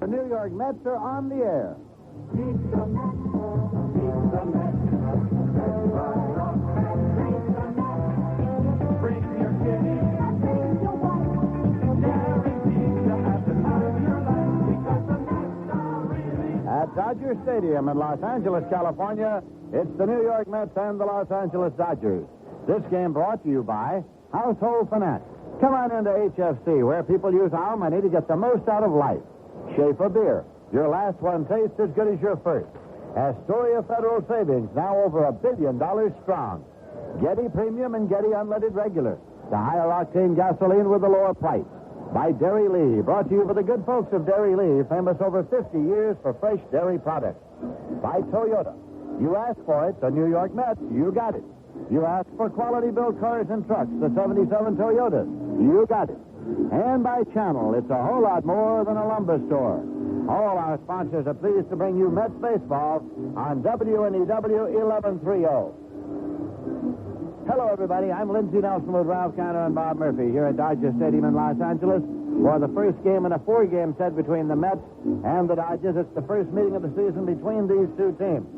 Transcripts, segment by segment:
The New York Mets are on the air. Meet the Mets. Meet the Mets. Ride up and meet the Mets. Bring your kitty. Bring your wife. Guaranteed to have the time of your life because the Mets are really... At Dodger Stadium in Los Angeles, California, it's the New York Mets and the Los Angeles Dodgers. This game brought to you by Household Finance. Come on into HFC, where people use our money to get the most out of life. Schaefer Beer. Your last one tastes as good as your first. Astoria Federal Savings, now over $1 billion strong. Getty Premium and Getty Unleaded Regular. The higher octane gasoline with the lower price. By Dairy Lee, brought to you by the good folks of Dairy Lee, famous over 50 years for fresh dairy products. By Toyota. You asked for it, the New York Mets, you got it. You asked for quality-built cars and trucks, the 77 Toyota. You got it. And by Channel, it's a whole lot more than a lumber store. All our sponsors are pleased to bring you Mets baseball on WNEW 1130. Hello, everybody. I'm Lindsey Nelson with Ralph Kiner and Bob Murphy here at Dodger Stadium in Los Angeles for the first game in a 4-game set between the Mets and the Dodgers. It's the first meeting of the season between these two teams.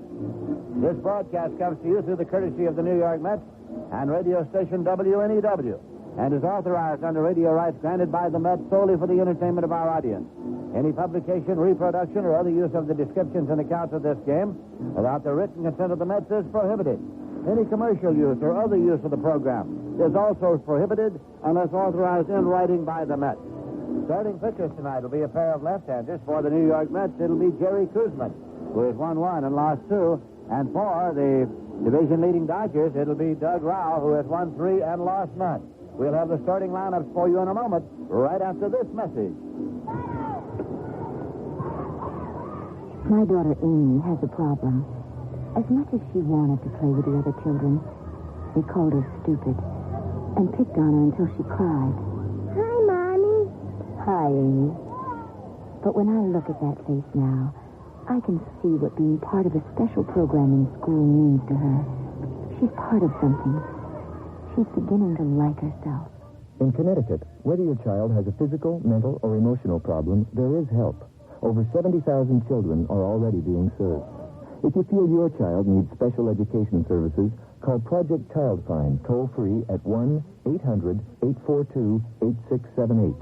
This broadcast comes to you through the courtesy of the New York Mets and radio station WNEW and is authorized under radio rights granted by the Mets solely for the entertainment of our audience. Any publication, reproduction, or other use of the descriptions and accounts of this game without the written consent of the Mets is prohibited. Any commercial use or other use of the program is also prohibited unless authorized in writing by the Mets. Starting pitchers tonight will be a pair of left-handers. For the New York Mets, it'll be Jerry Koosman, who has won 1 and lost 2. And for the division-leading Dodgers, it'll be Doug Rauh, who has won 3 and lost none. We'll have the starting lineups for you in a moment, right after this message. My daughter Amy has a problem. As much as she wanted to play with the other children, they called her stupid and picked on her until she cried. Hi, Mommy. Hi, Amy. But when I look at that face now, I can see what being part of a special program in school means to her. She's part of something. She's beginning to like herself. In Connecticut, whether your child has a physical, mental, or emotional problem, there is help. Over 70,000 children are already being served. If you feel your child needs special education services, call Project Child Find toll-free at 1-800-842-8678.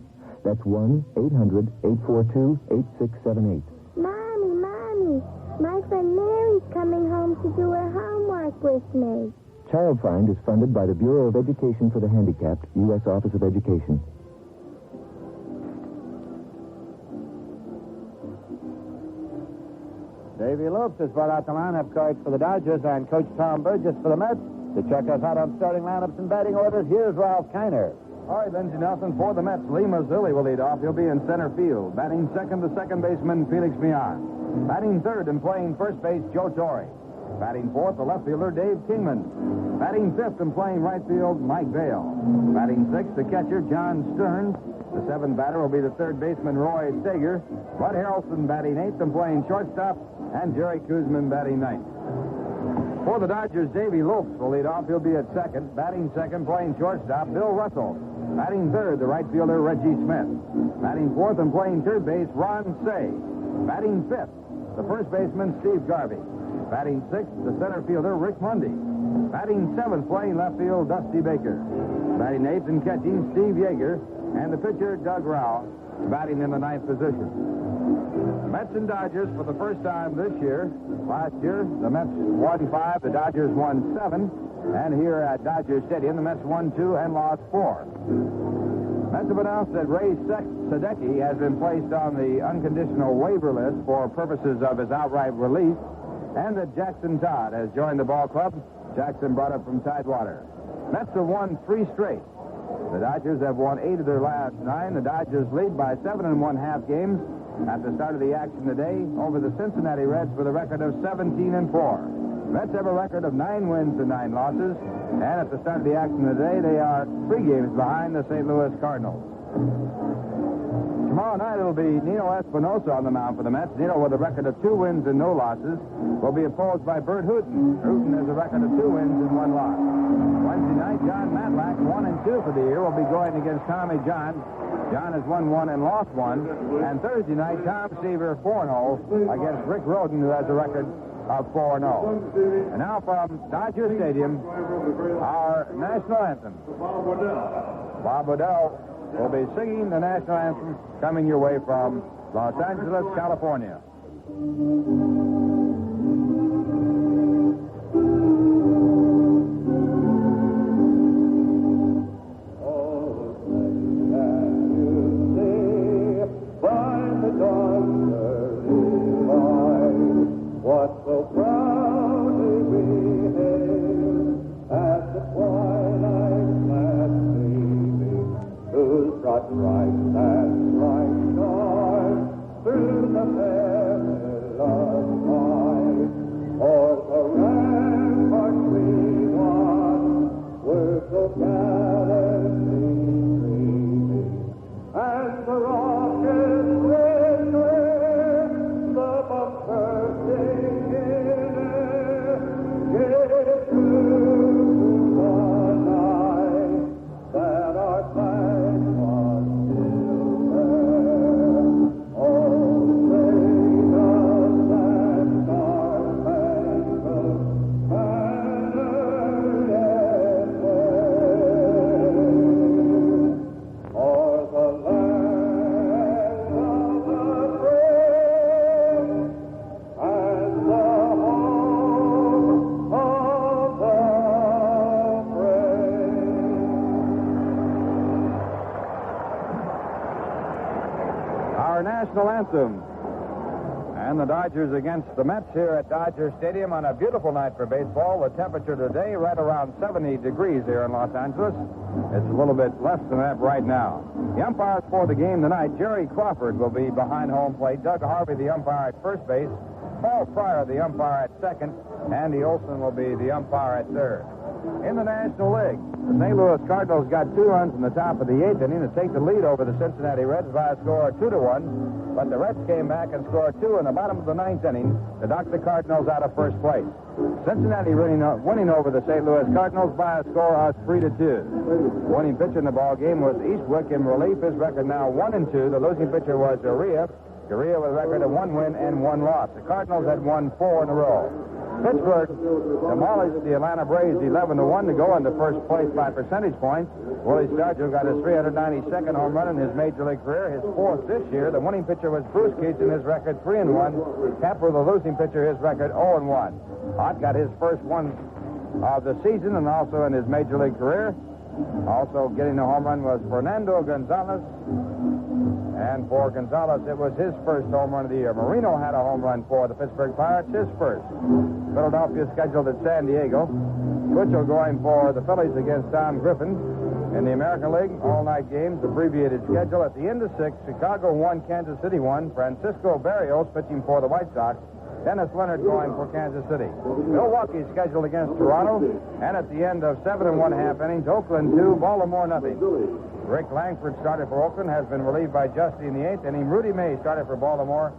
That's 1-800-842-8678. Mommy, my friend Mary's coming home to do her homework with me. Child Find is funded by the Bureau of Education for the Handicapped, U.S. Office of Education. Davey Lopes has brought out the lineup cards for the Dodgers and Coach Tom Burgess for the Mets. To check us out on starting lineups and batting orders, here's Ralph Kiner. All right, Lindsey Nelson, for the Mets, Lee Mazzilli will lead off. He'll be in center field. Batting second, the second baseman, Felix Millan. Batting third and playing first base, Joe Torre. Batting fourth, the left fielder, Dave Kingman. Batting fifth and playing right field, Mike Vail. Batting sixth, the catcher, John Stearns. The seventh batter will be the third baseman, Roy Steger. Bud Harrelson batting eighth and playing shortstop, and Jerry Koosman batting ninth. For the Dodgers, Davey Lopes will lead off. He'll be at second. Batting second, playing shortstop, Bill Russell. Batting third, the right fielder, Reggie Smith. Batting fourth and playing third base, Ron Cey. Batting fifth, the first baseman, Steve Garvey. Batting sixth, the center fielder, Rick Mundy. Batting seventh, playing left field, Dusty Baker. Batting eighth and catching, Steve Yeager. And the pitcher, Doug Rauh, batting in the ninth position. Mets and Dodgers for the first time this year. Last year, the Mets won 5, the Dodgers won 7. And here at Dodger Stadium, the Mets won 2 and lost 4. Mets have announced that Ray Sadecki has been placed on the unconditional waiver list for purposes of his outright release, and that Jackson Todd has joined the ball club. Jackson brought up from Tidewater. Mets have won 3 straight. The Dodgers have won 8 of their last 9. The Dodgers lead by 7 1/2 games at the start of the action today over the Cincinnati Reds with a record of 17-4. Mets have a record of 9 wins and 9 losses, and at the start of the action today, they are 3 games behind the St. Louis Cardinals. Tomorrow night it'll be Nino Espinosa on the mound for the Mets. Nino, with a record of 2 wins and no losses, will be opposed by Bert Hooton. Hooton has a record of 2 wins and 1 loss. Wednesday night, John Matlack, 1-2 for the year, will be going against Tommy John. John has won 1 and lost 1. And Thursday night, Tom Seaver, 4-0 against Rick Roden, who has a record of 4-0. And now from Dodger Stadium, our national anthem. Bob Odell will be singing the national anthem, coming your way from Los Angeles, California. What so proudly we hailed at the twilight's last gleaming, whose broad stripes and bright stars through the perilous fight, o'er the ramparts we won, were so gallantly streaming, and the rockets glittering, the bunkers singing air, gave true the night that our flag was still there. Oh, sing us that star-spangled banner yet wave, o'er the land of the brave and the home of the brave. Our national anthem. And the Dodgers against the Mets here at Dodger Stadium on a beautiful night for baseball. The temperature today right around 70 degrees here in Los Angeles. It's a little bit less than that right now. The umpires for the game tonight, Jerry Crawford will be behind home plate. Doug Harvey, the umpire at first base. Paul Pryor, the umpire at second. Andy Olson will be the umpire at third. In the National League, the St. Louis Cardinals got 2 runs in the top of the 8th inning to take the lead over the Cincinnati Reds by a score of 2-1. But the Reds came back and scored 2 in the bottom of the 9th inning to knock the Cardinals out of first place. Cincinnati winning over the St. Louis Cardinals by a score of 3-2. Winning pitcher in the ball game was Eastwick in relief. His record now 1-2. The losing pitcher was Urea. Urea with a record of 1 win and 1 loss. The Cardinals had won 4 in a row. Pittsburgh demolished the Atlanta Braves 11-1 to go into first place by percentage points. Willie Stargell got his 392nd home run in his major league career, his 4th this year. The winning pitcher was Bruce Keaton, his record 3-1. Kepler, the losing pitcher, his record 0-1. Ott got his first one of the season and also in his major league career. Also getting the home run was Fernando Gonzalez. And for Gonzalez, it was his first home run of the year. Marino had a home run for the Pittsburgh Pirates, his first. Philadelphia scheduled at San Diego. Twitchell going for the Phillies against Tom Griffin. In the American League, all-night games, abbreviated schedule. At the end of 6, Chicago 1, Kansas City 1. Francisco Barrios pitching for the White Sox. Dennis Leonard going for Kansas City. Milwaukee scheduled against Toronto. And at the end of 7 1/2 innings, Oakland 2, Baltimore nothing. Rick Langford started for Oakland, has been relieved by Justy in the 8th inning. Rudy May started for Baltimore,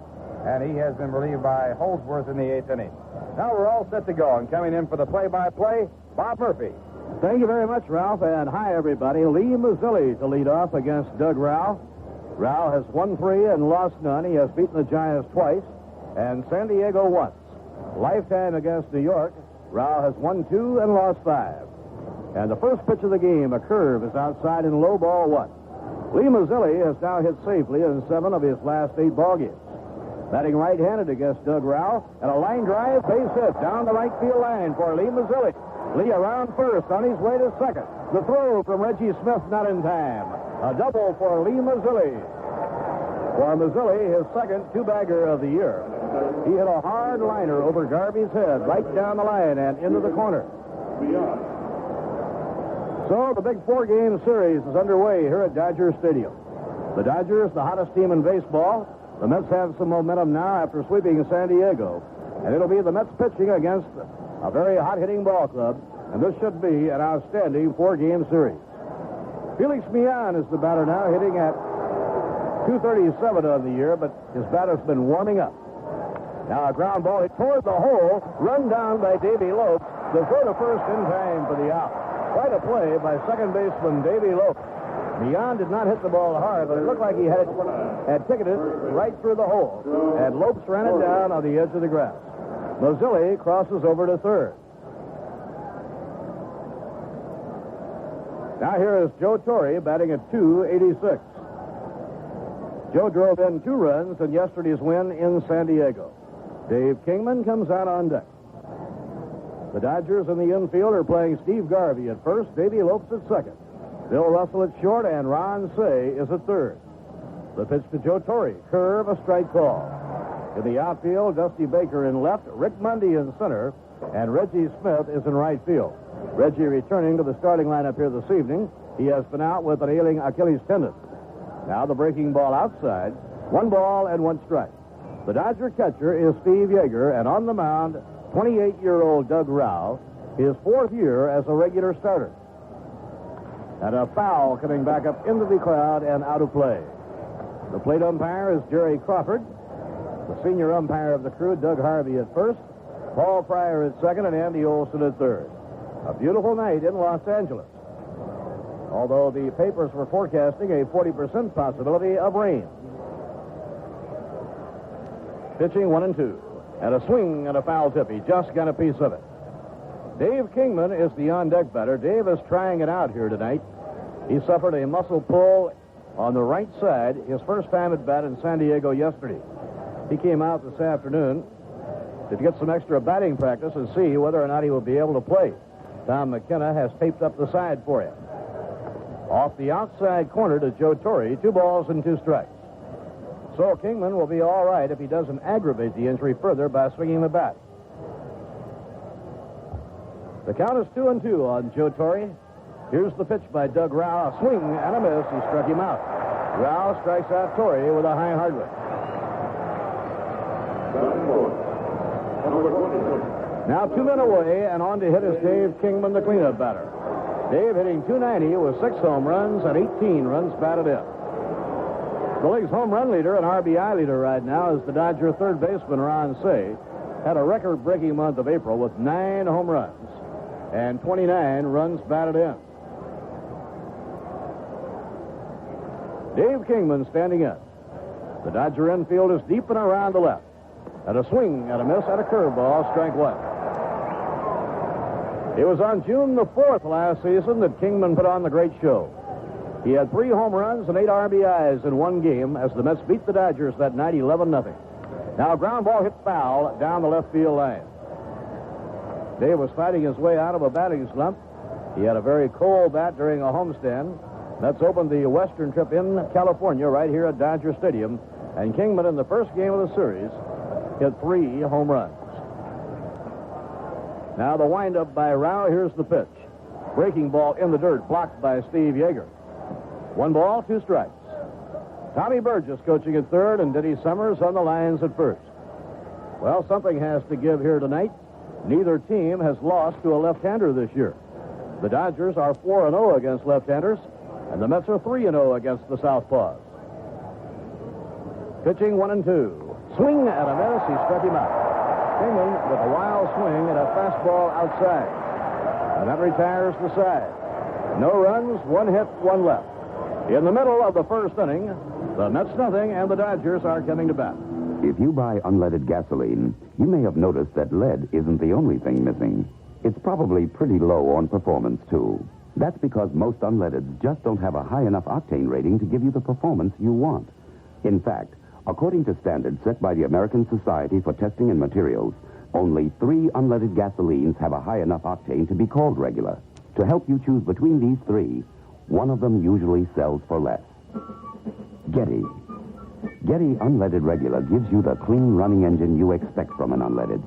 and he has been relieved by Holdsworth in the 8th inning. Now we're all set to go, and coming in for the play-by-play, Bob Murphy. Thank you very much, Ralph, and hi, everybody. Lee Mazzilli to lead off against Doug Rao. Rao has won 3 and lost none. He has beaten the Giants twice, and San Diego once. Lifetime against New York, Rao has won 2 and lost 5. And the first pitch of the game, a curve, is outside in low ball 1. Lee Mazzilli has now hit safely in 7 of his last 8 ball games. Batting right-handed against Doug Rao, and a line drive, base hit down the right field line for Lee Mazzilli. Lee around first, on his way to second. The throw from Reggie Smith not in time. A double for Lee Mazzilli. For Mazzilli, his second 2-bagger of the year. He hit a hard liner over Garvey's head, right down the line and into the corner. So the big 4-game series is underway here at Dodger Stadium. The Dodgers, the hottest team in baseball. The Mets have some momentum now after sweeping San Diego. And it'll be the Mets pitching against a very hot-hitting ball club. And this should be an outstanding 4-game series. Felix Millan is the batter now, hitting at .237 on the year, but his bat has been warming up. Now a ground ball hit toward the hole, run down by Davy Lopes to throw to first in time for the out. Quite a play by second baseman Davy Lopes. Beyond did not hit the ball hard, but it looked like he had ticketed right through the hole. And Lopes ran it down on the edge of the grass. Mazzilli crosses over to third. Now here is Joe Torre batting at .286. Joe drove in 2 runs in yesterday's win in San Diego. Dave Kingman comes out on deck. The Dodgers in the infield are playing Steve Garvey at first, Davy Lopes at second. Bill Russell at short, and Ron Say is at third. The pitch to Joe Torre, curve, a strike call. In the outfield, Dusty Baker in left, Rick Mundy in center, and Reggie Smith is in right field. Reggie returning to the starting lineup here this evening. He has been out with an ailing Achilles tendon. Now the breaking ball outside, 1 ball and 1 strike. The Dodger catcher is Steve Yeager, and on the mound, 28-year-old Doug Rao, his 4th year as a regular starter. And a foul coming back up into the crowd and out of play. The plate umpire is Jerry Crawford. The senior umpire of the crew, Doug Harvey at first, Paul Pryor at second, and Andy Olson at third. A beautiful night in Los Angeles. Although the papers were forecasting a 40% possibility of rain. Pitching 1 and 2. And a swing and a foul tip. He just got a piece of it. Dave Kingman is the on-deck batter. Dave is trying it out here tonight. He suffered a muscle pull on the right side, his first time at bat in San Diego yesterday. He came out this afternoon to get some extra batting practice and see whether or not he will be able to play. Tom McKenna has taped up the side for him. Off the outside corner to Joe Torre, 2 balls and 2 strikes. So Kingman will be all right if he doesn't aggravate the injury further by swinging the bat. The count is 2 and 2 on Joe Torre. Here's the pitch by Doug Rao. A swing and a miss. He struck him out. Rao strikes out Torre with a high Hardwick. Now 2 men away, and on to hit is Dave Kingman, the cleanup batter. Dave hitting .290 with 6 home runs and 18 runs batted in. The league's home run leader and RBI leader right now is the Dodger third baseman Ron Say. Had a record-breaking month of April with 9 home runs and 29 runs batted in. Dave Kingman standing in. The Dodger infield is deep and around the left. And a swing and a miss and a curveball, strike 1. It was on June the 4th last season that Kingman put on the great show. He had 3 home runs and 8 RBIs in 1 game as the Mets beat the Dodgers that night 11-0. Now a ground ball hit foul down the left field line. Dave was fighting his way out of a batting slump. He had a very cold bat during a homestand. Mets opened the Western trip in California right here at Dodger Stadium. And Kingman in the first game of the series hit 3 home runs. Now the windup by Rao. Here's the pitch. Breaking ball in the dirt, blocked by Steve Yeager. 1 ball, 2 strikes. Tommy Burgess coaching at third, and Diddy Summers on the lines at first. Well, something has to give here tonight. Neither team has lost to a left-hander this year. The Dodgers are 4-0 against left-handers, and the Mets are 3-0 against the southpaws. Pitching 1 and 2. Swing and a miss. He struck him out. Kingman with a wild swing and a fastball outside. And that retires the side. No runs, 1 hit, 1 left. In the middle of the first inning, the Mets nothing, and the Dodgers are coming to bat. If you buy unleaded gasoline, you may have noticed that lead isn't the only thing missing. It's probably pretty low on performance, too. That's because most unleadeds just don't have a high enough octane rating to give you the performance you want. In fact, according to standards set by the American Society for Testing and Materials, only 3 unleaded gasolines have a high enough octane to be called regular. To help you choose between these 3, one of them usually sells for less. Getty. Getty Unleaded Regular gives you the clean running engine you expect from an unleaded,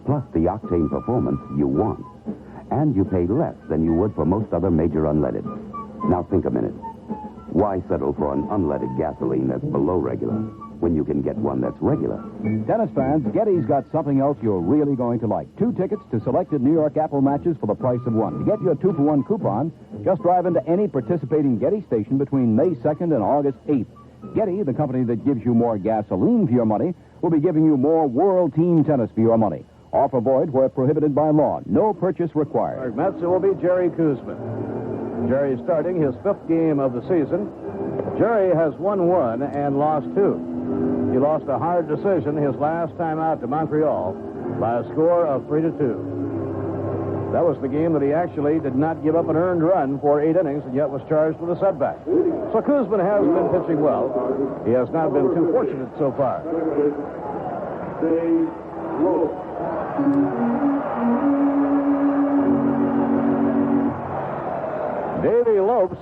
plus the octane performance you want. And you pay less than you would for most other major unleaded. Now think a minute. Why settle for an unleaded gasoline that's below regular when you can get one that's regular? Tennis fans, Getty's got something else you're really going to like. 2 tickets to selected New York Apple matches for the price of 1. To get your 2-for-1 coupon, just drive into any participating Getty station between May 2nd and August 8th. Getty, the company that gives you more gasoline for your money, will be giving you more World Team Tennis for your money. Offer void where prohibited by law. No purchase required. Mets, it will be Jerry Koosman. Jerry starting his 5th game of the season. Jerry has won 1 and lost 2. He lost a hard decision his last time out to Montreal by a score of 3-2. That was the game that he actually did not give up an earned run for 8 innings and yet was charged with a setback. So Koosman has been pitching well. He has not been too fortunate so far. Davey Lopes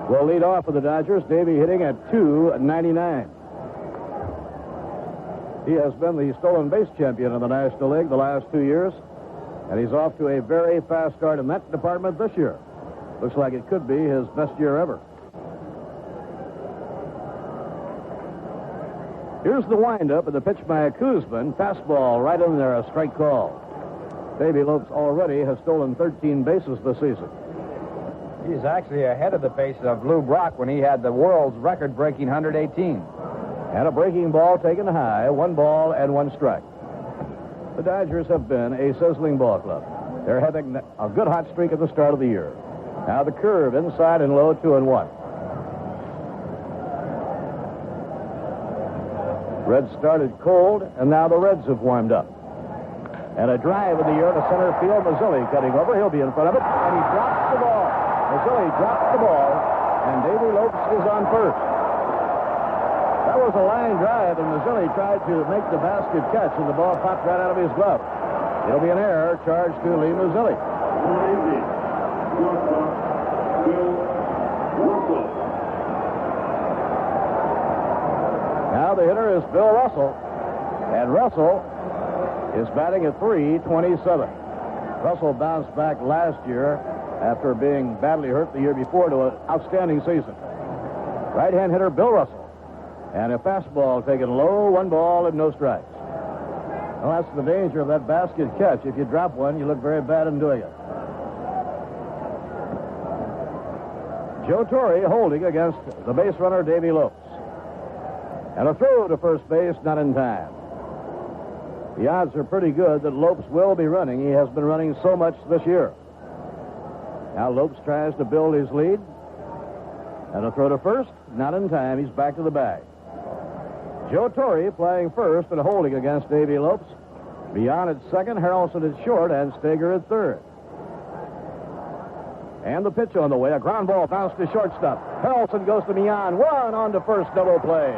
will lead off for the Dodgers. Davey hitting at .299. He has been the stolen base champion in the National League the last 2 years, and he's off to a very fast start in that department this year. Looks like it could be his best year ever. Here's the windup of the pitch by Koosman. Fastball right in there, a strike call. Davey Lopes already has stolen 13 bases this season. He's actually ahead of the pace of Lou Brock when he had the world's record-breaking 118. And a breaking ball taken high, 1 ball and 1 strike. The Dodgers have been a sizzling ball club. They're having a good hot streak at the start of the year. Now the curve inside and low, 2-1. Reds started cold, and now the Reds have warmed up. And a drive in the air to center field. Mazzilli cutting over. He'll be in front of it, and he drops the ball. Mazzilli drops the ball, and Davey Lopes is on first. That was a line drive, and Mazzilli tried to make the basket catch, and the ball popped right out of his glove. It'll be an error charged to Lee Mazzilli. Now the hitter is Bill Russell, and Russell is batting at .327. Russell bounced back last year after being badly hurt the year before to an outstanding season. Right-hand hitter Bill Russell. And a fastball taken low, 1 ball and no strikes. Well, that's the danger of that basket catch. If you drop one, you look very bad in doing it. Joe Torre holding against the base runner Davey Lopes. And a throw to first base, not in time. The odds are pretty good that Lopes will be running. He has been running so much this year. Now Lopes tries to build his lead. And a throw to first, not in time. He's back to the bag. Joe Torre playing first and holding against Davey Lopes. Beyond at second, Harrelson at short, and Steger at third. And the pitch on the way. A ground ball bounced to shortstop. Harrelson goes to Mian. 1 on to first, double play.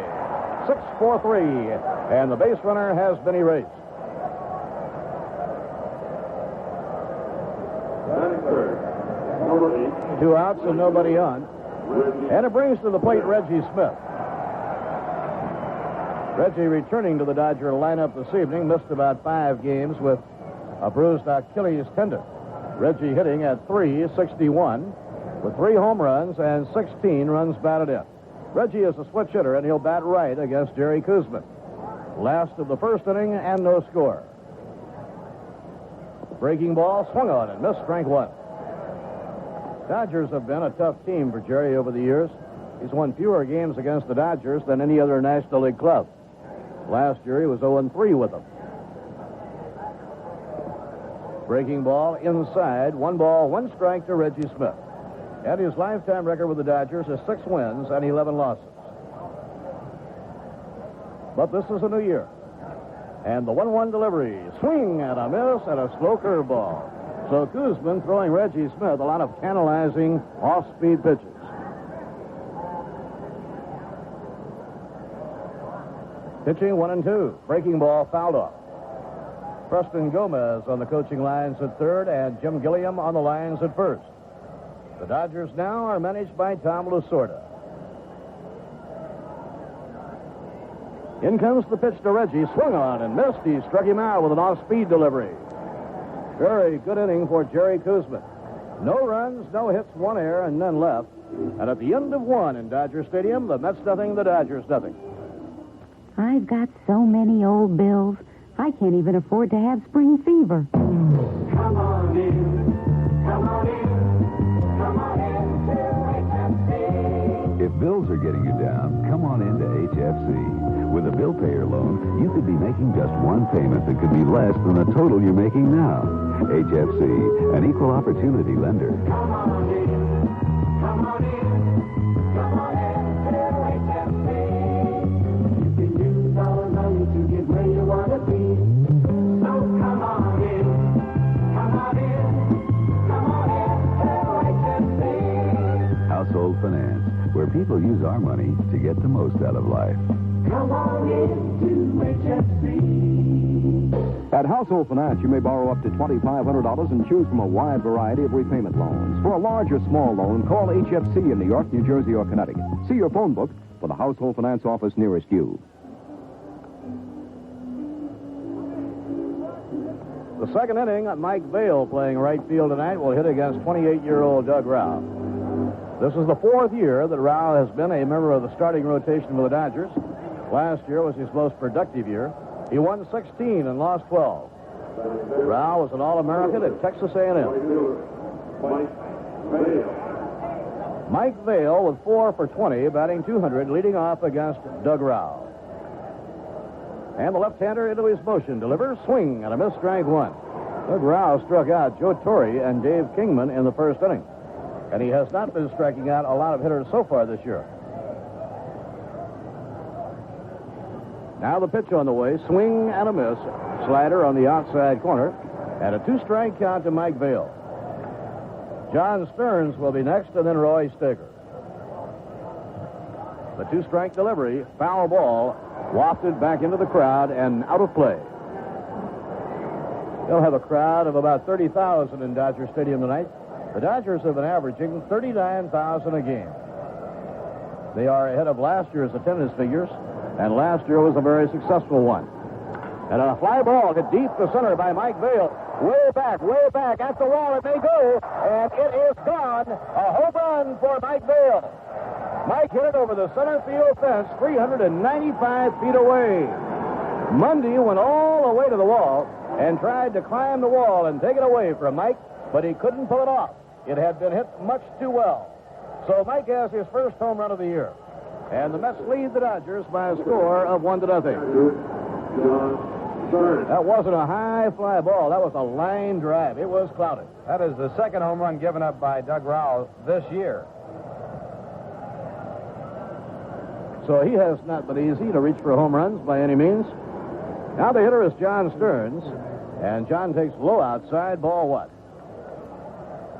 6-4-3. And the base runner has been erased. Number 8. 2 outs and nobody on. And it brings to the plate Reggie Smith. Reggie returning to the Dodger lineup this evening, missed about 5 games with a bruised Achilles tendon. Reggie hitting at .361 with 3 home runs and 16 runs batted in. Reggie is a switch hitter, and he'll bat right against Jerry Koosman. Last of the first inning and no score. Breaking ball, swung on and missed, strike 1. Dodgers have been a tough team for Jerry over the years. He's won fewer games against the Dodgers than any other National League club. Last year, he was 0-3 with them. Breaking ball inside. 1 ball, 1 strike to Reggie Smith. And his lifetime record with the Dodgers is 6 wins and 11 losses. But this is a new year. And the 1-1 delivery. Swing and a miss and a slow curveball. So Koosman throwing Reggie Smith a lot of tantalizing off-speed pitches. Pitching 1-2. Breaking ball fouled off. Preston Gomez on the coaching lines at third and Jim Gilliam on the lines at first. The Dodgers now are managed by Tom Lasorda. In comes the pitch to Reggie. Swung on and missed. He struck him out with an off-speed delivery. Very good inning for Jerry Koosman. No runs, no hits, 1 error, and none left. And at the end of 1 in Dodger Stadium, the Mets nothing, the Dodgers nothing. I've got so many old bills, I can't even afford to have spring fever. Come on in. Come on in. Come on in to HFC. If bills are getting you down, come on into HFC. With a bill payer loan, you could be making just one payment that could be less than the total you're making now. HFC, an equal opportunity lender. Come on in. Come on in. Come on in to HFC. You can use our money to get where you want to be. So come on in. Come on in. Come on in to HFC. Household Finance, where people use our money to get the most out of life. Come on in to HFC. At Household Finance, you may borrow up to $2,500 and choose from a wide variety of repayment loans. For a large or small loan, call HFC in New York, New Jersey, or Connecticut. See your phone book for the Household Finance office nearest you. The second inning, Mike Vail playing right field tonight will hit against 28-year-old Doug Rao. This is the fourth year that Rao has been a member of the starting rotation for the Dodgers. Last year was his most productive year. He won 16 and lost 12. Rao was an All-American at Texas A&M. Mike Vail with 4 for 20, batting 200, leading off against Doug Rao. And the left-hander into his motion delivers, swing and a miss, strike one. Doug Rao struck out Joe Torre and Dave Kingman in the first inning. And he has not been striking out a lot of hitters so far this year. Now the pitch on the way, swing and a miss. Slider on the outside corner. And a 2-strike count to Mike Vail. John Stearns will be next, and then Roy Steger. The 2-strike delivery, foul ball, wafted back into the crowd and out of play. They'll have a crowd of about 30,000 in Dodger Stadium tonight. The Dodgers have been averaging 39,000 a game. They are ahead of last year's attendance figures, and last year was a very successful one. And a fly ball hit deep to center by Mike Vail. Way back at the wall it may go, and it is gone. A home run for Mike Vail. Mike hit it over the center field fence 395 feet away. Mundy went all the way to the wall and tried to climb the wall and take it away from Mike, but he couldn't pull it off. It had been hit much too well. So Mike has his first home run of the year. And the Mets lead the Dodgers by a score of 1-0. That wasn't a high fly ball. That was a line drive. It was clouded. That is the second home run given up by Doug Rao this year. So he has not been easy to reach for home runs by any means. Now the hitter is John Stearns. And John takes low outside, ball what?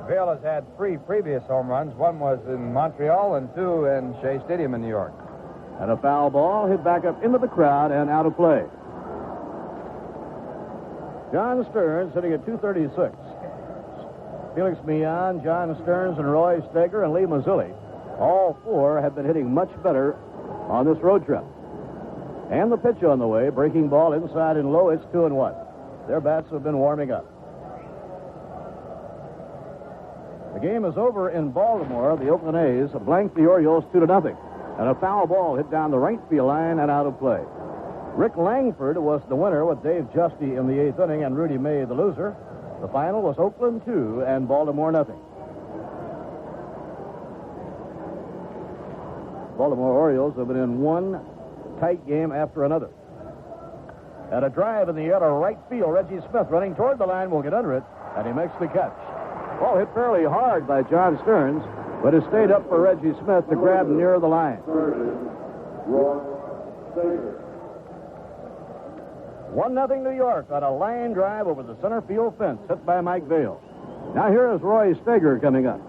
Vail has had 3 previous home runs. One was in Montreal and 2 in Shea Stadium in New York. And a foul ball hit back up into the crowd and out of play. John Stearns hitting at 236. Felix Millan, John Stearns, and Roy Steger, and Lee Mazzilli. All 4 have been hitting much better on this road trip. And the pitch on the way, breaking ball inside and low, it's 2-1. Their bats have been warming up. The game is over in Baltimore. The Oakland A's blanked the Orioles 2-0. And a foul ball hit down the right field line and out of play. Rick Langford was the winner with Dave Justy in the 8th inning and Rudy May the loser. The final was Oakland 2 and Baltimore 0. Baltimore Orioles have been in one tight game after another. At a drive in the air to right field, Reggie Smith running toward the line will get under it, and he makes the catch. Ball hit fairly hard by John Stearns, but it stayed up for Reggie Smith to grab near the line. 1-0 New York on a line drive over the center field fence, hit by Mike Vail. Now here is Roy Steger coming up.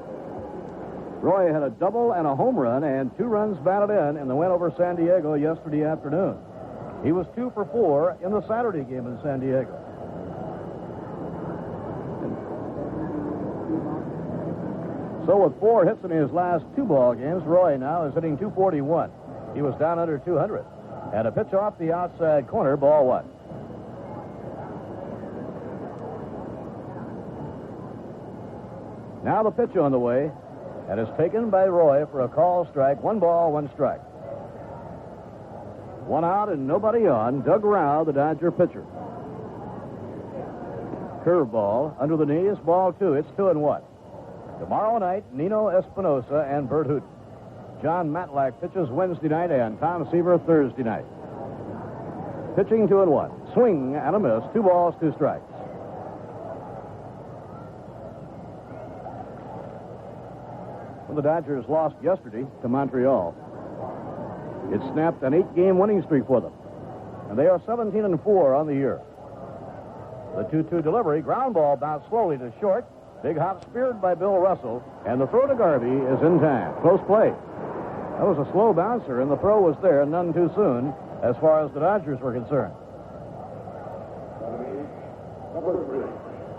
Roy had a double and a home run and 2 runs batted in the win over San Diego yesterday afternoon. He was 2 for 4 in the Saturday game in San Diego. So with 4 hits in his last 2 ball games, Roy now is hitting 241. He was down under 200. And a pitch off the outside corner, ball 1. Now the pitch on the way, and is taken by Roy for a call strike. 1 ball, 1 strike. 1 out and nobody on. Doug Rao, the Dodger pitcher. Curveball under the knees, ball 2. It's 2-1. Tomorrow night, Nino Espinosa and Bert Hooten. John Matlack pitches Wednesday night and Tom Seaver Thursday night. Pitching 2-1. Swing and a miss. 2 balls, 2 strikes. Well, the Dodgers lost yesterday to Montreal. It snapped an 8-game winning streak for them. And they are 17-4 on the year. The 2-2 delivery. Ground ball bounced slowly to short. Big hop speared by Bill Russell. And the throw to Garvey is in time. Close play. That was a slow bouncer, and the throw was there, none too soon, as far as the Dodgers were concerned.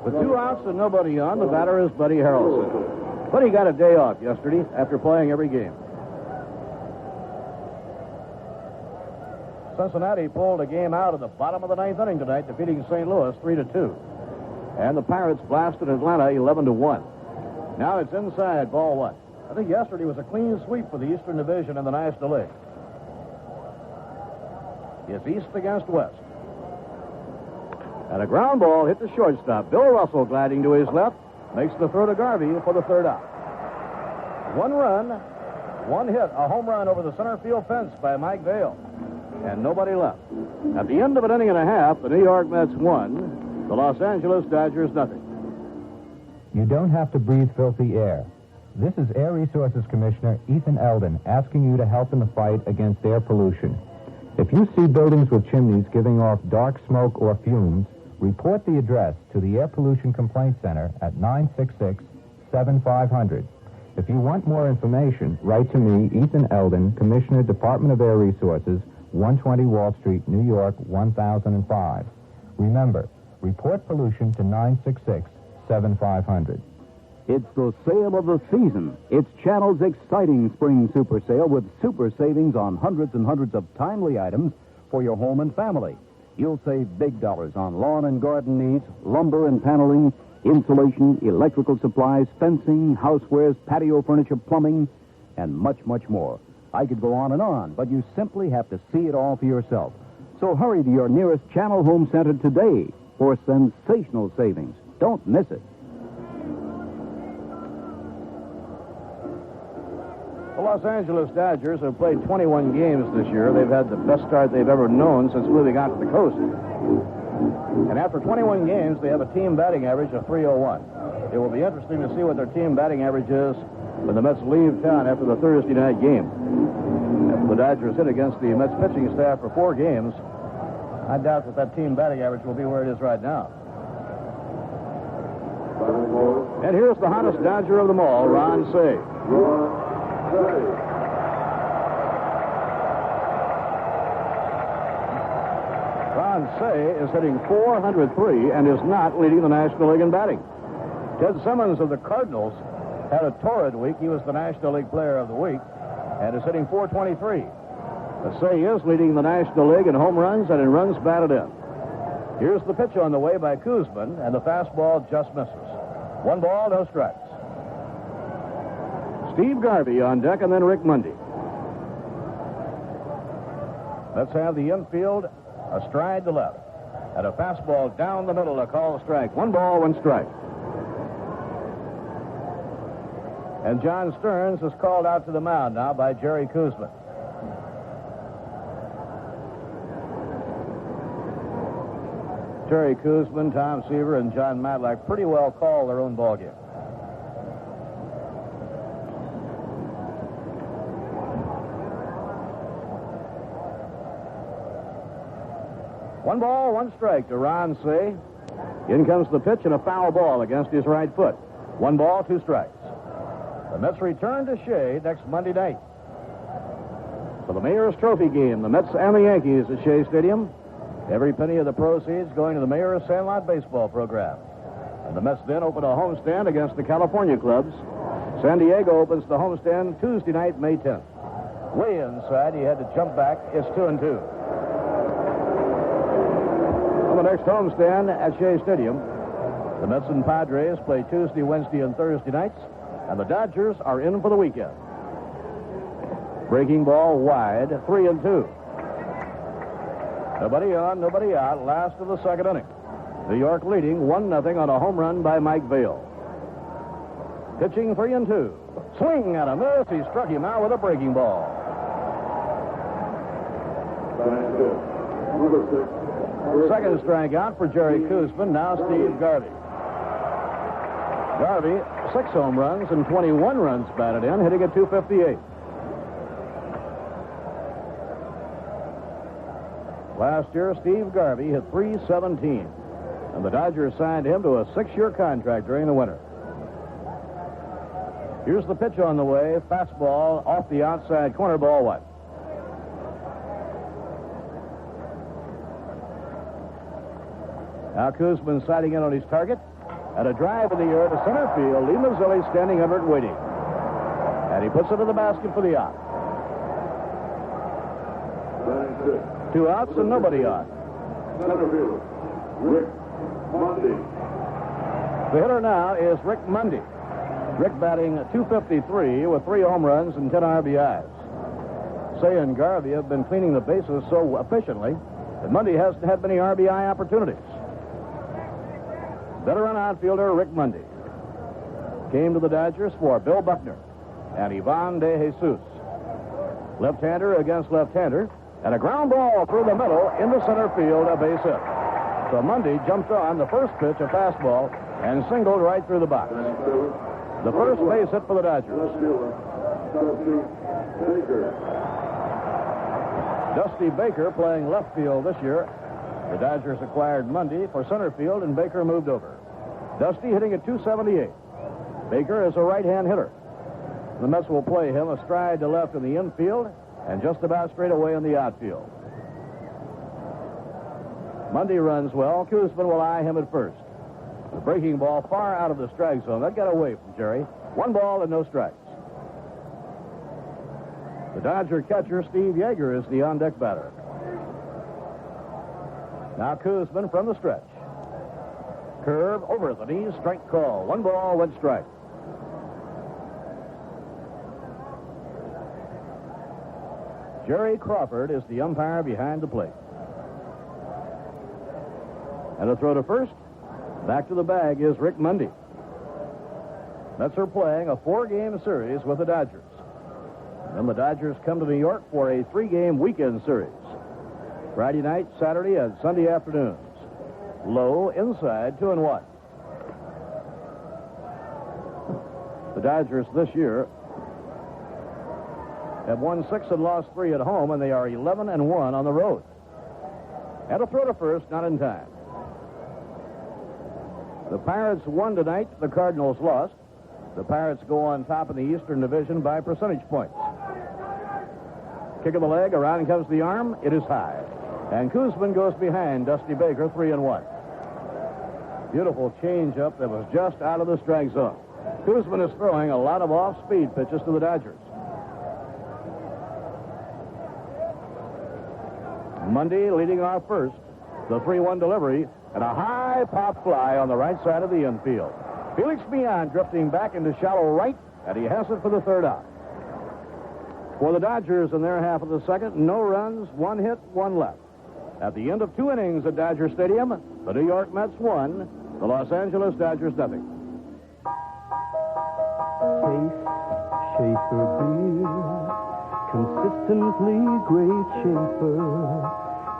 With 2 outs and nobody on, the batter is Buddy Harrelson. Buddy got a day off yesterday after playing every game. Cincinnati pulled a game out of the bottom of the 9th inning tonight, defeating St. Louis 3-2. And the Pirates blasted Atlanta 11-1. Now it's inside, ball 1. I think yesterday was a clean sweep for the Eastern Division in the National League. It's East against West. And a ground ball hit the shortstop. Bill Russell gliding to his left makes the throw to Garvey for the 3rd out. 1 run, 1 hit, a home run over the center field fence by Mike Vail. And nobody left. At the end of an inning and a half, the New York Mets won. The Los Angeles Dodgers nothing. You don't have to breathe filthy air. This is Air Resources Commissioner Ethan Eldon asking you to help in the fight against air pollution. If you see buildings with chimneys giving off dark smoke or fumes, report the address to the Air Pollution Complaint Center at 966-7500. If you want more information, write to me, Ethan Eldon, Commissioner, Department of Air Resources, 120 Wall Street, New York, 1005. Remember, report pollution to 966-7500. It's the sale of the season. It's Channel's exciting spring super sale with super savings on hundreds and hundreds of timely items for your home and family. You'll save big dollars on lawn and garden needs, lumber and paneling, insulation, electrical supplies, fencing, housewares, patio furniture, plumbing, and much, much more. I could go on, but you simply have to see it all for yourself. So hurry to your nearest Channel Home Center today for sensational savings. Don't miss it. The Los Angeles Dodgers have played 21 games this year. They've had the best start they've ever known since moving out to the coast. And after 21 games, they have a team batting average of .301. It will be interesting to see what their team batting average is when the Mets leave town after the Thursday night game. After the Dodgers hit against the Mets pitching staff for 4 games, I doubt that team batting average will be where it is right now. And here's the hottest Dodger of them all, Ron Cey. Ron Cey is hitting .403 and is not leading the National League in batting. Ted Simmons of the Cardinals had a torrid week. He was the National League Player of the Week and is hitting .423. Cey is leading the National League in home runs and in runs batted in. Here's the pitch on the way by Koosman, and the fastball just misses. 1 ball, no strikes. Steve Garvey on deck, and then Rick Mundy. Let's have the infield astride the left. And a fastball down the middle to call a strike. 1 ball, 1 strike. And John Stearns is called out to the mound now by Jerry Koosman. Jerry Koosman, Tom Seaver, and John Matlack pretty well call their own ball game. One ball, 1 strike to Ron Cey. In comes the pitch and a foul ball against his right foot. 1 ball, 2 strikes. The Mets return to Shea next Monday night for the Mayor's Trophy game. The Mets and the Yankees at Shea Stadium. Every penny of the proceeds going to the Mayor's Sandlot Baseball program. And the Mets then open a homestand against the California clubs. San Diego opens the homestand Tuesday night, May 10th. Way inside, he had to jump back. It's 2-2. On the next homestand at Shea Stadium, the Mets and Padres play Tuesday, Wednesday, and Thursday nights, and the Dodgers are in for the weekend. Breaking ball wide, 3-2. Nobody on, nobody out, last of the 2nd inning. New York leading 1-0 on a home run by Mike Vail. Pitching 3-2. Swing and a miss. He struck him out with a breaking ball. Second strikeout for Jerry Koosman. Now Steve Garvey. Garvey, 6 home runs and 21 runs batted in, hitting at .258. Last year, Steve Garvey hit .317, and the Dodgers signed him to a 6-year contract during the winter. Here's the pitch on the way. Fastball off the outside corner, ball one. Now Koosman sighting in on his target. And a drive in the air to center field. Lee Mazzilli standing under it waiting. And he puts it in the basket for the out. 2 outs and nobody on. Center field, Rick Mundy. The hitter now is Rick Mundy. Rick batting .253 with 3 home runs and 10 RBIs. Say and Garvey have been cleaning the bases so efficiently that Mundy hasn't had many RBI opportunities. Veteran outfielder Rick Mundy came to the Dodgers for Bill Buckner and Ivan De Jesus. Left-hander against left-hander, and a ground ball through the middle into center field, a base hit. So Mundy jumped on the first pitch, a fastball, and singled right through the box. The first base hit for the Dodgers. Dusty Baker playing left field this year. The Dodgers acquired Mundy for center field, and Baker moved over. Dusty hitting at .278. Baker is a right-hand hitter. The Mets will play him astride to left in the infield and just about straight away in the outfield. Mundy runs well. Koosman will eye him at first. The breaking ball far out of the strike zone. That got away from Jerry. 1 ball and no strikes. The Dodger catcher, Steve Yeager, is the on-deck batter. Now Koosman from the stretch. Curve over the knees, strike call. 1 ball, 1 strike. Jerry Crawford is the umpire behind the plate. And a throw to first. Back to the bag is Rick Mundy. Mets are playing a 4-game series with the Dodgers. Then the Dodgers come to New York for a 3-game weekend series. Friday night, Saturday, and Sunday afternoons. Low inside, 2-1. The Dodgers this year have won 6 and lost 3 at home, and they are 11-1 on the road. And a throw to first, not in time. The Pirates won tonight. The Cardinals lost. The Pirates go on top in the Eastern Division by percentage points. Kick of the leg, around comes the arm. It is high. And Koosman goes behind Dusty Baker, 3-1. Beautiful changeup that was just out of the strike zone. Koosman is throwing a lot of off-speed pitches to the Dodgers. Mundy leading off first. The 3-1 delivery and a high pop fly on the right side of the infield. Felix Millan drifting back into shallow right, and he has it for the 3rd out. For the Dodgers in their half of the second, no runs, 1 hit, 1 left. At the end of 2 innings at Dodger Stadium, the New York Mets won, the Los Angeles Dodgers nothing. Chase Schaefer beer, consistently great Schaefer.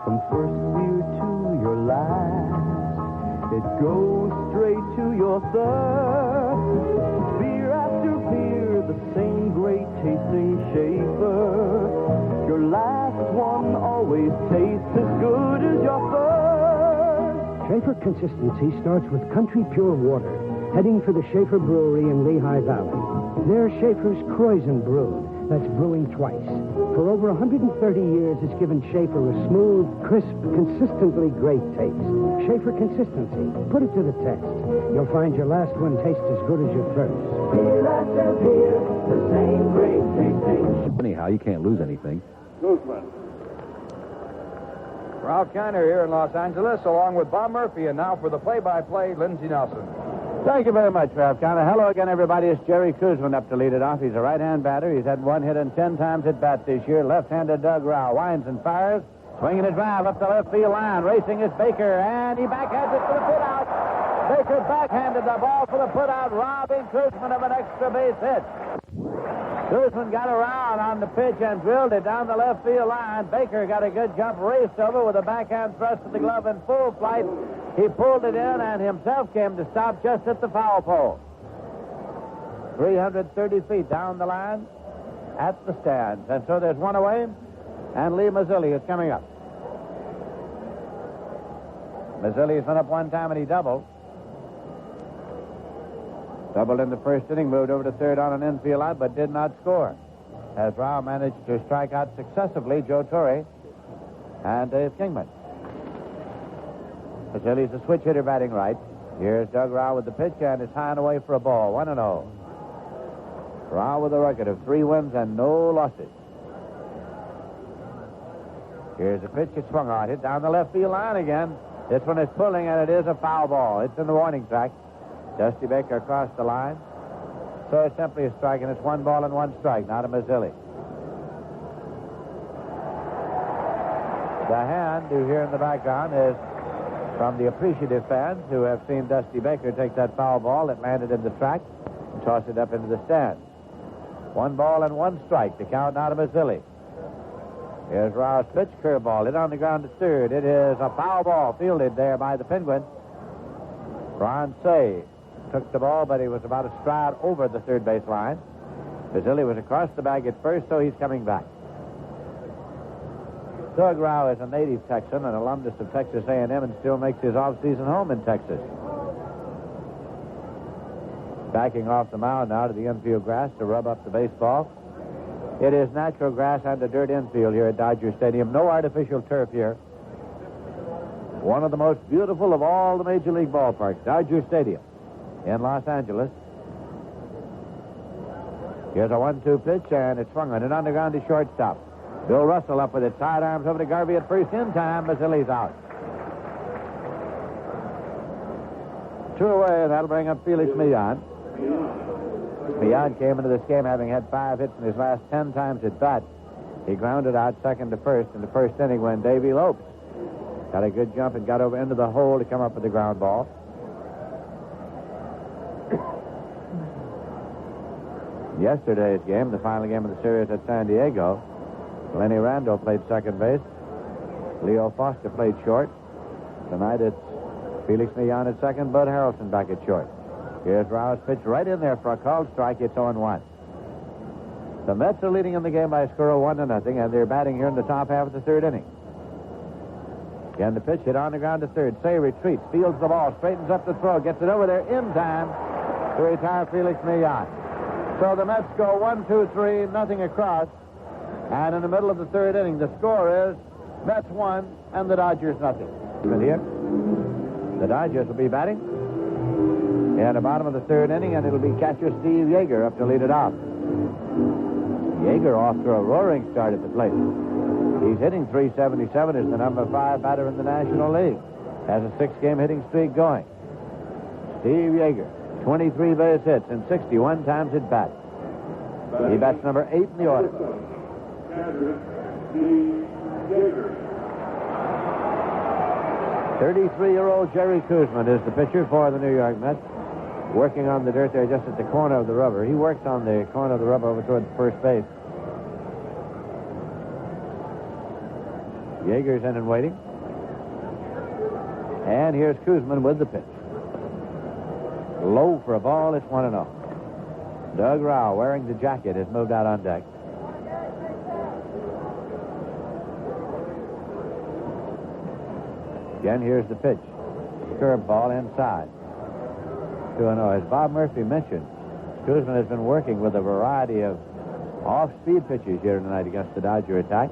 From first beer to your last, it goes straight to your thirst. Beer after beer, the same great tasting Schaefer. Your last one always tastes as good as your first. Schaefer consistency starts with country pure water, heading for the Schaefer Brewery in Lehigh Valley. They're Schaefer's Kreuzen brewed. That's brewing twice. For over 130 years, it's given Schaefer a smooth, crisp, consistently great taste. Schaefer consistency. Put it to the test. You'll find your last one tastes as good as your first. Beer after beer, the same great tasting. Anyhow, you can't lose anything. Koosman. Ralph Kiner here in Los Angeles, along with Bob Murphy, and now for the play-by-play, Lindsey Nelson. Thank you very much, Ralph Connor. Hello again, everybody. It's Jerry Koosman up to lead it off. He's a right-hand batter. He's had 1 hit and 10 times at bat this year. Left-handed Doug Rau winds and fires. Swinging a drive up the left field line. Racing is Baker, and he backhands it for the put-out. Baker backhanded the ball for the put-out, robbing Koosman of an extra base hit. Guzman got around on the pitch and drilled it down the left field line. Baker got a good jump, raced over with a backhand thrust of the glove in full flight. He pulled it in and himself came to stop just at the foul pole. 330 feet down the line at the stands. And so there's one away, and Lee Mazzilli is coming up. Mazzilli's been up one time and he doubled. Doubled in the first inning, moved over to third on an infield out, but did not score. As Rao managed to strike out successively Joe Torre and Dave Kingman. Mazzilli's a switch hitter batting right. Here's Doug Rao with the pitch, and it's high and away for a ball, 1-0. Rao with a record of 3 wins and no losses. Here's a pitch, it's swung on, hit down the left field line again. This one is pulling, and it is a foul ball. It's in the warning track. Dusty Baker across the line. So it's simply a strike, and it's 1 ball and 1 strike, not a Mazzilli. The hand you hear in the background is from the appreciative fans who have seen Dusty Baker take that foul ball that landed in the track and toss it up into the stands. 1 ball and 1 strike to count, not a Mazzilli. Here's Rao's pitch, curveball, hit on the ground at third. It is a foul ball fielded there by the Penguin. Ron Say took the ball, but he was about a stride over the third base line. Mazzilli was across the bag at first, so he's coming back. Doug Rao is a native Texan, an alumnus of Texas A&M, and still makes his off-season home in Texas. Backing off the mound now to the infield grass to rub up the baseball. It is natural grass and a dirt infield here at Dodger Stadium. No artificial turf here. One of the most beautiful of all the Major League ballparks, Dodger Stadium in Los Angeles. Here's a 1-2 pitch, and it's swung on it on the ground to shortstop. Bill Russell up with it, sidearms over to Garvey at first in time. Mazzilli's out. 2 away, that'll bring up Felix Millan. Millan came into this game having had 5 hits in his last 10 times at bat. He grounded out second to first in the first inning when Davy Lopes got a good jump and got over into the hole to come up with the ground ball. Yesterday's game, the final game of the series at San Diego, Lenny Randall played second base. Leo Foster played short. Tonight it's Felix Millan at second, Bud Harrelson back at short. Here's Rao's pitch right in there for a called strike. It's 0-1. The Mets are leading in the game by a score of 1-0, and they're batting here in the top half of the third inning. Again, the pitch hit on the ground to third. Say retreats, fields the ball, straightens up the throw, gets it over there in time to retire Felix Millan. So the Mets go 1-2-3, nothing across. And in the middle of the third inning, the score is Mets 1 and the Dodgers nothing. Good here. The Dodgers will be batting in the bottom of the third inning, and it'll be catcher Steve Yeager up to lead it off. Yeager off to a roaring start at the plate. He's hitting .377, is the number 5 batter in the National League. Has a 6-game hitting streak going. Steve Yeager, 23 base hits and 61 times at bat. He bats number 8 in the order. 33-year-old Jerry Koosman is the pitcher for the New York Mets, working on the dirt there just at the corner of the rubber. He works on the corner of the rubber over toward first base. Yeager's in and waiting. And here's Koosman with the pitch. Low for a ball, it's 1-0. Doug Rao, wearing the jacket, has moved out on deck. Again, here's the pitch. Curveball inside. 2-0. As Bob Murphy mentioned, Koosman has been working with a variety of off-speed pitches here tonight against the Dodger attack.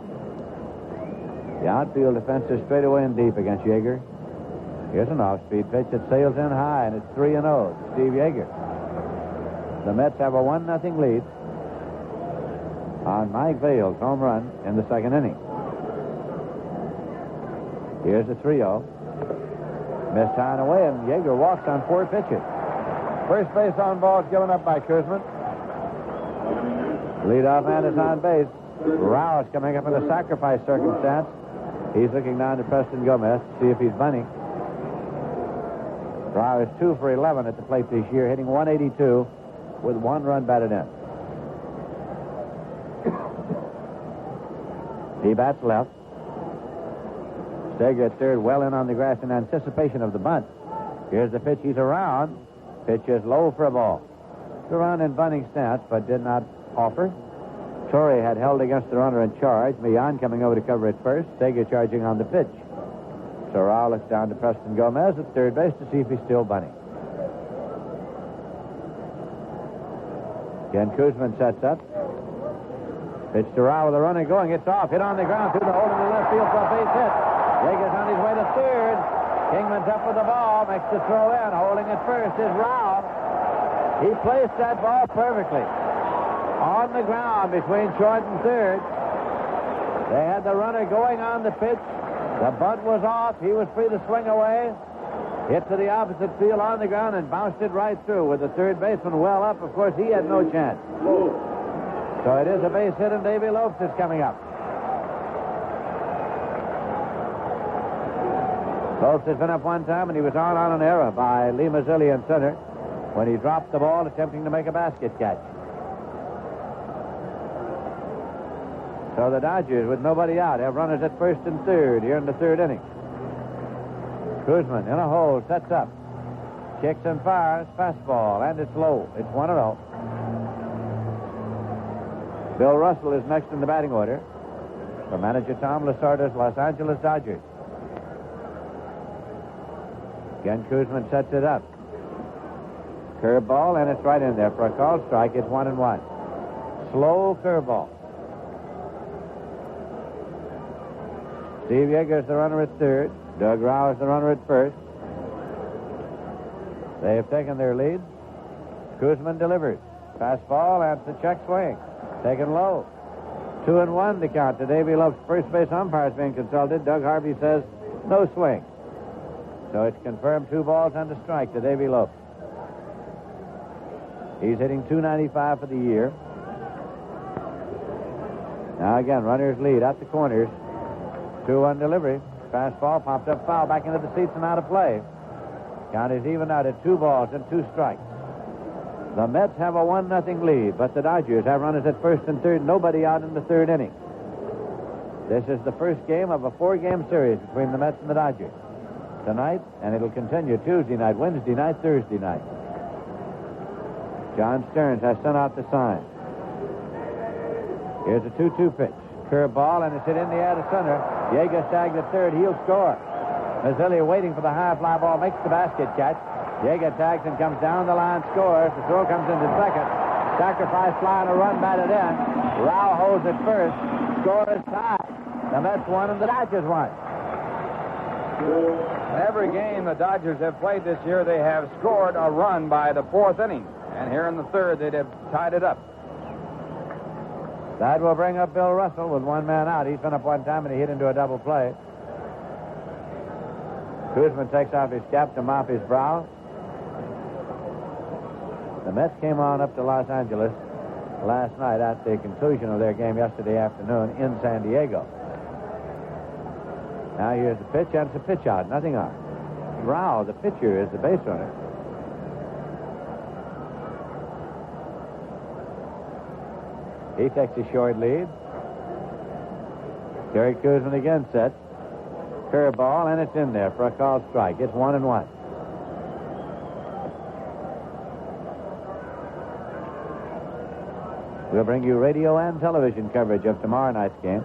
The outfield defense is straight away and deep against Yeager. Here's an off-speed pitch that sails in high, and it's 3-0. Steve Yeager. The Mets have a 1-0 lead on Mike Vale's home run in the second inning. Here's the 3-0. Missed high and away, and Yeager walks on 4 pitches. First base on ball is given up by Koosman. Leadoff man is on base. Rao is coming up in a sacrifice circumstance. He's looking down to Preston Gomez to see if he's bunting. Rao is 2 for 11 at the plate this year, hitting .182 with 1 run batted in. He bats left. Steger at third, well in on the grass in anticipation of the bunt. Here's the pitch. He's around. Pitch is low for a ball. Around in bunting stance, but did not offer. Torrey had held against the runner in charge. Millan coming over to cover at first. Steger charging on the pitch. So Rao looks down to Preston Gomez at third base to see if he's still bunting. Ken Kuzman sets up. Pitch to Rao with the runner going. It's off. Hit on the ground through the hole in the left field for a base hit. Yeager's on his way to third. Kingman's up with the ball. Makes the throw in. Holding it first is Rao. He placed that ball perfectly. On the ground between short and third. They had the runner going on the pitch. The bunt was off. He was free to swing away. Hit to the opposite field on the ground and bounced it right through with the third baseman well up. Of course, he had no chance. So it is a base hit, and Davy Lopes is coming up. Lopes has been up one time, and he was on an error by Lee Mazzilli in center when he dropped the ball attempting to make a basket catch. So the Dodgers, with nobody out, have runners at first and third here in the third inning. Kuzman in a hole, sets up. Kicks and fires, fastball, and it's low. It's 1-0. Bill Russell is next in the batting order for manager Tom Lasorda's Los Angeles Dodgers. Again, Kuzman sets it up. Curveball, and it's right in there for a called strike. It's 1-1. Slow curveball. Steve Yeager is the runner at third. Doug Rao is the runner at first. They have taken their lead. Kuzman delivers. Fastball, and it's a check swing. Taken low. 2-1 to count to Davy Lopes. First base umpire is being consulted. Doug Harvey says no swing. So it's confirmed 2 balls and a strike to Davy Lopes. He's hitting .295 for the year. Now again, runners lead at the corners. 2-1 delivery. Fastball popped up foul back into the seats and out of play. Count is even out at 2 balls and 2 strikes. The Mets have a 1-0 lead, but the Dodgers have runners at first and third, nobody out in the third inning. This is the first game of a 4-game series between the Mets and the Dodgers. Tonight, and it'll continue Tuesday night, Wednesday night, Thursday night. John Stearns has sent out the sign. Here's a 2-2 pitch. Curveball, and it's hit in the air to center. Yeager tagged at third. He'll score. Mazzilli waiting for the high fly ball, makes the basket catch. Yeager tags and comes down the line, scores. The throw comes into second. Sacrifice fly and a run batted in. Rao holds it first. Score is tied. The Mets won and the Dodgers won. Every game the Dodgers have played this year, they have scored a run by the 4th inning. And here in the 3rd, they'd have tied it up. That will bring up Bill Russell with 1 man out. He's been up one time and he hit into a double play. Kuzman takes off his cap to mop his brow. The Mets came on up to Los Angeles last night at the conclusion of their game yesterday afternoon in San Diego. Now here's the pitch, and it's a pitch out, nothing on. Rao, the pitcher, is the base runner. He takes a short lead. Gary Kuzman again sets. Curveball, and it's in there for a called strike. It's 1-1. We'll bring you radio and television coverage of tomorrow night's game.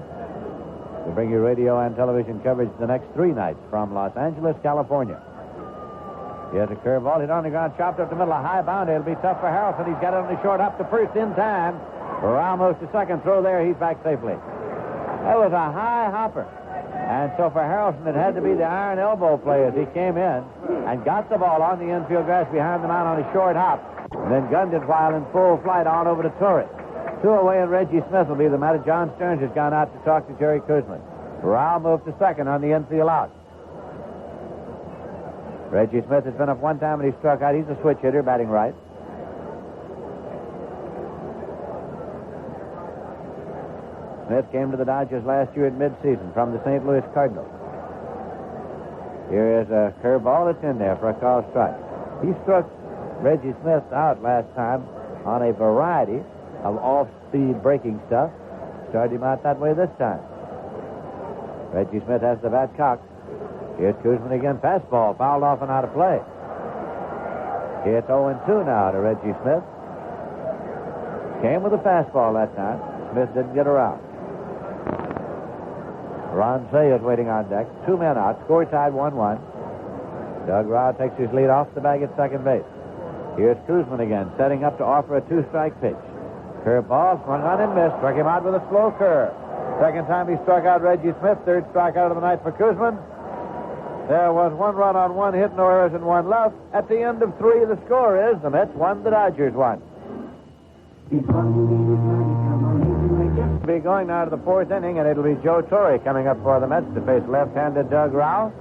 We'll bring you radio and television coverage the next 3 nights from Los Angeles, California. Here's a curveball hit on the ground, chopped up the middle, a high bound. It'll be tough for Harrelson. He's got it on the short up to first in time. Rao moves to second. Throw there. He's back safely. That was a high hopper. And so for Harrelson, it had to be the iron elbow play as he came in and got the ball on the infield grass behind the mound on a short hop. And then gunned it while in full flight on over to Torrey. 2 away, and Reggie Smith will be the matter. John Stearns has gone out to talk to Jerry Kuzman. Rao moved to second on the infield out. Reggie Smith has been up one time and he struck out. He's a switch hitter, batting right. Smith came to the Dodgers last year at midseason from the St. Louis Cardinals. Here is a curveball that's in there for a called strike. He struck Reggie Smith out last time on a variety of off-speed breaking stuff. Started him out that way this time. Reggie Smith has the bat cocked. Here's Kuzman again. Fastball fouled off and out of play. It's 0-2 now to Reggie Smith. Came with a fastball that time. Smith didn't get around. Ron Cey is waiting on deck. 2 men out. Score tied 1-1. Doug Rau takes his lead off the bag at second base. Here's Kuzman again, setting up to offer a 2-strike pitch. Curveball, swung on and missed. Struck him out with a slow curve. Second time he struck out Reggie Smith. Third strikeout of the night for Kuzman. There was 1 run on 1 hit, no errors, and 1 left. At the end of 3, the score is the Mets 1, the Dodgers 1. We'll be going now to the 4th inning, and it'll be Joe Torre coming up for the Mets to face left-handed Doug Rau.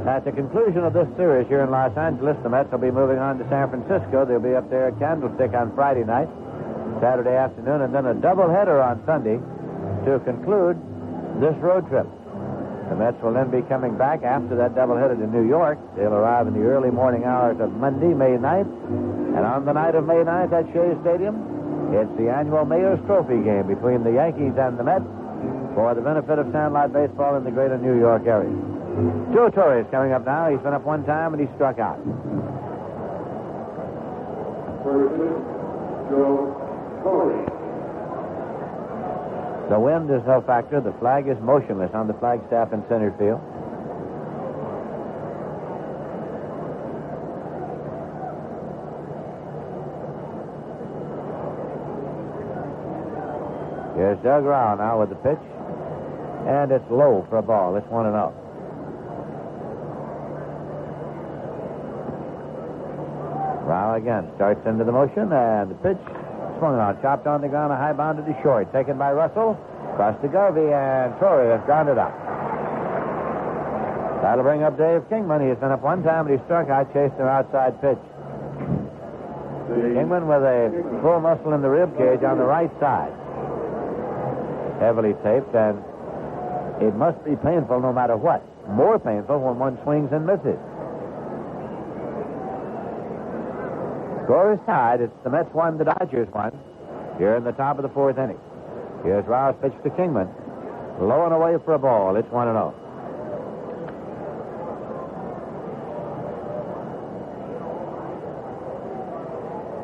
At the conclusion of this series here in Los Angeles, the Mets will be moving on to San Francisco. They'll be up there at Candlestick on Friday night, Saturday afternoon, and then a doubleheader on Sunday to conclude this road trip. The Mets will then be coming back after that doubleheader to New York. They'll arrive in the early morning hours of Monday, May 9th. And on the night of May 9th at Shea Stadium, it's the annual Mayor's Trophy game between the Yankees and the Mets for the benefit of Sandlot baseball in the greater New York area. Joe Torre is coming up now. He's been up 1 time and he struck out. Joe Torre. The wind is no factor. The flag is motionless on the flagstaff in center field. Here's Doug Rau now with the pitch. And it's low for a ball. It's 1-0. Rau again starts into the motion, and the pitch swung on, chopped on the ground, a high bound to the short, taken by Russell, across to Garvey, and Torre has grounded out. That'll bring up Dave Kingman. He's been up 1 time, but he struck out, chased an outside pitch. Kingman with a full muscle in the rib cage on the right side. Heavily taped, and it must be painful no matter what. More painful when one swings and misses. Score is tied. It's the Mets 1, the Dodgers 1. Here in the top of the 4th inning. Here's Rau's pitch to Kingman. Low and away for a ball. It's 1-0.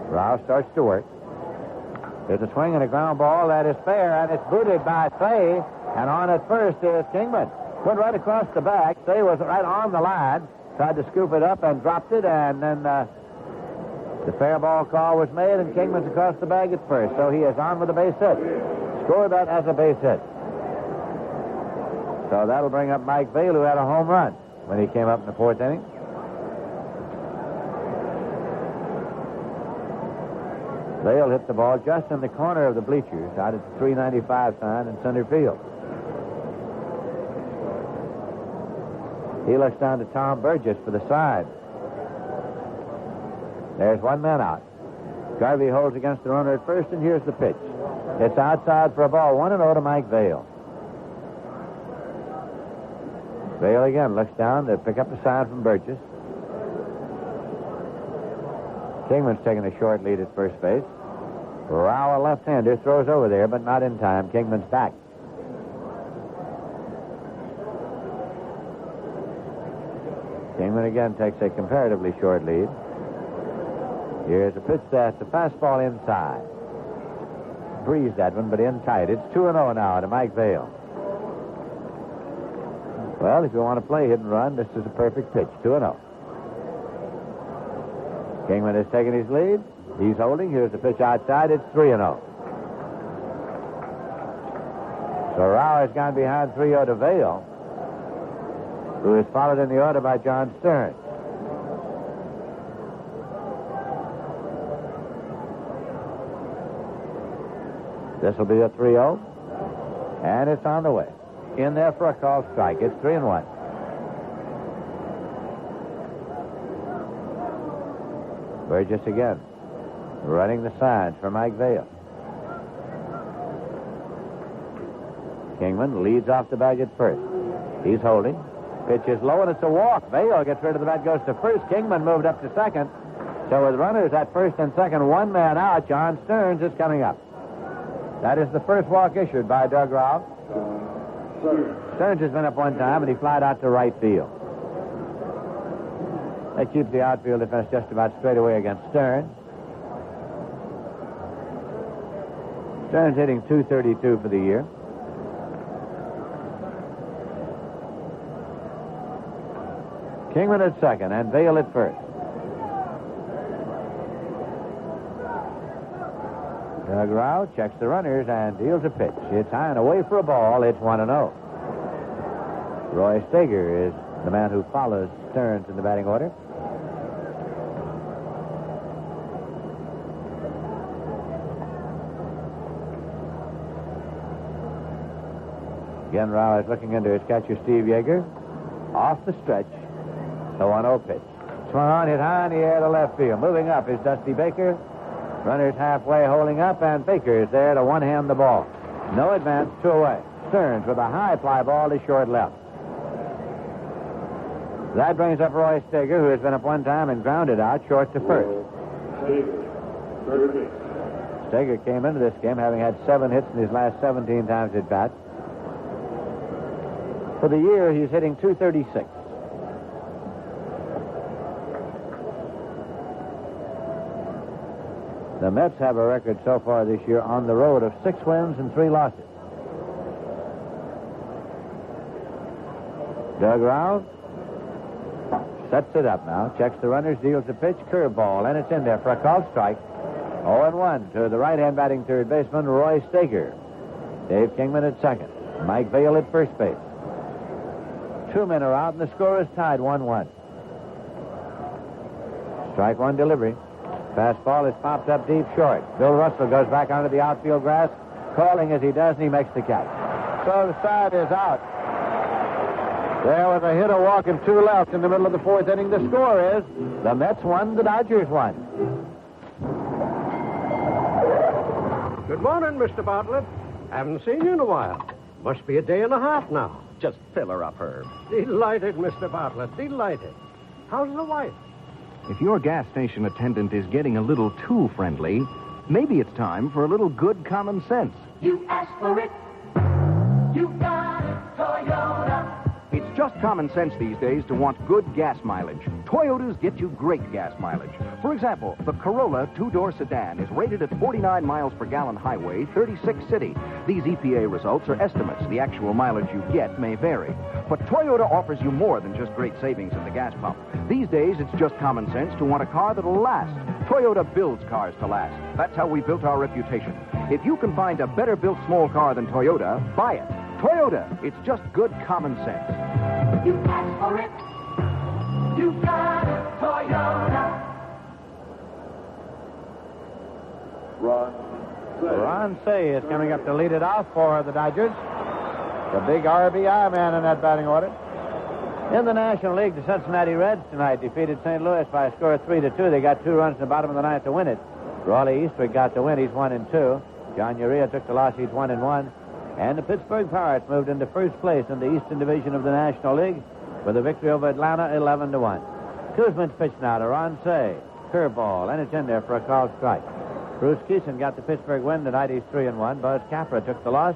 Rau starts to work. There's a swing and a ground ball that is fair, and it's booted by Cey. And on at first is Kingman. Went right across the back. Cey was right on the line. Tried to scoop it up and dropped it, and then the fair ball call was made, and Kingman's across the bag at first. So he is on with a base hit. Scored that as a base hit. So that'll bring up Mike Vail, who had a home run when he came up in the 4th inning. Vail hit the ball just in the corner of the bleachers out at the 395 sign in center field. He looks down to Tom Burgess for the side. There's 1 man out. Garvey holds against the runner at first, and here's the pitch. It's outside for a ball. 1-0 to Mike Vail. Vail again looks down to pick up the sign from Burgess. Kingman's taking a short lead at first base. Rau, a left-hander, throws over there, but not in time. Kingman's back. Kingman again takes a comparatively short lead. Here's a pitch that's a fastball inside. Breezed that one, but in tight. It's 2-0 now to Mike Vail. Well, if you want to play hit and run, this is a perfect pitch. 2-0. Kingman has taken his lead. He's holding. Here's the pitch outside. It's 3-0. So Rau has gone behind 3-0 to Vail, who is followed in the order by John Stern. This will be a 3-0, and it's on the way. In there for a called strike. It's 3-1. Burgess again, running the signs for Mike Vail. Kingman leads off the bag at first. He's holding. Pitch is low, and it's a walk. Vail gets rid of the bat, goes to first. Kingman moved up to second. So with runners at first and second, 1 man out, John Stearns is coming up. That is the first walk issued by Doug Rau. Stearns has been up one time, and he flied out to right field. That keeps the outfield defense just about straight away against Stearns. Stearns hitting .232 for the year. Kingman at second and Vail at first. Doug Rao checks the runners and deals a pitch. It's high and away for a ball. It's 1-0. Roy Steger is the man who follows Stearns in the batting order. Again, Rao is looking into his catcher, Steve Yeager. Off the stretch. The 1-0 pitch. Swung on, hit high in the air to left field. Moving up is Dusty Baker. Runners halfway holding up, and Baker is there to one-hand the ball. No advance, 2 away. Stearns with a high fly ball to short left. That brings up Roy Steger, who has been up one time and grounded out short to first. Steger came into this game having had 7 hits in his last 17 times at bat. For the year, he's hitting .236. The Mets have a record so far this year on the road of 6 wins and 3 losses. Doug Rao sets it up now, checks the runners, deals a pitch, curveball, and it's in there for a called strike. 0-1 to the right-hand batting third baseman, Roy Steger. Dave Kingman at second. Mike Vail at first base. 2 men are out, and the score is tied 1-1. Strike one delivery. Fastball is popped up deep short. Bill Russell goes back onto the outfield grass, calling as he does, and he makes the catch. So the side is out. There was a hit, a walk, and 2 left in the middle of the 4th inning. The score is the Mets won, the Dodgers won. Good morning, Mr. Bartlett. Haven't seen you in a while. Must be a day and a half now. Just fill her up, Herb. Delighted, Mr. Bartlett. Delighted. How's the wife? If your gas station attendant is getting a little too friendly, maybe it's time for a little good common sense. You asked for it. You got it, Toyota. It's just common sense these days to want good gas mileage. Toyotas get you great gas mileage. For example, the Corolla 2-door sedan is rated at 49 miles per gallon highway, 36 city. These EPA results are estimates. The actual mileage you get may vary. But Toyota offers you more than just great savings at the gas pump. These days, it's just common sense to want a car that'll last. Toyota builds cars to last. That's how we built our reputation. If you can find a better built small car than Toyota, buy it. Toyota, it's just good common sense. You asked for it. You got it, Toyota. Ron Cey is coming up to lead it off for the Dodgers. The big RBI man in that batting order. In the National League, the Cincinnati Reds tonight defeated St. Louis by a score of 3-2. They got 2 runs in the bottom of the 9th to win it. Raleigh Eastwick got the win. He's 1-2. John Urea took the loss. He's 1-1. And the Pittsburgh Pirates moved into first place in the Eastern Division of the National League with a victory over Atlanta, 11-1. Kuzman's pitch now to Ron Cey. Curveball, and it's in there for a called strike. Bruce Keeson got the Pittsburgh win tonight. He's 3-1. Buzz Capra took the loss.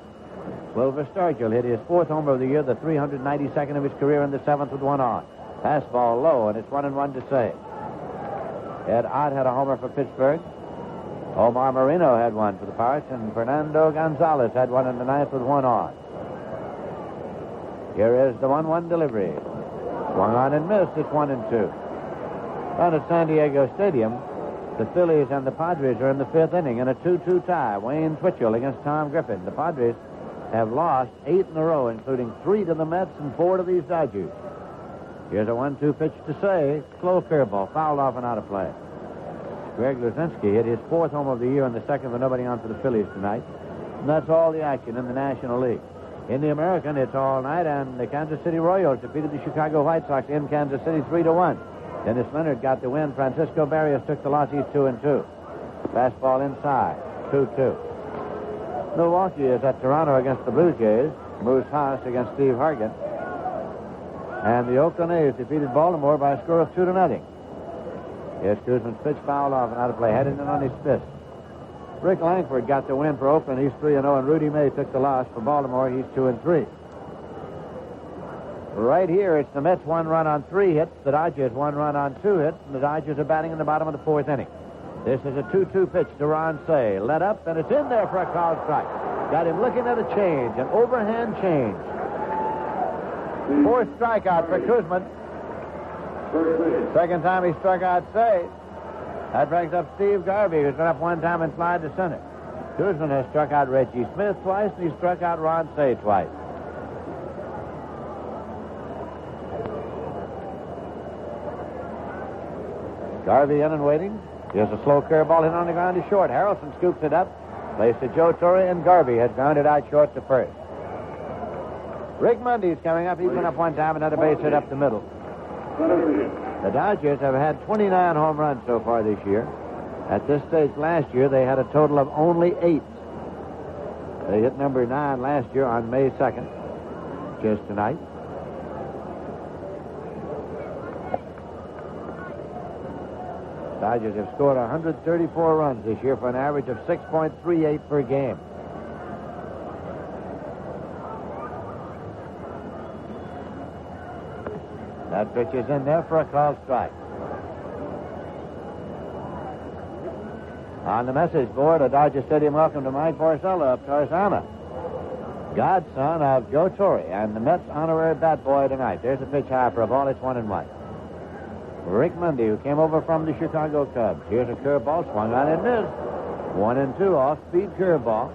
Wilbur Stargell hit his 4th homer of the year, the 392nd of his career in the 7th with 1 on. Fastball low, and it's 1-1 to Cey. Ed Ott had a homer for Pittsburgh. Omar Marino had one for the Pirates, and Fernando Gonzalez had one in the 9th with 1 on. Here is the 1-1 delivery. Swung on and missed. It's 1-2. Down at San Diego Stadium, the Phillies and the Padres are in the 5th inning in a 2-2 tie. Wayne Twitchell against Tom Griffin. The Padres have lost 8 in a row, including 3 to the Mets and 4 to these Dodgers. Here's a 1-2 pitch to Cey. Slow curveball, fouled off and out of play. Greg Luzinski hit his 4th home of the year in the 2nd with nobody on for the Phillies tonight. And that's all the action in the National League. In the American, it's all night, and the Kansas City Royals defeated the Chicago White Sox in Kansas City 3-1. Dennis Leonard got the win. Francisco Barrios took the loss. He's 2-2. Fastball inside, 2-2. Milwaukee is at Toronto against the Blue Jays. Moose Haas against Steve Hargan. And the Oakland A's defeated Baltimore by a score of 2-0. Here's Kuzman's pitch, fouled off and out of play, heading in on his fist. Rick Langford got the win for Oakland. He's 3-0, and Rudy May took the loss for Baltimore. He's 2-3. Right here, it's the Mets 1 run on 3 hits, the Dodgers 1 run on 2 hits, and the Dodgers are batting in the bottom of the 4th inning. This is a 2-2 pitch to Ron Cey. Let up, and it's in there for a called strike. Got him looking at a change, an overhand change. 4th strikeout for Koosman. Second time he struck out Cey. That brings up Steve Garvey, who's been up one time and flied to center. Koosman has struck out Reggie Smith twice, and he struck out Ron Cey twice. Garvey in and waiting. Here's a slow curveball hit on the ground to short. Harrelson scoops it up. Plays to Joe Torre, and Garvey has grounded out short to first. Rick Mundy's coming up. He's been up one time, another base hit up the middle. The Dodgers have had 29 home runs so far this year. At this stage last year, they had a total of only 8. They hit number 9 last year on May 2nd, just tonight. Dodgers have scored 134 runs this year for an average of 6.38 per game. That pitch is in there for a called strike. On the message board at Dodger Stadium, welcome to Mike Porcello of Tarzana, godson of Joe Torre, and the Mets honorary bat boy tonight. There's a pitch high for a ball. It's 1-1. Rick Mundy, who came over from the Chicago Cubs. Here's a curveball swung on and missed. 1-2 off-speed curveball.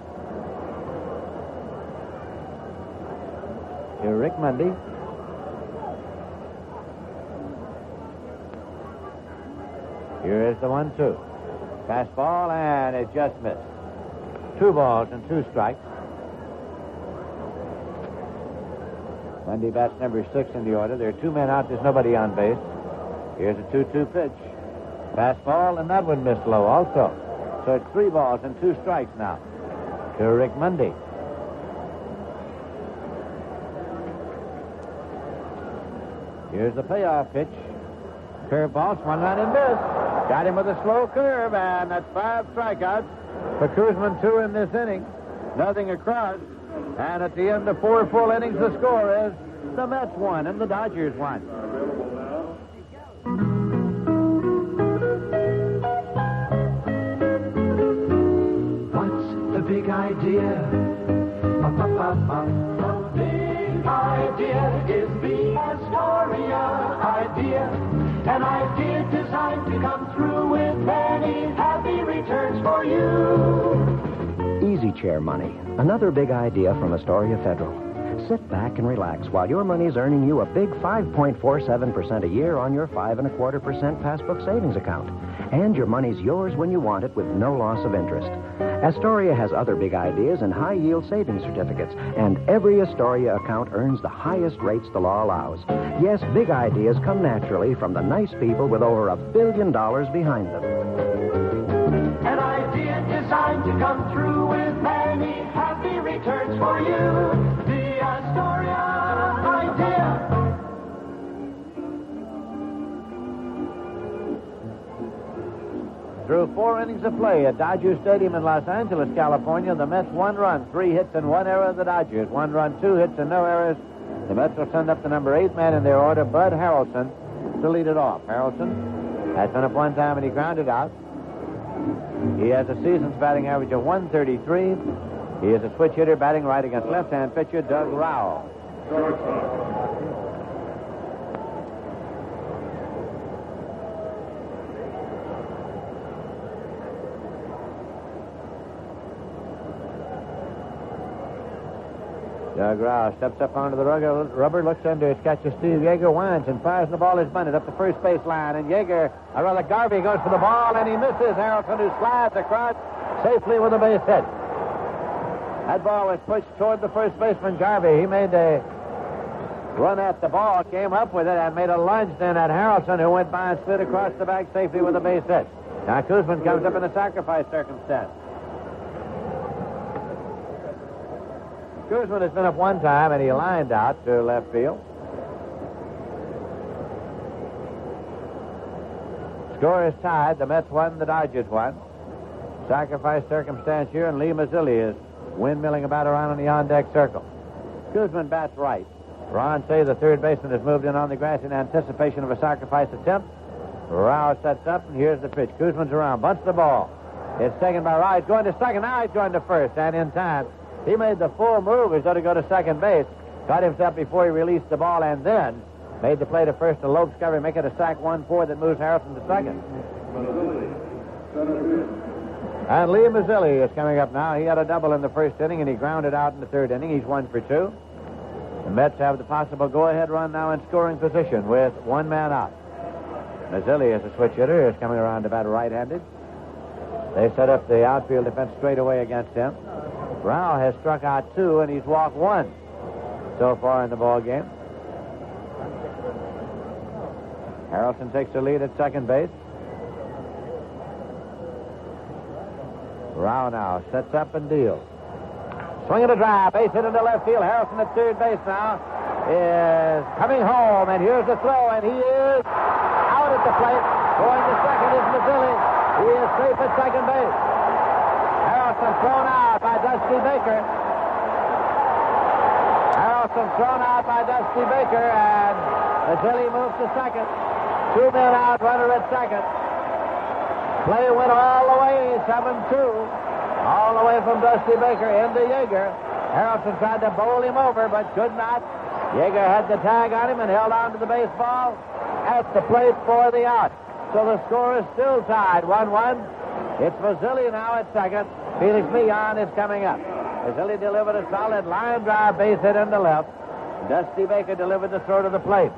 To Rick Mundy. Here is the 1-2. Fastball, and it just missed. 2 balls and 2 strikes. Mundy bats number 6 in the order. There are 2 men out. There's nobody on base. Here's a 2-2 pitch. Fastball, and that one missed low also. So it's 3 balls and 2 strikes now to Rick Mundy. Here's the payoff pitch. Curveball, swung on and missed. Got him with a slow curve, and that's 5 strikeouts for Koosman, 2 in this inning. Nothing across. And at the end of 4 full innings, the score is the Mets 1 and the Dodgers 1. What's the big idea? The big idea is the Astoria idea. An idea designed to come through with many happy returns for you. Easy Chair money. Another big idea from Astoria Federal. Sit back and relax while your money's earning you a big 5.47% a year on your 5.25% passbook savings account. And your money's yours when you want it with no loss of interest. Astoria has other big ideas and high-yield savings certificates, and every Astoria account earns the highest rates the law allows. Yes, big ideas come naturally from the nice people with over $1 billion behind them. An idea designed to come through with many happy returns for you. The Astoria idea. Through 4 innings of play at Dodger Stadium in Los Angeles, California, the Mets 1 run, 3 hits and 1 error. The Dodgers 1 run, 2 hits and no errors. The Mets will send up the number 8 man in their order, Bud Harrelson, to lead it off. Harrelson has been up one time and he grounded out. He has a season's batting average of 133. He is a switch hitter batting right against left-hand pitcher Doug Rowell. Doug Rowell steps up onto the rubber, looks under, catches Steve Yeager, winds and fires, and the ball is bunted up the first base line. And Garvey goes for the ball, and he misses. Harrelson, who slides across safely with a base hit. That ball was pushed toward the first baseman, Garvey. He made a run at the ball, came up with it, and made a lunge then at Harrelson, who went by and slid across the back safely with a base hit. Now Koosman comes up in a sacrifice circumstance. Koosman has been up one time, and he lined out to left field. Score is tied. The Mets won, the Dodgers won. Sacrifice circumstance here, and Lee Mazzilli is windmilling about around in the on-deck circle. Koosman bats right. Ron Say, the third baseman, has moved in on the grass in anticipation of a sacrifice attempt. Rao sets up, and here's the pitch. Kuzman's around, bunts the ball. It's taken by Rao. He's going to second. Now he's going to first, and in time. He made the full move. He's going to go to second base. Got himself before he released the ball, and then made the play to first to Lopes cover, make it a sack 1-4 that moves Harrelson to second. And Lee Mazzilli is coming up now. He had a double in the first inning, and he grounded out in the third inning. He's 1 for 2. The Mets have the possible go-ahead run now in scoring position with one man out. Mazzilli is a switch hitter, is coming around to bat right-handed. They set up the outfield defense straight away against him. Rao has struck out 2, and he's walked 1 so far in the ball game. Harrelson takes the lead at second base. Rao now sets up and deals. Swinging a drive, base hit into left field. Harrelson at third base now is coming home, and here's the throw, and he is out at the plate. Going to second is Mazzilli. He is safe at second base. Harrelson thrown out by Dusty Baker. Harrelson thrown out by Dusty Baker, and Mazzilli moves to second. 2 men out, runner at second. Play went all the way, 7-2. All the way from Dusty Baker into Yeager. Harrelson tried to bowl him over, but could not. Yeager had the tag on him and held on to the baseball at the plate for the out. So the score is still tied, 1-1. It's Mazzilli now at second. Felix Millan is coming up. Mazzilli delivered a solid line drive, base hit into left. Dusty Baker delivered the throw to the plate.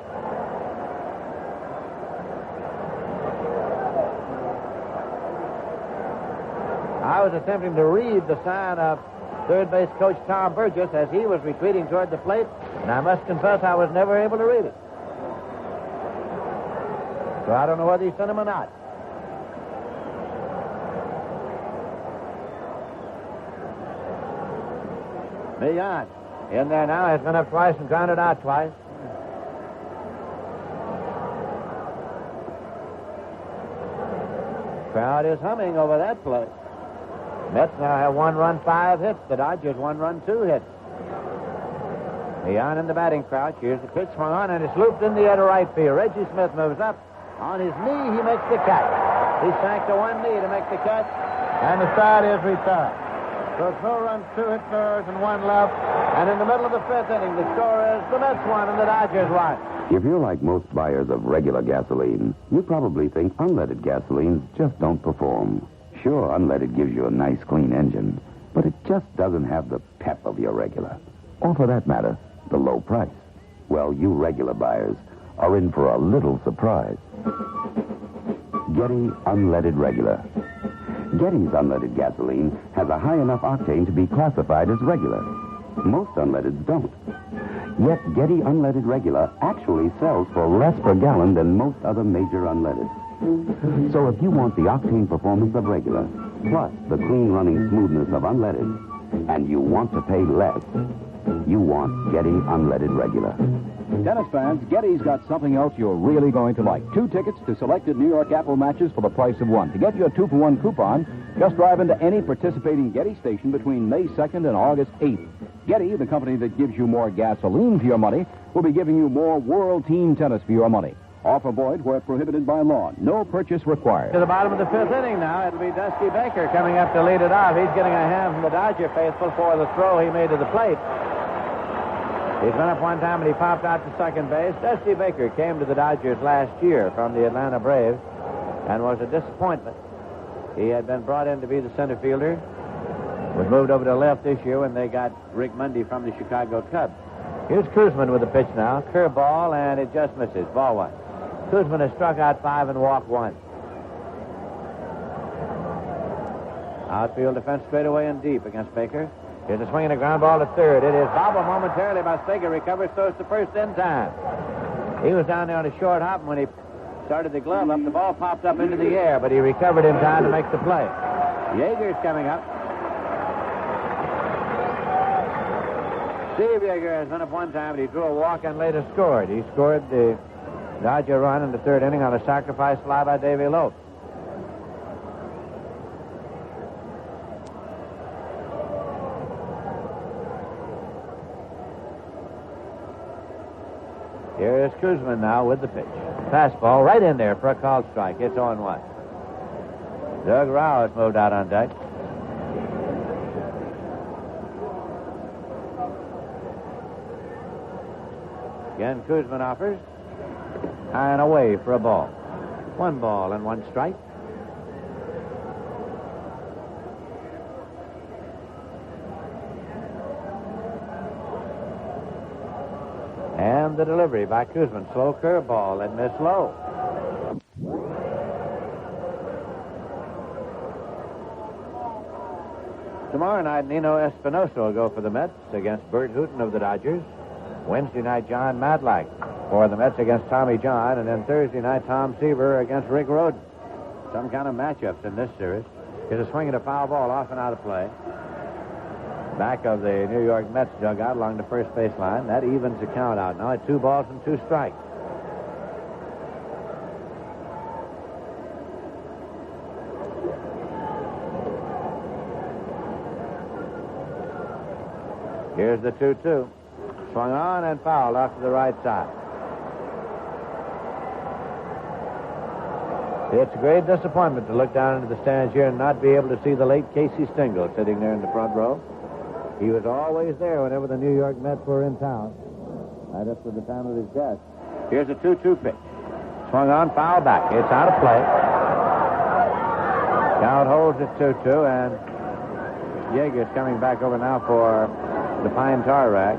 I was attempting to read the sign of third base coach Tom Burgess as he was retreating toward the plate, and I must confess I was never able to read it. So I don't know whether he sent him or not. Millan in there now, has been up twice and grounded out twice. Crowd is humming over that play. Mets now have 1 run, 5 hits. The Dodgers 1 run, 2 hits. Millan in the batting crouch. Here's the pitch swung on, and it's looped in the air to right field. Reggie Smith moves up. On his knee, he makes the catch. He sank to one knee to make the catch, and the side is returned. So it's 4 runs, 2 hits, no errors, and 1 left. And in the middle of the 5th inning, the score is the Mets 1 and the Dodgers 1. If you're like most buyers of regular gasoline, you probably think unleaded gasolines just don't perform. Sure, unleaded gives you a nice, clean engine, but it just doesn't have the pep of your regular. Or for that matter, the low price. Well, you regular buyers are in for a little surprise. Getty Unleaded Regular. Getty's unleaded gasoline has a high enough octane to be classified as regular. Most unleadeds don't. Yet Getty Unleaded Regular actually sells for less per gallon than most other major unleadeds. So if you want the octane performance of regular, plus the clean running smoothness of unleaded, and you want to pay less, you want Getty Unleaded Regular. Tennis fans, Getty's got something else you're really going to like. 2 tickets to selected New York Apple matches for the price of 1. To get you a 2-for-1 coupon, just drive into any participating Getty station between May 2nd and August 8th. Getty, the company that gives you more gasoline for your money, will be giving you more World Team Tennis for your money. Offer void where prohibited by law. No purchase required. To the bottom of the 5th inning now. It'll be Dusty Baker coming up to lead it off. He's getting a hand from the Dodger faithful for the throw he made to the plate. He's been up one time, and he popped out to second base. Dusty Baker came to the Dodgers last year from the Atlanta Braves and was a disappointment. He had been brought in to be the center fielder, was moved over to left this year when they got Rick Mundy from the Chicago Cubs. Here's Kuzman with the pitch now. Curveball, and it just misses. Ball 1. Kuzman has struck out 5 and walked 1. Outfield defense straight away and deep against Baker. Here's a swing and a ground ball to third. It is bobbled momentarily by Baker. Recovers, throws to first in time. He was down there on a short hop, and when he started the glove up, the ball popped up into the air, but he recovered in time to make the play. Yeager's coming up. Steve Yeager has been up one time, but he drew a walk and later scored. He scored the Dodger run in the 3rd inning on a sacrifice fly by Davy Lopes. Kuzman now with the pitch. Fastball right in there for a called strike. It's 0-1. Doug Rao has moved out on deck. Again, Kuzman offers. High and away for a ball. 1 ball and 1 strike. And the delivery by Kuzman. Slow curveball and missed low. Tomorrow night, Nino Espinosa will go for the Mets against Bert Hooton of the Dodgers. Wednesday night, John Matlack for the Mets against Tommy John. And then Thursday night, Tom Seaver against Rick Rhoden. Some kind of matchups in this series. Here's a swing and a foul ball off and out of play. Back of the New York Mets dugout along the first baseline. That evens the count out now at 2 balls and 2 strikes. Here's the 2-2. Swung on and fouled off to the right side. It's a great disappointment to look down into the stands here and not be able to see the late Casey Stengel sitting there in the front row. He was always there whenever the New York Mets were in town, right up to the time of his death. Here's a 2-2 pitch. Swung on, foul back. It's out of play. Count holds at 2-2, and Yeager's coming back over now for the Pine Tar Rack.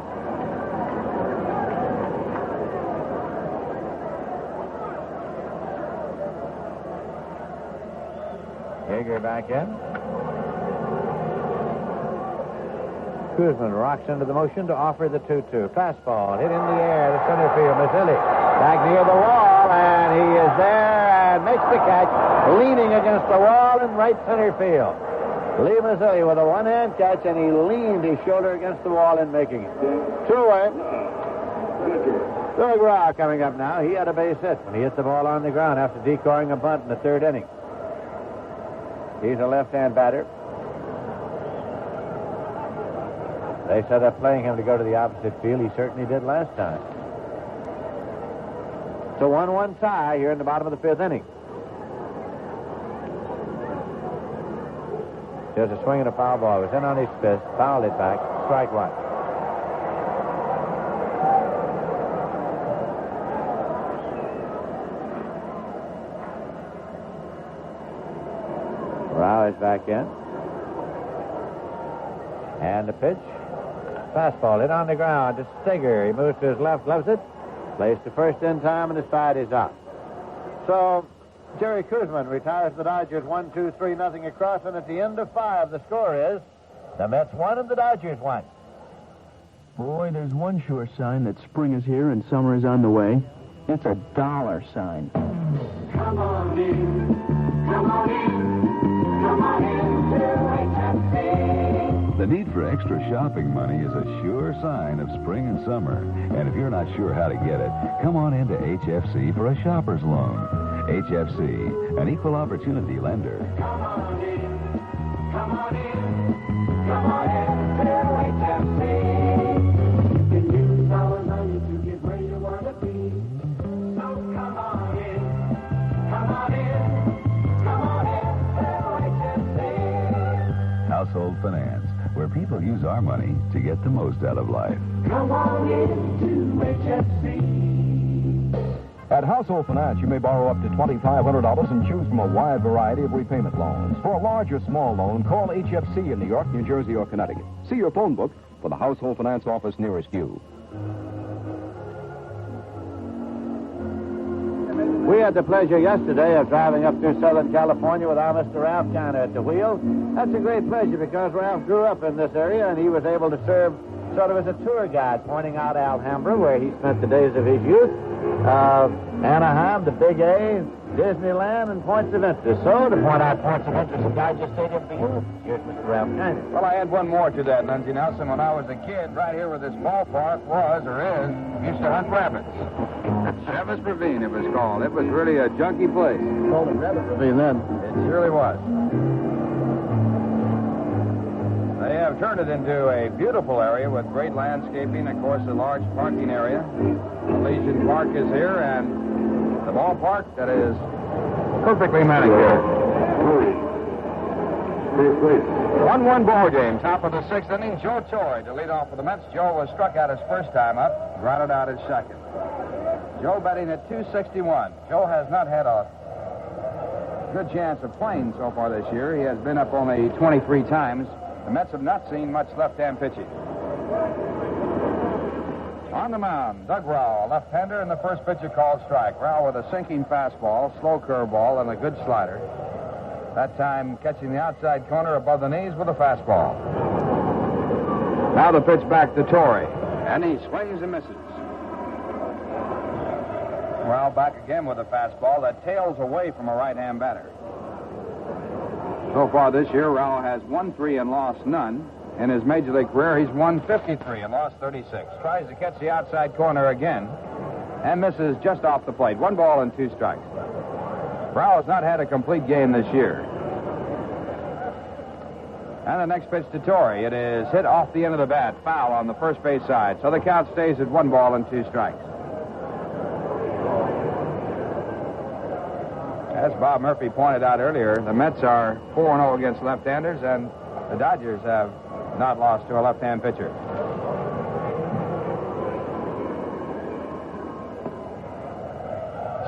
Yeager back in. Kuzman rocks into the motion to offer the 2-2. Fastball hit in the air to center field. Mazzilli back near the wall, and he is there and makes the catch, leaning against the wall in right center field. Lee Mazzilli with a one-hand catch, and he leaned his shoulder against the wall in making it. 2 away. Doug Rao coming up now. He had a base hit when he hit the ball on the ground after decoying a bunt in the 3rd inning. He's a left-hand batter. They set up playing him to go to the opposite field. He certainly did last time. It's a 1-1 tie here in the bottom of the 5th inning. There's a swing and a foul ball. It was in on his fist. Fouled it back. Strike 1. Rao is back in. And the pitch. Fastball hit on the ground to Steger. He moves to his left, loves it. Plays to first in time, and his side is out. So Jerry Kuzman retires the Dodgers 1-2-3-0 across, and at the end of 5, the score is the Mets 1 and the Dodgers 1. Boy, there's one sure sign that spring is here and summer is on the way. It's a dollar sign. Come on in, come on in, come on in to HFC. The need for extra shopping money is a sure sign of spring and summer. And if you're not sure how to get it, come on into HFC for a shopper's loan. HFC, an equal opportunity lender. Come on in, come on in, come on in to HFC. You can use our money to get where you want to be. So come on in, come on in, come on in to HFC. Household Finance, where people use our money to get the most out of life. Come on into HFC. At Household Finance, you may borrow up to $2,500 and choose from a wide variety of repayment loans. For a large or small loan, call HFC in New York, New Jersey, or Connecticut. See your phone book for the Household Finance office nearest you. We had the pleasure yesterday of driving up through Southern California with our Mr. Ralph Tanner at the wheel. That's a great pleasure because Ralph grew up in this area, and he was able to serve sort of as a tour guide, pointing out Alhambra, where he spent the days of his youth, Anaheim, the Big A, Disneyland, and points of interest. So, to point out points of interest at Dodger Stadium for you, here's Mr. Ralph Tanner. Well, I had one more to that, Lindsey Nelson. When I was a kid, right here where this ballpark was or is, used to hunt rabbits. Chevis Ravine, it was called. It was really a junky place. Called it Rabbit Ravine then. It surely was. They have turned it into a beautiful area with great landscaping, of course, a large parking area. Legion Park is here, and the ballpark that is perfectly manicured. 1-1 ball game, top of the sixth inning. Joe Torre to lead off for the Mets. Joe was struck out his first time up, grounded out his second. Joe batting at .261. Joe has not had a good chance of playing so far this year. He has been up only 23 times. The Mets have not seen much left-hand pitching. On the mound, Doug Rowell, left-hander, and the first pitcher called strike. Rowell with a sinking fastball, slow curveball, and a good slider. That time catching the outside corner above the knees with a fastball. Now the pitch back to Torre, and he swings and misses. Rowell back again with a fastball that tails away from a right-hand batter. So far this year, Rowell has won 3 and lost none. In his major league career, he's won 53 and lost 36. Tries to catch the outside corner again and misses just off the plate. 1 ball and 2 strikes. Rowell has not had a complete game this year. And the next pitch to Torre. It is hit off the end of the bat, foul on the first base side. So the count stays at 1 ball and 2 strikes. As Bob Murphy pointed out earlier, the Mets are 4-0 against left-handers, and the Dodgers have not lost to a left-hand pitcher.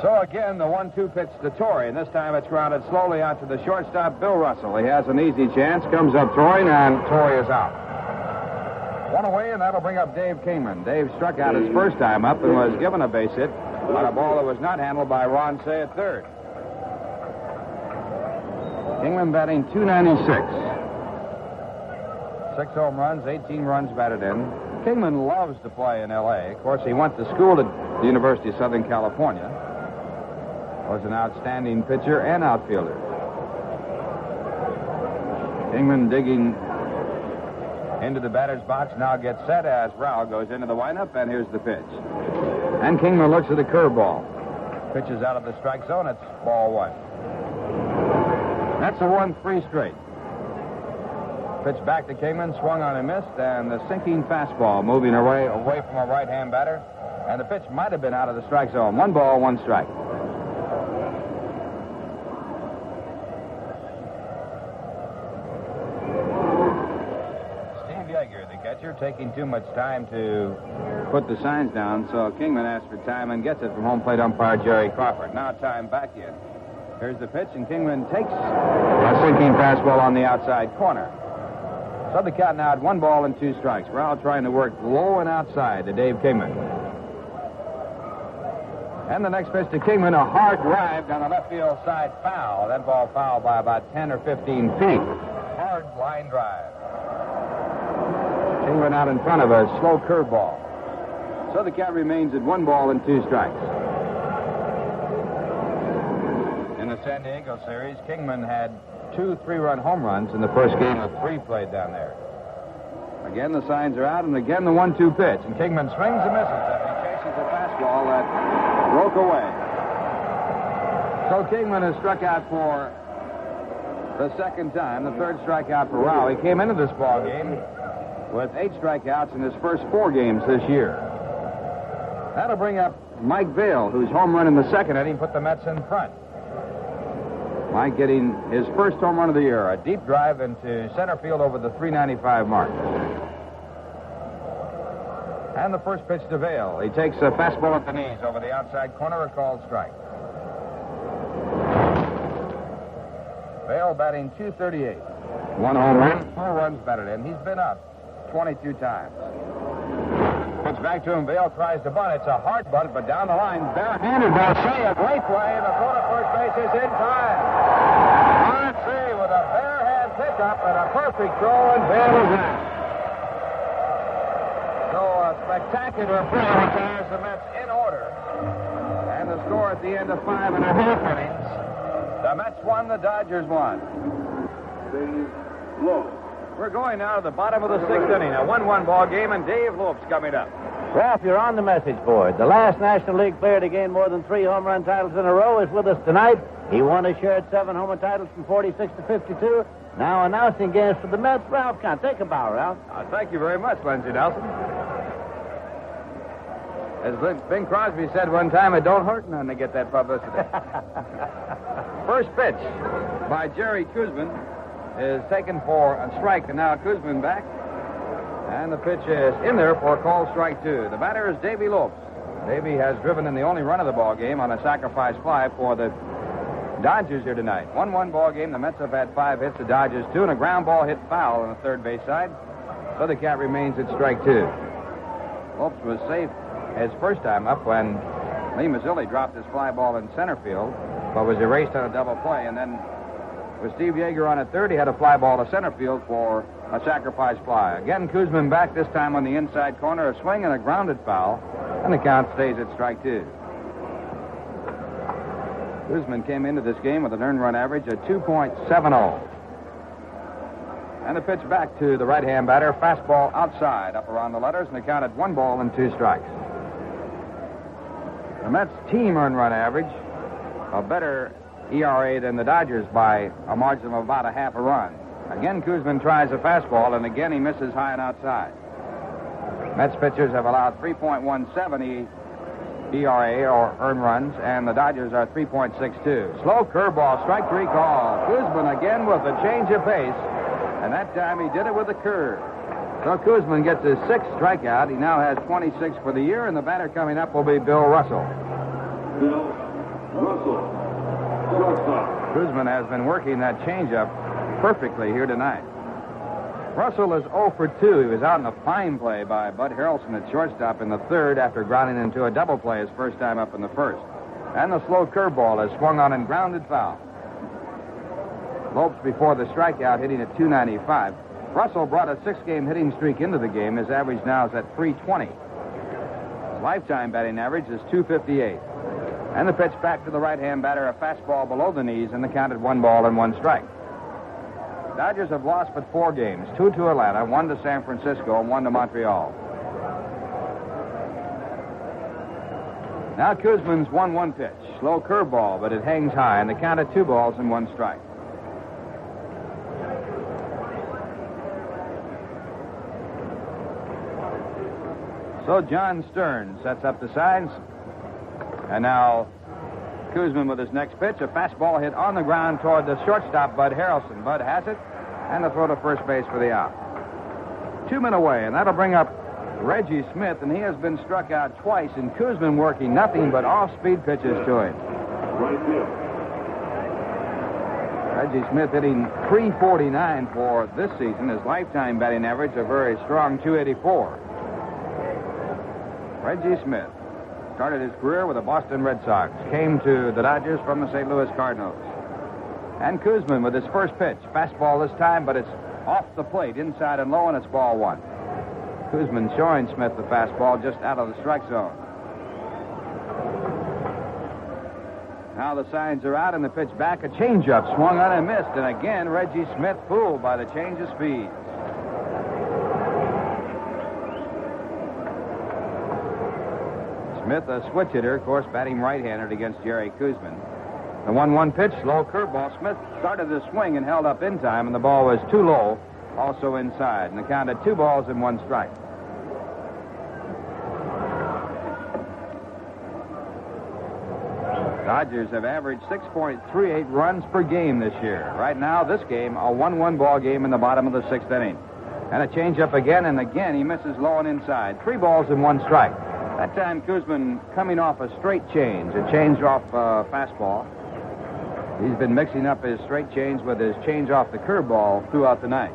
So again, the 1-2 pitch to Torre, and this time it's grounded slowly out to the shortstop, Bill Russell. He has an easy chance, comes up throwing, and Torre is out. 1 away, and that'll bring up Dave Kingman. Dave struck out his first time up and was given a base hit on a ball that was not handled by Ron Cey at third. Kingman batting .296. 6 home runs, 18 runs batted in. Kingman loves to play in L.A. Of course, he went to school at the University of Southern California. Was an outstanding pitcher and outfielder. Kingman digging into the batter's box, now gets set as Rowell goes into the windup, and here's the pitch. And Kingman looks at the curveball. Pitches out of the strike zone, it's ball 1. That's a 1-3 straight. Pitch back to Kingman, swung on and missed, and the sinking fastball moving away from a right-hand batter. And the pitch might have been out of the strike zone. 1 ball, 1 strike. Steve Yeager, the catcher, taking too much time to put the signs down, so Kingman asks for time and gets it from home plate umpire Jerry Crawford. Now time back in. Here's the pitch, and Kingman takes a sinking fastball on the outside corner. So the count now at 1 ball and 2 strikes. Rowell trying to work low and outside to Dave Kingman. And the next pitch to Kingman, a hard drive down the left field side, foul. That ball foul by about 10 or 15 feet. Hard line drive. Kingman out in front of a slow curveball. So the count remains at 1 ball and 2 strikes. In the San Diego series, Kingman had 2 3-run home runs in the first game of 3 played down there. Again, the signs are out, and again the 1-2 pitch. And Kingman swings and misses as he chases a fastball that broke away. So Kingman has struck out for the second time, the third strikeout for Rowell. He came into this ball game with 8 strikeouts in his first 4 games this year. That'll bring up Mike Vail, whose home run in the second inning put the Mets in front. Mike getting his first home run of the year, a deep drive into center field over the 395 mark. And the first pitch to Vail. He takes a fastball at the knees over the outside corner, a called strike. Vail batting .238. 1 home run, 4 runs batted in. He's been up 22 times. Pitch back to him. Vail tries to bunt. It's a hard bunt, but down the line, barehanded by Cey. A great play, and the throw to first base is in time. Cey with a barehand pickup and a perfect throw, and Vail is out. So a spectacular play retires the Mets in order. And the score at the end of 5.5 innings. The Mets won, the Dodgers won. We're going now to the bottom of the 6th inning. A 1-1 ball game, and Dave Lopes coming up. Ralph, you're on the message board. The last National League player to gain more than 3 home run titles in a row is with us tonight. He won a shared 7 home run titles from 46 to 52. Now announcing games for the Mets, Ralph Kahn. Take a bow, Ralph. Thank you very much, Lindsey Nelson. As Bing Crosby said one time, it don't hurt none to get that publicity. First pitch by Jerry Koosman is taken for a strike, and now Koosman back. And the pitch is in there for a called strike 2. The batter is Davy Lopes. Davy has driven in the only run of the ball game on a sacrifice fly for the Dodgers here tonight. 1-1 ball game. The Mets have had 5 hits, the Dodgers 2, and a ground ball hit foul on the third base side. So the count remains at strike 2. Lopes was safe his first time up when Lee Mazzilli dropped his fly ball in center field, but was erased on a double play. And then with Steve Yeager on at third, he had a fly ball to center field for a sacrifice fly. Again, Koosman back, this time on the inside corner, a swing and a grounded foul, and the count stays at strike 2. Koosman came into this game with an earned run average of 2.70. And the pitch back to the right-hand batter, fastball outside, up around the letters, and the count at 1 ball and 2 strikes. The Mets team earned run average, a better ERA than the Dodgers by a margin of about a half a run. Again, Koosman tries a fastball, and again he misses high and outside. Mets pitchers have allowed 3.17 ERA or earned runs, and the Dodgers are 3.62. Slow curveball, strike 3 call. Koosman again with a change of pace, and that time he did it with a curve. So Koosman gets his 6th strikeout. He now has 26 for the year, and the batter coming up will be Bill Russell. Bill Russell, shortstop. Koosman has been working that changeup perfectly here tonight. Russell is 0 for 2. He was out in a fine play by Bud Harrelson at shortstop in the third after grounding into a double play his first time up in the first. And the slow curveball is swung on and grounded foul. Lopes before the strikeout hitting at 295. Russell brought a 6-game hitting streak into the game. His average now is at 320. His lifetime batting average is 258. And the pitch back to the right-hand batter, a fastball below the knees, and the count at 1 ball and 1 strike. Dodgers have lost but 4 games, 2 to Atlanta, 1 to San Francisco, and 1 to Montreal. Now Koosman's 1-1 pitch. Slow curveball, but it hangs high, and the count at 2 balls and 1 strike. So John Stern sets up the sides. And now Koosman with his next pitch, a fastball hit on the ground toward the shortstop, Bud Harrelson. Bud has it, and the throw to first base for the out. 2 men away, and that'll bring up Reggie Smith, and he has been struck out twice, and Koosman working nothing but off-speed pitches to him. Reggie Smith hitting .349 for this season. His lifetime batting average a very strong .284. Reggie Smith started his career with the Boston Red Sox, came to the Dodgers from the St. Louis Cardinals. And Koosman with his first pitch. Fastball this time, but it's off the plate, inside and low, and it's ball 1. Koosman showing Smith the fastball just out of the strike zone. Now the signs are out, and the pitch back, a changeup swung on and missed. And again, Reggie Smith fooled by the change of speed. Smith, a switch hitter, of course, batting right-handed against Jerry Koosman. The 1-1 pitch, slow curveball. Smith started the swing and held up in time, and the ball was too low, also inside. And the count at 2 balls and 1 strike. Dodgers have averaged 6.38 runs per game this year. Right now, this game, a 1-1 ball game in the bottom of the 6th inning. And a changeup again, and again he misses low and inside. 3 balls and 1 strike. That time, Koosman coming off a straight change, a change off fastball. He's been mixing up his straight change with his change off the curveball throughout the night.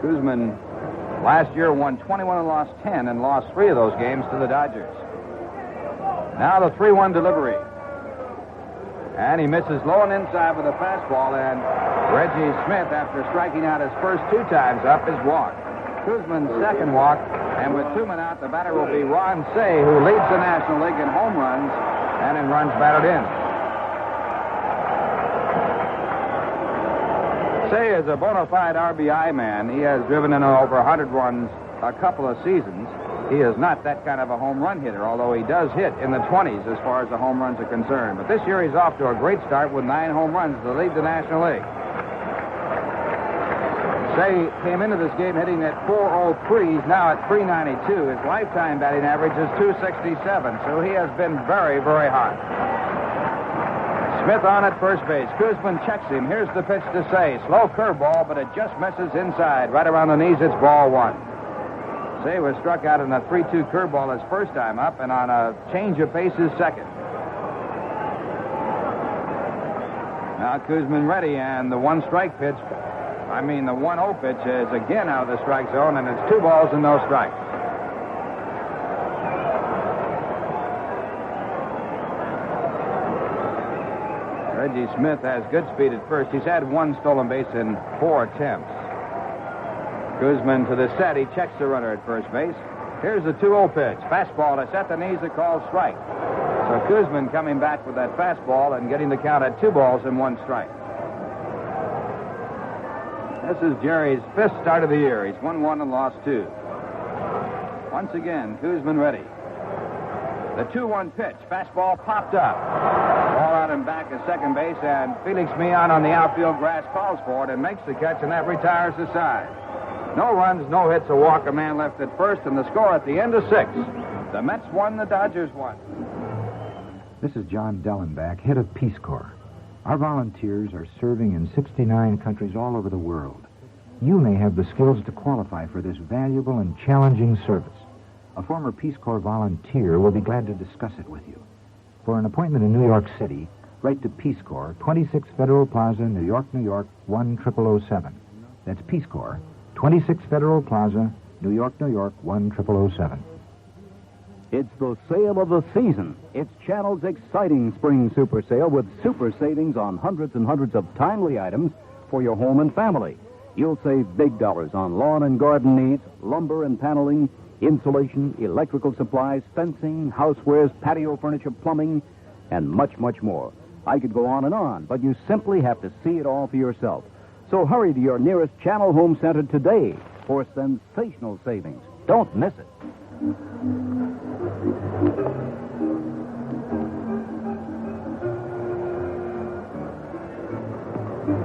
Koosman last year won 21 and lost 10 and lost 3 of those games to the Dodgers. Now the 3-1 delivery. And he misses low and inside with a fastball, and Reggie Smith, after striking out his first 2 times up, is walked. Koosman's second walk, and with 2 men out, the batter will be Ron Cey, who leads the National League in home runs and in runs batted in. Cey is a bona fide RBI man. He has driven in over 100 runs a couple of seasons, he is not that kind of a home run hitter, although he does hit in the 20s as far as the home runs are concerned. But this year he's off to a great start with 9 home runs to lead the National League. Say came into this game hitting at .403. He's now at .392. His lifetime batting average is .267, so he has been very, very hot. Smith on at first base. Koosman checks him. Here's the pitch to Say. Slow curveball, but it just misses inside. Right around the knees, it's ball 1. Say was struck out on a 3-2 curveball his first time up, and on a change of pace his second. Now Koosman ready, and the 1-strike pitch, the 1-0 pitch is again out of the strike zone, and it's 2 balls and no strikes. Reggie Smith has good speed at first. He's had 1 stolen base in 4 attempts. Koosman to the set. He checks the runner at first base. Here's the 2-0 pitch. Fastball to set the knees, a called strike. So Koosman coming back with that fastball and getting the count at 2 balls and 1 strike. This is Jerry's 5th start of the year. He's won 1 and lost 2. Once again, Koosman ready. The 2-1 pitch. Fastball popped up. Ball out and back at second base, and Felix Millan on the outfield grass calls for it and makes the catch, and that retires the side. No runs, no hits, a walk, a man left at first, and the score at the end of 6. The Mets won, the Dodgers won. This is John Dellenbach, head of Peace Corps. Our volunteers are serving in 69 countries all over the world. You may have the skills to qualify for this valuable and challenging service. A former Peace Corps volunteer will be glad to discuss it with you. For an appointment in New York City, write to Peace Corps, 26 Federal Plaza, New York, 10007. That's Peace Corps, 26 Federal Plaza, New York, 10007. It's the sale of the season. It's Channel's exciting spring super sale with super savings on hundreds and hundreds of timely items for your home and family. You'll save big dollars on lawn and garden needs, lumber and paneling, insulation, electrical supplies, fencing, housewares, patio furniture, plumbing, and much, much more. I could go on, but you simply have to see it all for yourself. So hurry to your nearest Channel Home Center today for sensational savings. Don't miss it.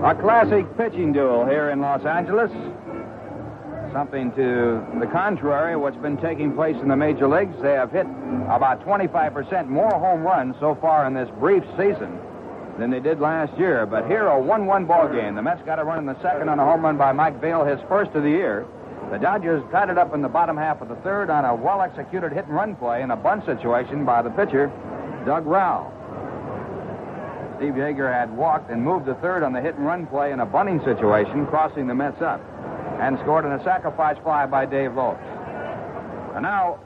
A classic pitching duel here in Los Angeles. Something to the contrary of what's been taking place in the major leagues. They have hit about 25% more home runs so far in this brief season than they did last year. But here, a 1-1 ball game. The Mets got a run in the second on a home run by Mike Vail, his first of the year. The Dodgers tied it up in the bottom half of the third on a well-executed hit-and-run play in a bunt situation by the pitcher, Doug Rowell. Steve Yeager had walked and moved to third on the hit-and-run play in a bunting situation, crossing the Mets up, and scored on a sacrifice fly by Dave Lopes. And now,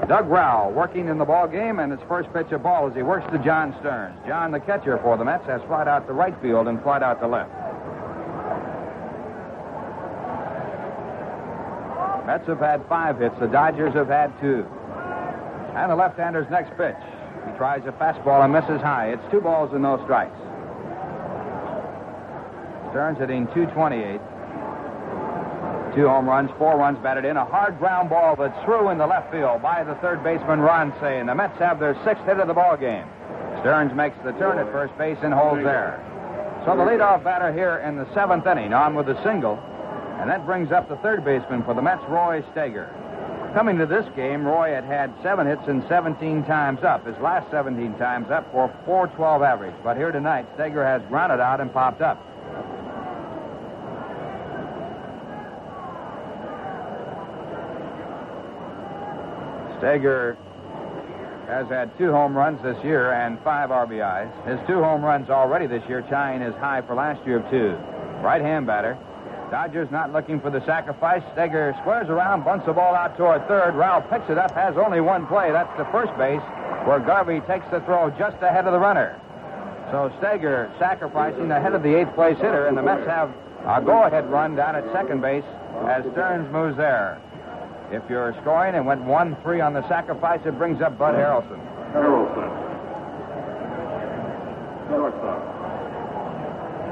Doug Rowell working in the ball game, and his first pitch of ball as he works to John Stearns. John, the catcher for the Mets, has flied out to right field and flied out to left. Mets have had 5 hits. The Dodgers have had 2. And the left-hander's next pitch. He tries a fastball and misses high. It's 2 balls and no strikes. Stearns hitting .228. 2 home runs, 4 runs batted in. A hard ground ball that's through in the left field by the third baseman, Ron Cey. And the Mets have their 6th hit of the ball game. Stearns makes the turn at first base and holds there. So the leadoff batter here in the 7th inning on with a single. And that brings up the third baseman for the Mets, Roy Steger. Coming to this game, Roy had 7 hits and 17 times up. His last 17 times up for .412 average. But here tonight, Steger has grounded out and popped up. Steger has had 2 home runs this year and 5 RBIs. His 2 home runs already this year, tying his high for last year of 2. Right-hand batter. Dodgers not looking for the sacrifice. Steger squares around, bunts the ball out toward third. Rowell picks it up, has only one play. That's the first base, where Garvey takes the throw just ahead of the runner. So Steger sacrificing ahead of the 8th place hitter, and the Mets have a go-ahead run down at second base as Stearns moves there. If you're scoring and went 1-3 on the sacrifice, it brings up Bud Harrelson.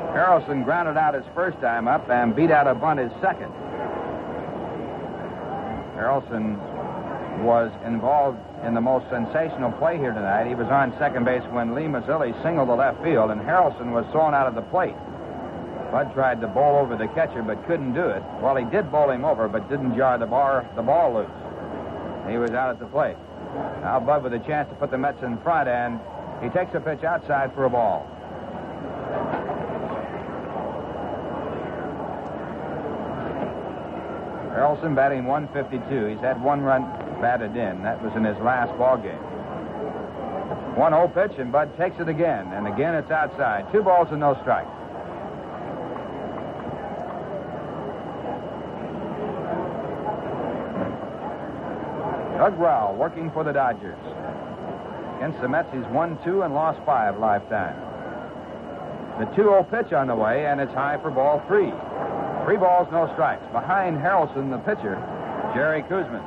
Harrelson grounded out his first time up and beat out a bunt his second. Harrelson was involved in the most sensational play here tonight. He was on second base when Lee Mazzilli singled the left field, and Harrelson was thrown out of the plate. Bud tried to bowl over the catcher, but couldn't do it. Well, he did bowl him over, but didn't jar the ball loose. He was out at the plate. Now Bud with a chance to put the Mets in front, and he takes a pitch outside for a ball. Harrelson batting 152. He's had one run batted in. That was in his last ball game. 1-0 pitch, and Bud takes it again. And again, it's outside. 2 balls and no strikes. Doug Rowell working for the Dodgers. Against the Mets, he's 1-2 and lost 5 lifetime. The 2-0 pitch on the way, and it's high for ball 3. 3 balls, no strikes. Behind Harrelson, the pitcher, Jerry Koosman.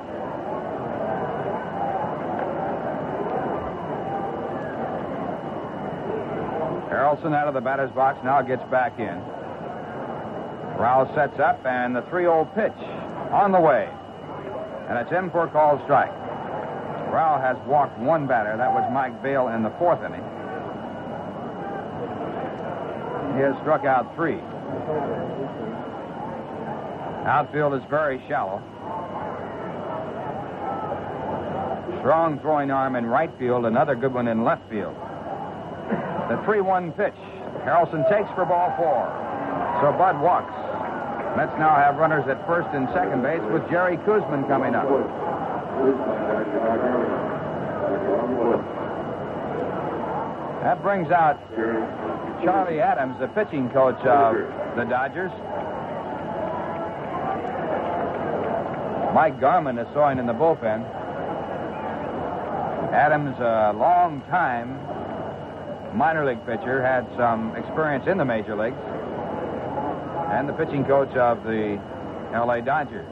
Harrelson out of the batter's box, now gets back in. Rowell sets up, and the 3-0 pitch on the way. And it's in for a called strike. Rowell has walked 1 batter. That was Mike Vail in the 4th inning. He has struck out 3. Outfield is very shallow. Strong throwing arm in right field, another good one in left field. The 3-1 pitch. Harrelson takes for ball 4. So Bud walks. Mets now have runners at first and second base with Jerry Koosman coming up. That brings out Charlie Adams, the pitching coach of the Dodgers. Mike Garman is throwing in the bullpen. Adams, a long-time minor league pitcher, had some experience in the major leagues, and the pitching coach of the L.A. Dodgers.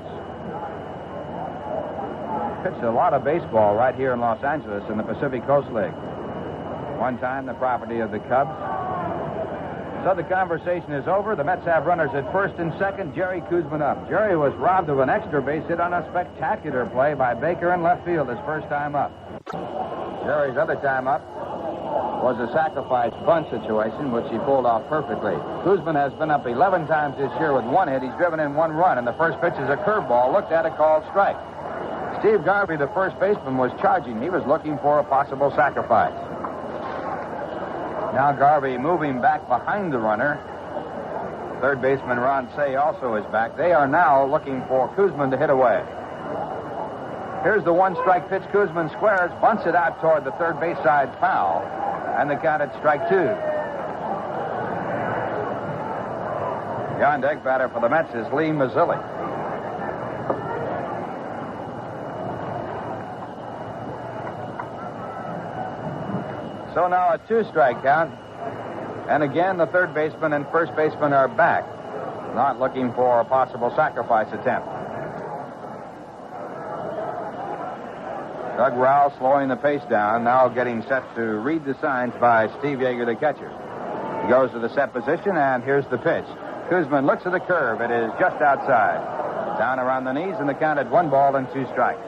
Pitched a lot of baseball right here in Los Angeles in the Pacific Coast League. One time the property of the Cubs. So the conversation is over. The Mets have runners at first and second. Jerry Koosman up. Jerry was robbed of an extra base hit on a spectacular play by Baker in left field his first time up. Jerry's other time up was a sacrifice bunt situation, which he pulled off perfectly. Koosman has been up 11 times this year with 1 hit. He's driven in 1 run, and the first pitch is a curveball. Looked at, a called strike. Steve Garvey, the first baseman, was charging. He was looking for a possible sacrifice. Now Garvey moving back behind the runner. Third baseman Ron Say also is back. They are now looking for Koosman to hit away. Here's the 1-strike pitch. Koosman squares, bunts it out toward the third base side foul, and the count at strike 2. The on-deck batter for the Mets is Lee Mazzilli. So now a 2-strike count. And again, the third baseman and first baseman are back, not looking for a possible sacrifice attempt. Doug Rowell slowing the pace down, now getting set to read the signs by Steve Yeager, the catcher. He goes to the set position, and here's the pitch. Koosman looks at the curve. It is just outside. Down around the knees, and the count at 1 ball and 2 strikes.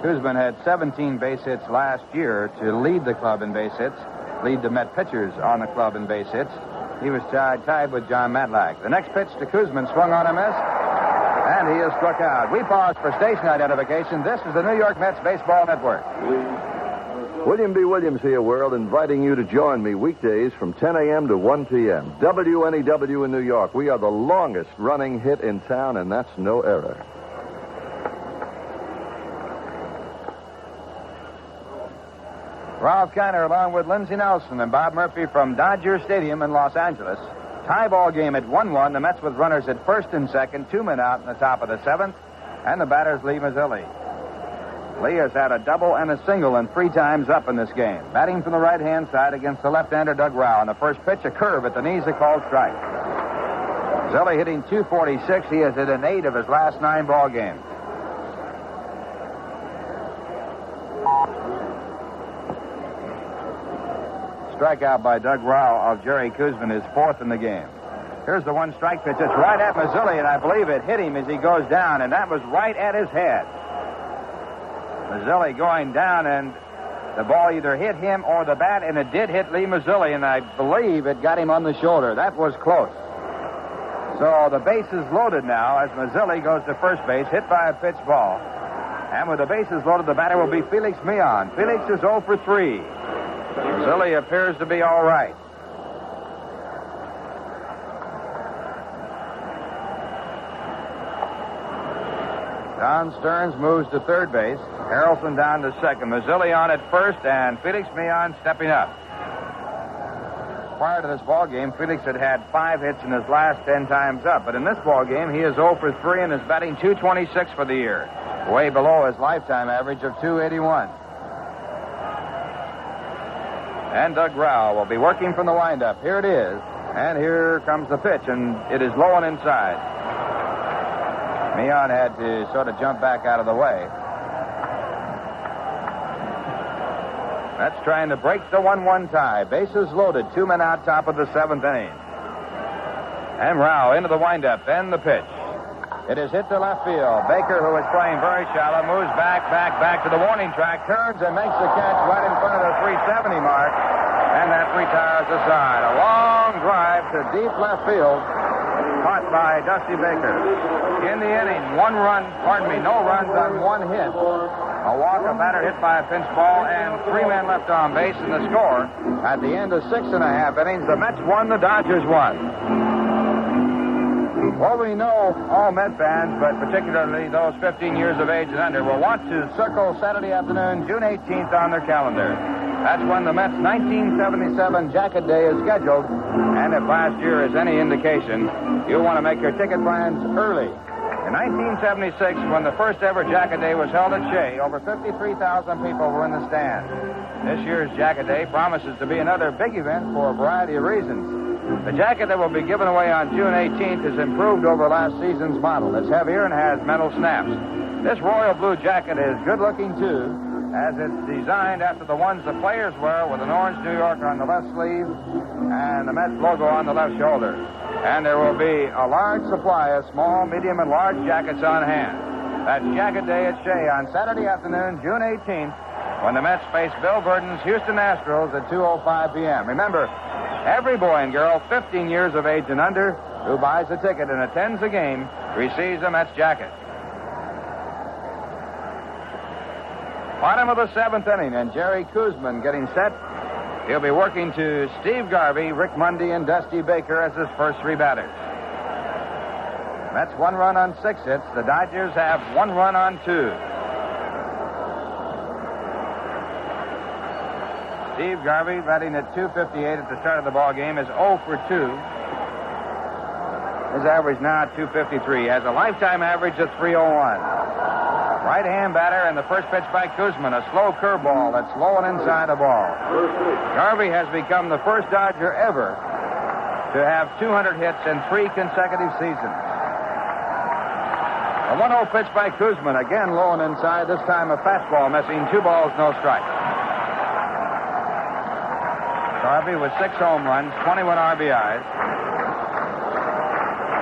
Koosman had 17 base hits last year to lead the club in base hits, lead the Met pitchers on the club in base hits. He was tied with John Matlack. The next pitch to Koosman swung on a miss, and he is struck out. We pause for station identification. This is the New York Mets Baseball Network. William B. Williams here, world, inviting you to join me weekdays from 10 a.m. to 1 p.m. WNEW in New York. We are the longest running hit in town, and that's no error. Ralph Kiner along with Lindsey Nelson and Bob Murphy from Dodger Stadium in Los Angeles. Tie ball game at 1-1. The Mets with runners at first and second. 2 men out in the top of the 7th. And the batter's Lee Mazzilli. Lee has had a double and a single and 3 times up in this game. Batting from the right-hand side against the left-hander Doug Rowell. On the first pitch, a curve at the knees, a called strike. Mazzilli hitting .246. He has hit an 8 of his last 9 ball games. Strikeout by Doug Rowell of Jerry Koosman is 4th in the game. Here's the one-strike pitch. It's right at Mazzilli, and I believe it hit him as he goes down, and that was right at his head. Mazzilli going down, and the ball either hit him or the bat, and it did hit Lee Mazzilli, and I believe it got him on the shoulder. That was close. So the base is loaded now as Mazzilli goes to first base, hit by a pitch ball. And with the bases loaded, the batter will be Felix Millan. Felix is 0 for 3. Mazzilli appears to be all right. Don Stearns moves to third base. Harrelson down to second. Mazzilli on at first, and Felix Millan stepping up. Prior to this ball game, Felix had 5 hits in his last 10 times up. But in this ball game, he is 0 for 3 and is batting .226 for the year, way below his lifetime average of .281. And Doug Rao will be working from the windup. Here it is, and here comes the pitch, and it is low and inside. Millan had to sort of jump back out of the way. That's trying to break the 1-1 tie. Bases loaded, 2 men out, top of the 7th inning. And Rao into the windup, and the pitch. It is hit to left field. Baker, who is playing very shallow, moves back to the warning track, turns and makes the catch right in front of the 370 mark, and that retires the side. A long drive to deep left field, caught by Dusty Baker. In the inning, no runs on 1 hit. A walk, a batter hit by a pinch ball, and 3 men left on base in the score. At the end of 6.5 innings, the Mets won, the Dodgers won. Well, we know all Met fans, but particularly those 15 years of age and under, will want to circle Saturday afternoon, June 18th on their calendar. That's when the Mets' 1977 Jacket Day is scheduled, and if last year is any indication, you'll want to make your ticket plans early. In 1976, when the first ever Jacket Day was held at Shea, over 53,000 people were in the stands. This year's Jacket Day promises to be another big event for a variety of reasons. The jacket that will be given away on June 18th is improved over last season's model. It's heavier and has metal snaps. This royal blue jacket is good-looking, too, as it's designed after the ones the players wear, with an orange New York on the left sleeve and the Mets logo on the left shoulder. And there will be a large supply of small, medium, and large jackets on hand. That's Jacket Day at Shea on Saturday afternoon, June 18th, when the Mets face Bill Burton's Houston Astros at 2:05 p.m. Remember, every boy and girl 15 years of age and under who buys a ticket and attends a game receives a Mets jacket. Bottom of the 7th inning, and Jerry Koosman getting set. He'll be working to Steve Garvey, Rick Mundy, and Dusty Baker as his first 3 batters. Mets 1 run on 6 hits. The Dodgers have 1 run on 2. Steve Garvey, batting at .258 at the start of the ball game, is 0 for 2. His average now at .253. He has a lifetime average of .301. Right-hand batter, and the first pitch by Koosman, a slow curveball that's low and inside the ball. Garvey has become the first Dodger ever to have 200 hits in 3 consecutive seasons. A 1-0 pitch by Koosman, again low and inside, this time a fastball missing, 2 balls, no strikes. Garvey with 6 home runs, 21 RBIs.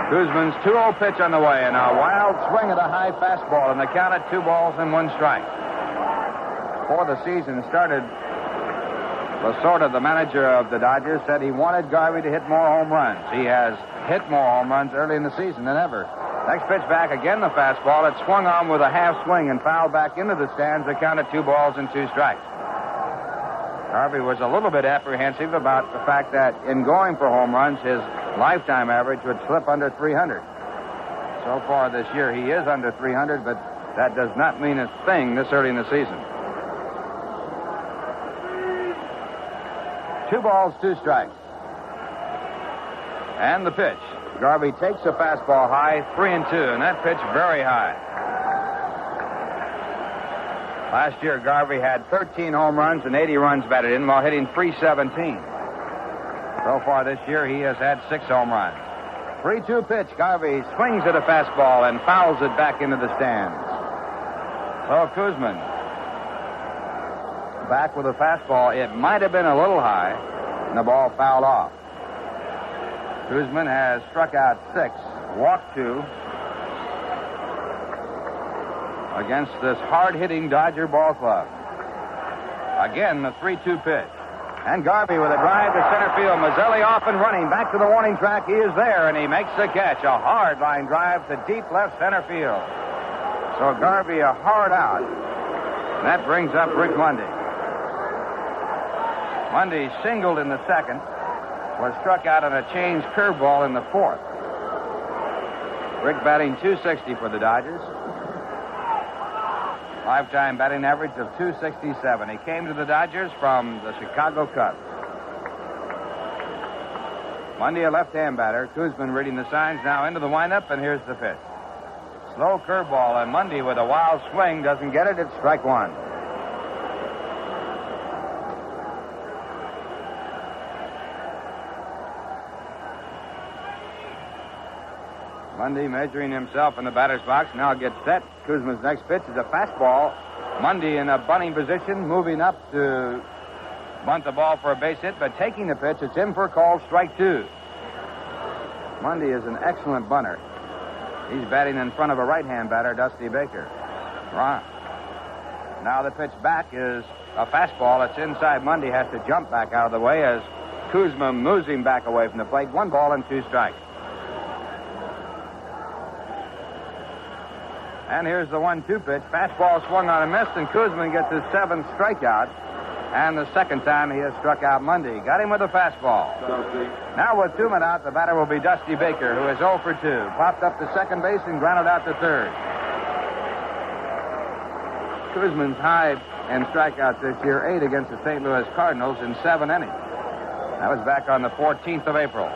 Koosman's 2-0 pitch on the way, and a wild swing at a high fastball, and the count at 2 balls and 1 strike. Before the season started, Lasorda, the manager of the Dodgers, said he wanted Garvey to hit more home runs. He has hit more home runs early in the season than ever. Next pitch back, again the fastball. It swung on with a half swing and fouled back into the stands. The count at 2 balls and 2 strikes. Garvey was a little bit apprehensive about the fact that in going for home runs, his lifetime average would slip under 300. So far this year, he is under 300, but that does not mean a thing this early in the season. 2 balls, 2 strikes. And the pitch. Garvey takes a fastball high, 3-2, and that pitch very high. Last year, Garvey had 13 home runs and 80 runs batted in while hitting .317. So far this year, he has had 6 home runs. 3-2 pitch. Garvey swings at a fastball and fouls it back into the stands. So Koosman back with a fastball. It might have been a little high, and the ball fouled off. Kuzman has struck out 6, walked 2 against this hard-hitting Dodger ball club. Again, the 3-2 pitch. And Garvey with a drive to center field. Mazzilli off and running. Back to the warning track. He is there, and he makes the catch. A hard line drive to deep left center field. So Garvey a hard out. And that brings up Rick Mundy. Mundy singled in the second. Was struck out on a changed curveball in the fourth. Rick batting .260 for the Dodgers. Lifetime batting average of .267. He came to the Dodgers from the Chicago Cubs. Mundy, a left-hand batter. Kuzman reading the signs now into the windup, and here's the pitch. Slow curveball, and Mundy with a wild swing doesn't get it. It's strike 1. Mundy measuring himself in the batter's box. Now gets set. Kuzman's next pitch is a fastball. Mundy in a bunting position, moving up to bunt the ball for a base hit, but taking the pitch, it's in for a call, strike 2. Mundy is an excellent bunter. He's batting in front of a right-hand batter, Dusty Baker. Right. Now the pitch back is a fastball. It's inside. Mundy has to jump back out of the way as Kuzma moves him back away from the plate. 1 ball and 2 strikes. And here's the 1-2 pitch. Fastball swung on and missed, and Kuzman gets his 7th strikeout. And the second time he has struck out Mundy. Got him with a fastball. Now with 2 men out, the batter will be Dusty Baker, who is 0 for 2. Popped up to second base and grounded out to third. Kuzman's high in strikeouts this year, 8 against the St. Louis Cardinals in 7 innings. That was back on the 14th of April.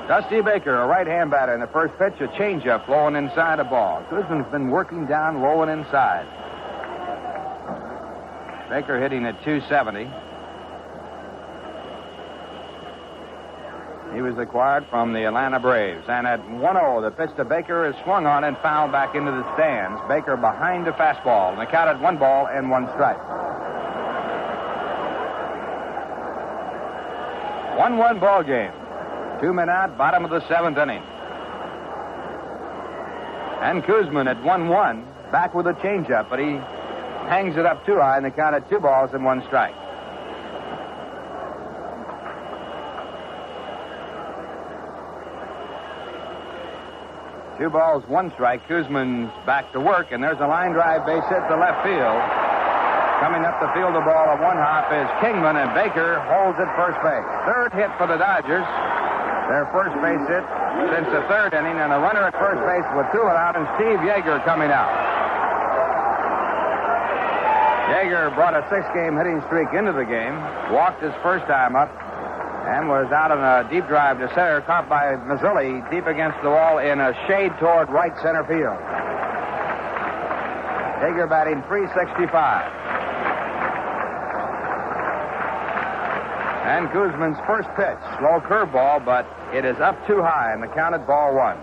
Dusty Baker, a right-hand batter in the first pitch, a changeup blowing inside a ball. Kuzman's been working down low and inside. Baker hitting at .270. He was acquired from the Atlanta Braves. And at 1-0, the pitch to Baker is swung on and fouled back into the stands. Baker behind a fastball. And the count at 1 ball and 1 strike. 1-1 ball game. 2 men out, bottom of the 7th inning. And Kuzman at 1-1, back with a changeup, but he hangs it up too high, and the count at 2 balls and 1 strike. Two balls, 1 strike. Kuzman's back to work, and there's a line drive base hit to left field. Coming up the field, the ball at 1 hop is Kingman, and Baker holds at first base. 3rd hit for the Dodgers. Their first base hit since the 3rd inning, and a runner at first base with 2 out, and Steve Yeager coming out. Yeager brought a 6-game hitting streak into the game, walked his first time up, and was out on a deep drive to center, caught by Mazzilli deep against the wall in a shade toward right center field. Yeager batting .365. And Kuzman's first pitch, slow curveball, but it is up too high, and the count at ball 1.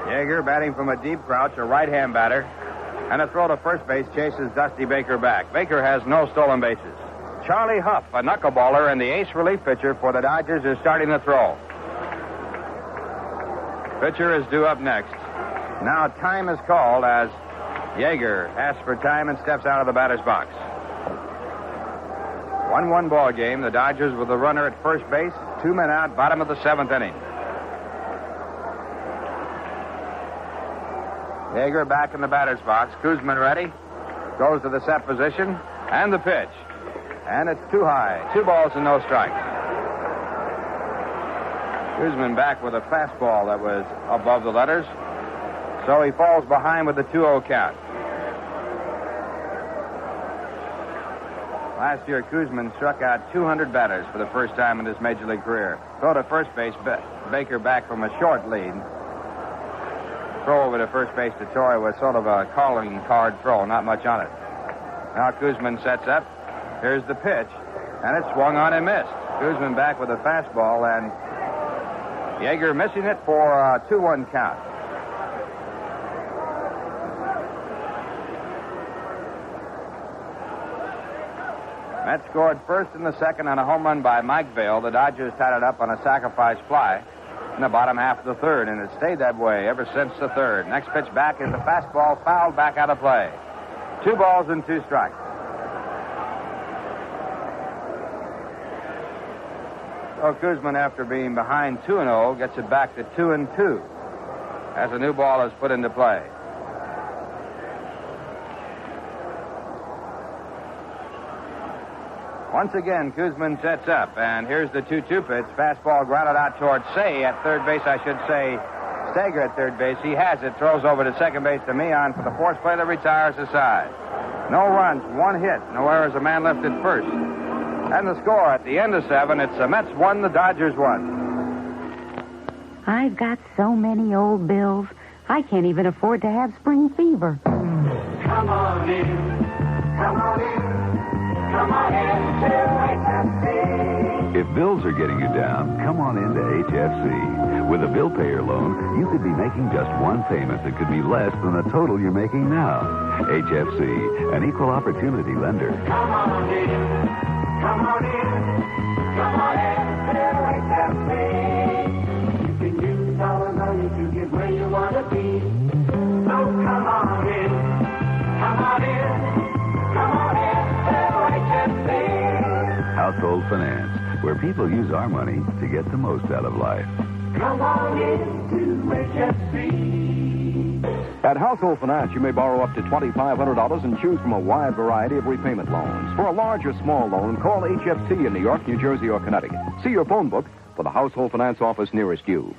Yeager batting from a deep crouch, a right-hand batter, and a throw to first base chases Dusty Baker back. Baker has no stolen bases. Charlie Huff, a knuckleballer and the ace relief pitcher for the Dodgers, is starting the throw. Pitcher is due up next. Now time is called as Yeager asks for time and steps out of the batter's box. 1-1 ball game. The Dodgers with the runner at first base. 2 men out, bottom of the 7th inning. Yeager back in the batter's box. Kuzman ready. Goes to the set position. And the pitch. And it's too high. 2 balls and no strikes. Kuzman back with a fastball that was above the letters. So he falls behind with the 2-0 count. Last year, Kuzman struck out 200 batters for the first time in his major league career. Throw to first base, Baker back from a short lead. Throw over to first base to Torrey was sort of a calling card throw, not much on it. Now Kuzman sets up. Here's the pitch, and it swung on and missed. Kuzman back with a fastball, and Yeager missing it for a 2-1 count. Mets scored first in the second on a home run by Mike Vail. The Dodgers tied it up on a sacrifice fly in the bottom half of the third, and it stayed that way ever since the third. Next pitch back is the fastball, fouled back out of play. 2 balls and 2 strikes. So Koosman, after being behind 2-0, gets it back to 2-2 as a new ball is put into play. Once again, Koosman sets up, and here's the 2-2 pitch. Fastball grounded out towards Say at third base, I should say. Steger at third base. He has it. Throws over to second base to Meehan for the force play that retires the side. No runs, 1 hit. No errors, a man left at first. And the score at the end of 7, it's the Mets 1, the Dodgers 1. I've got so many old bills, I can't even afford to have spring fever. Come on in. Come on in. Come on in to HFC. If bills are getting you down, come on into HFC. With a bill payer loan, you could be making just one payment that could be less than the total you're making now. HFC, an equal opportunity lender. Come on in. Come on in. Come on in to HFC. You can use our money to get where you want to be. So come on in. Come on in. Come on in to HFC. Household Finance, where people use our money to get the most out of life. Come on in to HFC. At Household Finance, you may borrow up to $2,500 and choose from a wide variety of repayment loans. For a large or small loan, call HFC in New York, New Jersey, or Connecticut. See your phone book for the Household Finance office nearest you.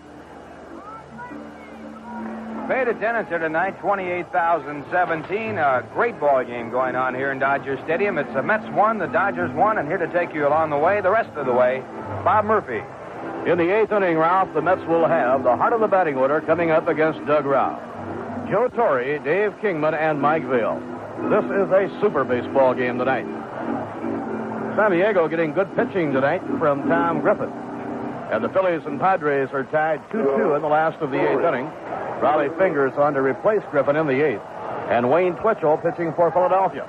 Paid attendance here tonight, 28,017. A great ball game going on here in Dodger Stadium. It's the Mets 1, the Dodgers 1, and here to take you along the way, the rest of the way, Bob Murphy. In the 8th inning, Ralph, the Mets will have the heart of the batting order coming up against Doug Rauch. Joe Torre, Dave Kingman, and Mike Vail. This is a super baseball game tonight. San Diego getting good pitching tonight from Tom Griffin. And the Phillies and Padres are tied 2-2 in the last of the 8th inning. Raleigh Fingers on to replace Griffin in the 8th. And Wayne Twitchell pitching for Philadelphia.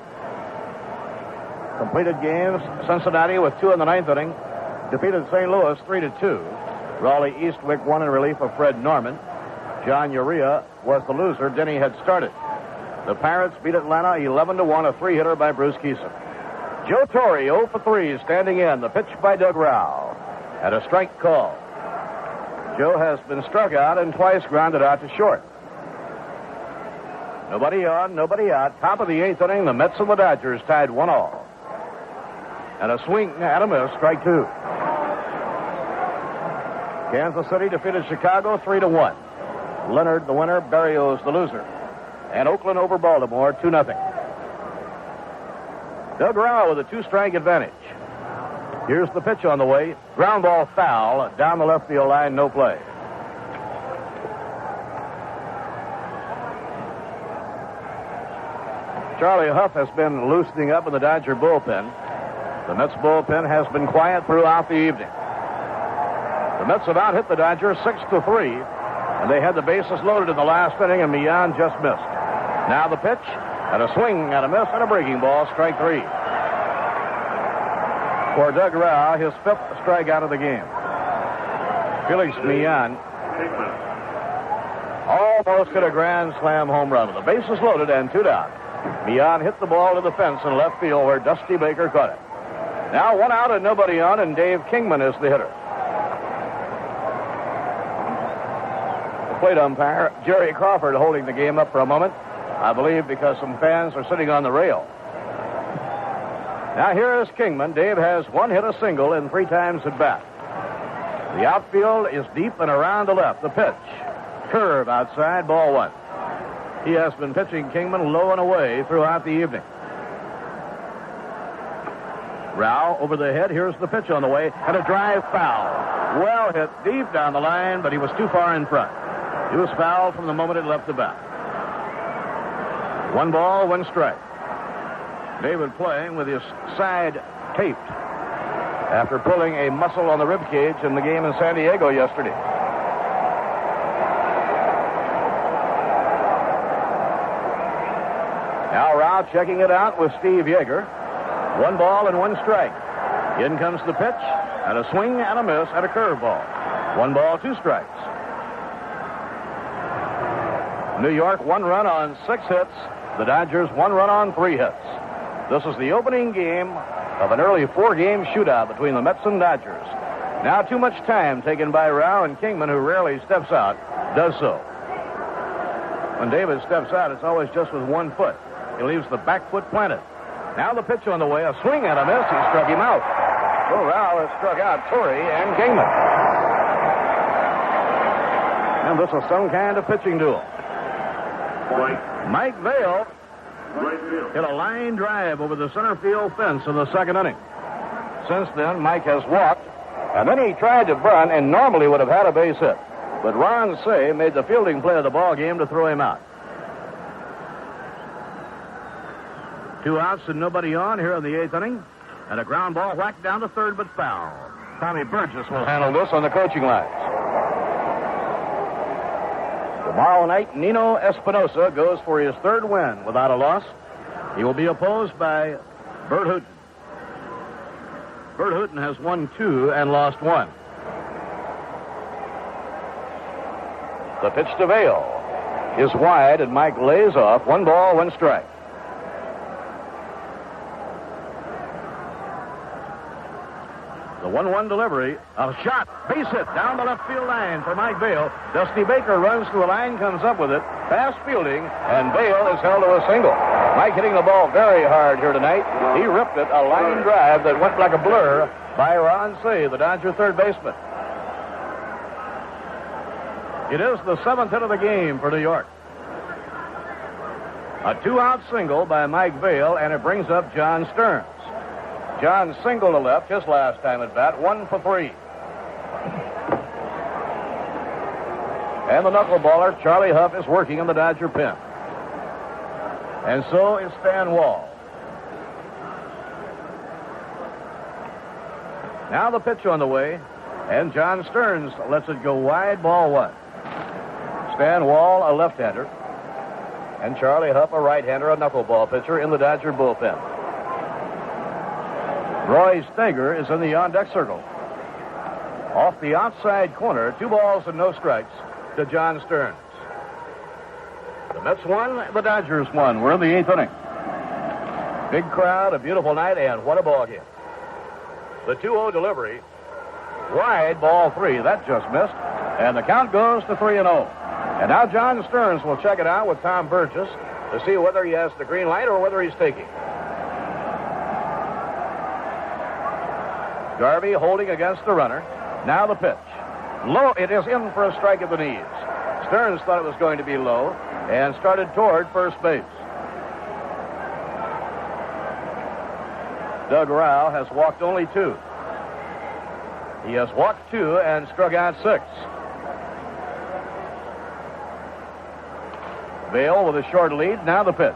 Completed games, Cincinnati with 2 in the 9th inning. Defeated St. Louis 3-2. Raleigh Eastwick won in relief of Fred Norman. John Urea was the loser. Denny had started. The Pirates beat Atlanta 11-1, a 3-hitter by Bruce Kieson. Joe Torre 0 for 3, standing in. The pitch by Doug Rauch. And a strike call. Joe has been struck out and twice grounded out to short. Nobody on, nobody out. Top of the 8th inning, the Mets and the Dodgers tied 1-1. And a swing and a miss, strike 2. Kansas City defeated Chicago 3-1. Leonard the winner, Berrios the loser. And Oakland over Baltimore 2-0. Doug Rauch with a 2-strike advantage. Here's the pitch on the way. Ground ball foul down the left field line, no play. Charlie Huff has been loosening up in the Dodger bullpen. The Mets bullpen has been quiet throughout the evening. The Mets have out-hit the Dodgers 6-3, and they had the bases loaded in the last inning, and Meehan just missed. Now the pitch, and a swing and a miss, and a breaking ball, strike 3. For Doug Rauch, his 5th strikeout of the game. Felix Meehan almost hit a grand slam home run with the bases loaded and 2 down. Meehan hit the ball to the fence in left field where Dusty Baker caught it. Now 1 out and nobody on, and Dave Kingman is the hitter. The plate umpire, Jerry Crawford, holding the game up for a moment, I believe because some fans are sitting on the rail. Now here is Kingman. Dave has 1 hit, a single, and 3 times at bat. The outfield is deep and around the left. The pitch. Curve outside, ball 1. He has been pitching Kingman low and away throughout the evening. Rauch over the head. Here's the pitch on the way, and a drive foul. Well hit deep down the line, but he was too far in front. He was fouled from the moment it left the bat. 1 ball, 1 strike. David playing with his side taped after pulling a muscle on the rib cage in the game in San Diego yesterday. Now Rauch checking it out with Steve Yeager. 1 ball and 1 strike. In comes the pitch, and a swing and a miss and a curveball. 1 ball, 2 strikes. New York 1 run on 6 hits. The Dodgers 1 run on 3 hits. This is the opening game of an early 4-game shootout between the Mets and Dodgers. Now too much time taken by Rao, and Kingman, who rarely steps out, does so. When David steps out, it's always just with 1 foot. He leaves the back foot planted. Now the pitch on the way, a swing and a miss. He struck him out. So Rao has struck out Torre and Kingman. And this is some kind of pitching duel. Mike Vail hit a line drive over the center field fence in the 2nd inning. Since then, Mike has walked, and then he tried to bunt and normally would have had a base hit. But Ron Say made the fielding play of the ball game to throw him out. 2 outs and nobody on here in the 8th inning, and a ground ball whacked down to third but foul. Tommy Burgess will handle this on the coaching lines. Tomorrow night, Nino Espinosa goes for his 3rd win without a loss. He will be opposed by Bert Hooten. Bert Hooten has won 2 and lost 1. The pitch to Vail is wide, and Mike lays off. 1 ball, 1 strike. The 1-1 delivery, a shot, base hit down the left field line for Mike Vail. Dusty Baker runs to the line, comes up with it, fast fielding, and Vail is held to a single. Mike hitting the ball very hard here tonight. He ripped it, a line drive that went like a blur by Ron Say, the Dodger third baseman. It is the 7th hit of the game for New York. A 2-out single by Mike Vail, and it brings up John Stearns. John singled to left his last time at bat, 1 for 3. And the knuckleballer, Charlie Huff, is working in the Dodger pen. And so is Stan Wall. Now the pitch on the way, and John Stearns lets it go wide, ball 1. Stan Wall, a left-hander, and Charlie Huff, a right-hander, a knuckleball pitcher in the Dodger bullpen. Roy Steger is in the on-deck circle. Off the outside corner, 2 balls and no strikes to John Stearns. The Mets won, the Dodgers won. We're in the 8th inning. Big crowd, a beautiful night, and what a ball game. The 2-0 delivery, wide, ball 3. That just missed. And the count goes to 3-0. And now John Stearns will check it out with Tom Burgess to see whether he has the green light or whether he's taking. Garvey holding against the runner. Now the pitch. Low. It is in for a strike at the knees. Stearns thought it was going to be low and started toward first base. Doug Rao has walked only 2. He has walked 2 and struck out 6. Vail with a short lead. Now the pitch.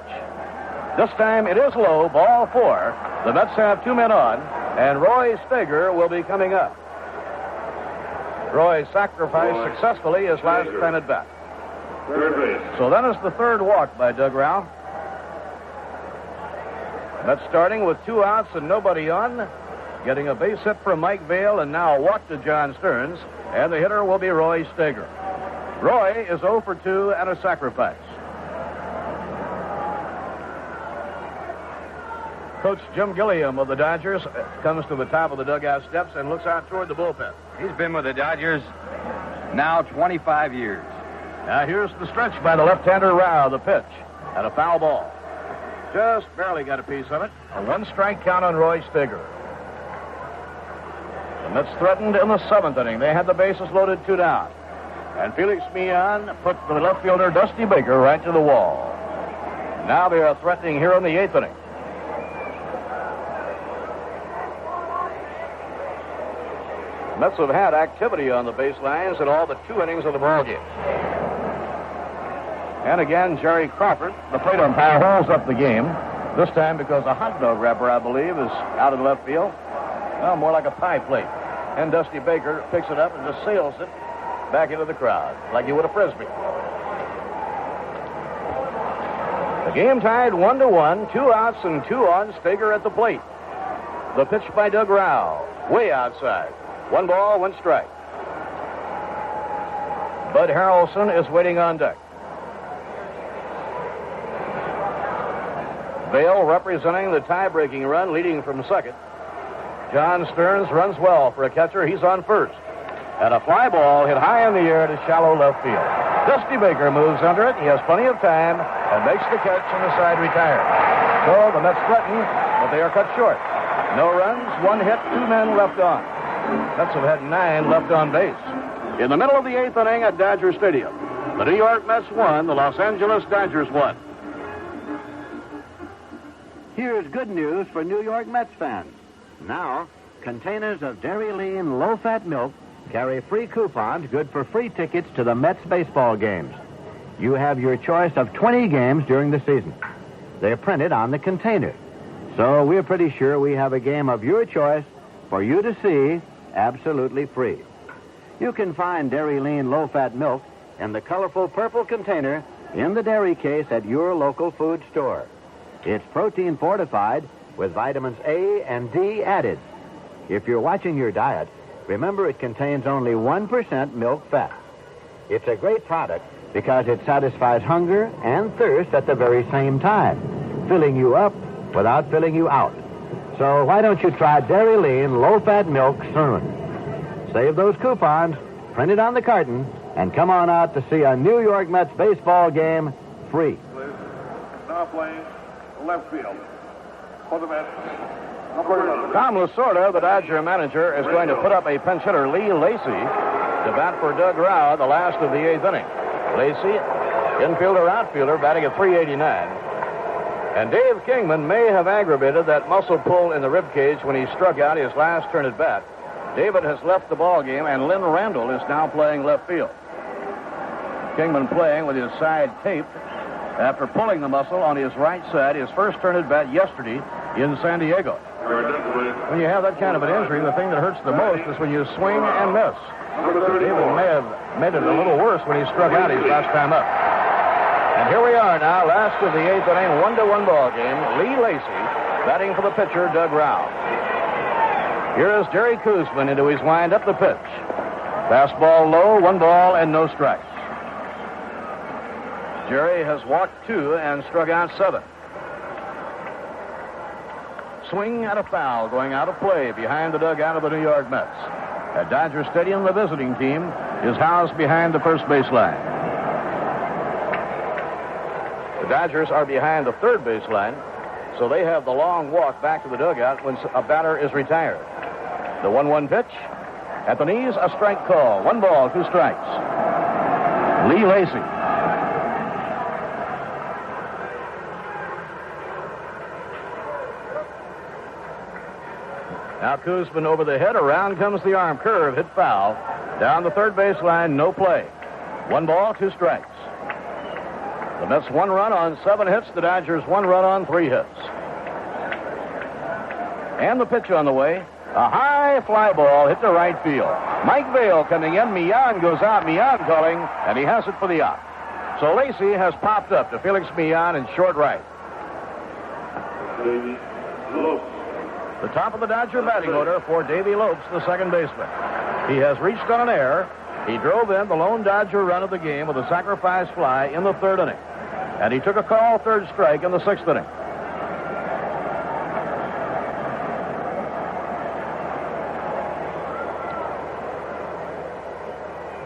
This time it is low, ball 4. The Mets have 2 men on, and Roy Steger will be coming up. Roy sacrificed successfully his last time at bat. So then is the 3rd walk by Doug Rao. That's starting with 2 outs and nobody on. Getting a base hit from Mike Vail, and now a walk to John Stearns. And the hitter will be Roy Steger. Roy is 0 for 2 and a sacrifice. Coach Jim Gilliam of the Dodgers comes to the top of the dugout steps and looks out toward the bullpen. He's been with the Dodgers now 25 years. Now here's the stretch by the left-hander Rao, the pitch, and a foul ball. Just barely got a piece of it. A 1-strike count on Roy Steger. The Mets threatened in the 7th inning. They had the bases loaded 2 down. And Felix Millan put the left fielder Dusty Baker right to the wall. Now they are threatening here in the 8th inning. Mets have had activity on the baselines in all but 2 innings of the ballgame. And again, Jerry Crawford, the plate umpire, holds up the game. This time because a hot dog wrapper, I believe, is out in left field. Well, more like a pie plate. And Dusty Baker picks it up and just sails it back into the crowd, like he would a Frisbee. The game tied 1-1, 2 outs and 2 on. Steger at the plate. The pitch by Doug Rao, way outside. 1 ball, 1 strike. Bud Harrelson is waiting on deck. Vail representing the tie-breaking run, leading from second. John Stearns runs well for a catcher. He's on first. And a fly ball hit high in the air to shallow left field. Dusty Baker moves under it. He has plenty of time and makes the catch, and the side retires. So the Mets threaten, but they are cut short. No runs, 1 hit, 2 men left on. Mets have had 9 left on base. In the middle of the 8th inning at Dodger Stadium, the New York Mets won, the Los Angeles Dodgers won. Here's good news for New York Mets fans. Now, containers of Dairy Lean low-fat milk carry free coupons good for free tickets to the Mets baseball games. You have your choice of 20 games during the season. They're printed on the container. So we're pretty sure we have a game of your choice for you to see absolutely free. You can find Dairy Lean low-fat milk in the colorful purple container in the dairy case at your local food store. It's protein fortified with vitamins A and D added. If you're watching your diet, remember it contains only 1% milk fat. It's a great product because it satisfies hunger and thirst at the very same time, filling you up without filling you out. So why don't you try Dairy Lean low-fat milk soon? Save those coupons, print it on the carton, and come on out to see a New York Mets baseball game free. Now playing left field for the Mets. Tom Lasorda, the Dodger manager, is going to put up a pinch hitter, Lee Lacy, to bat for Doug Rao, the last of the 8th inning. Lacy, infielder, outfielder, batting at .389. And Dave Kingman may have aggravated that muscle pull in the rib cage when he struck out his last turn at bat. David has left the ball game, and Lynn Randall is now playing left field. Kingman playing with his side taped after pulling the muscle on his right side, his first turn at bat yesterday in San Diego. When you have that kind of an injury, the thing that hurts the most is when you swing and miss. David may have made it a little worse when he struck out his last time up. And here we are now, last of the 8th inning, 1-1 ball game. Lee Lacy batting for the pitcher, Doug Rao. Here is Jerry Koosman into his wind up the pitch. Fastball low, 1 ball and no strikes. Jerry has walked 2 and struck out 7. Swing and a foul going out of play behind the dugout of the New York Mets. At Dodger Stadium, the visiting team is housed behind the first base line. The Dodgers are behind the third base line, so they have the long walk back to the dugout when a batter is retired. The 1-1 pitch. At the knees, a strike call. 1 ball, 2 strikes. Lee Lacy. Now Koosman over the head. Around comes the arm curve. Hit foul. Down the third base line. No play. 1 ball, 2 strikes. The Mets 1 run on 7 hits. The Dodgers 1 run on 3 hits. And the pitch on the way. A high fly ball hit to right field. Mike Vail coming in. Millan goes out. Millan calling, and he has it for the out. So Lacy has popped up to Felix Millan in short right. The top of the Dodger batting order for Davey Lopes, the second baseman. He has reached on an error. He drove in the lone Dodger run of the game with a sacrifice fly in the 3rd inning. And he took a call, 3rd strike in the 6th inning.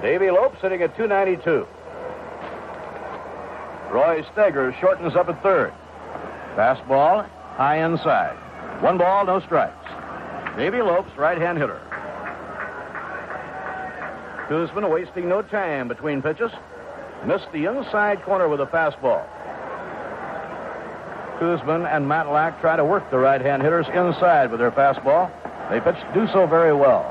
Davey Lopes sitting at 292. Roy Steger shortens up at 3rd. Fastball, high inside. 1 ball, no strikes. Davey Lopes, right-hand hitter. Koosman wasting no time between pitches. Missed the inside corner with a fastball. Koosman and Matlack try to work the right-hand hitters inside with their fastball. They do so very well.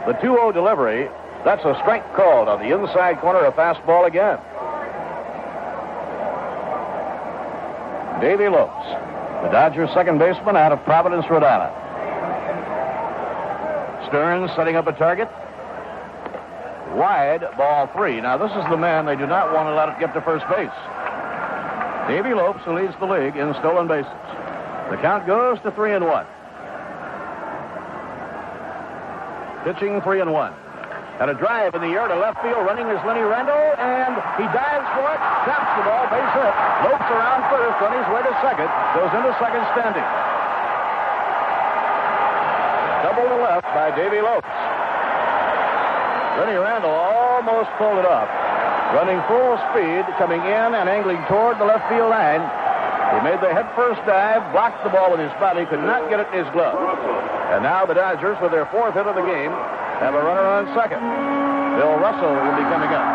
The 2-0 delivery, that's a strike called on the inside corner, a fastball again. Davey Lopes, the Dodgers' second baseman out of Providence, Rhode Island. Stearns setting up a target. Wide, ball 3. Now, this is the man they do not want to let it get to first base. Davy Lopes, who leads the league in stolen bases. The count goes to 3-1. Pitching 3-1. And a drive in the air to left field. Running is Lenny Randall, and he dives for it. Taps the ball, base hit. Lopes around first, on his way to second. Goes into second standing. Double to left by Davy Lopes. Lenny Randall almost pulled it up. Running full speed, coming in and angling toward the left field line. He made the head-first dive, blocked the ball with his body, could not get it in his glove. And now the Dodgers, with their fourth hit of the game, have a runner on second. Bill Russell will be coming up.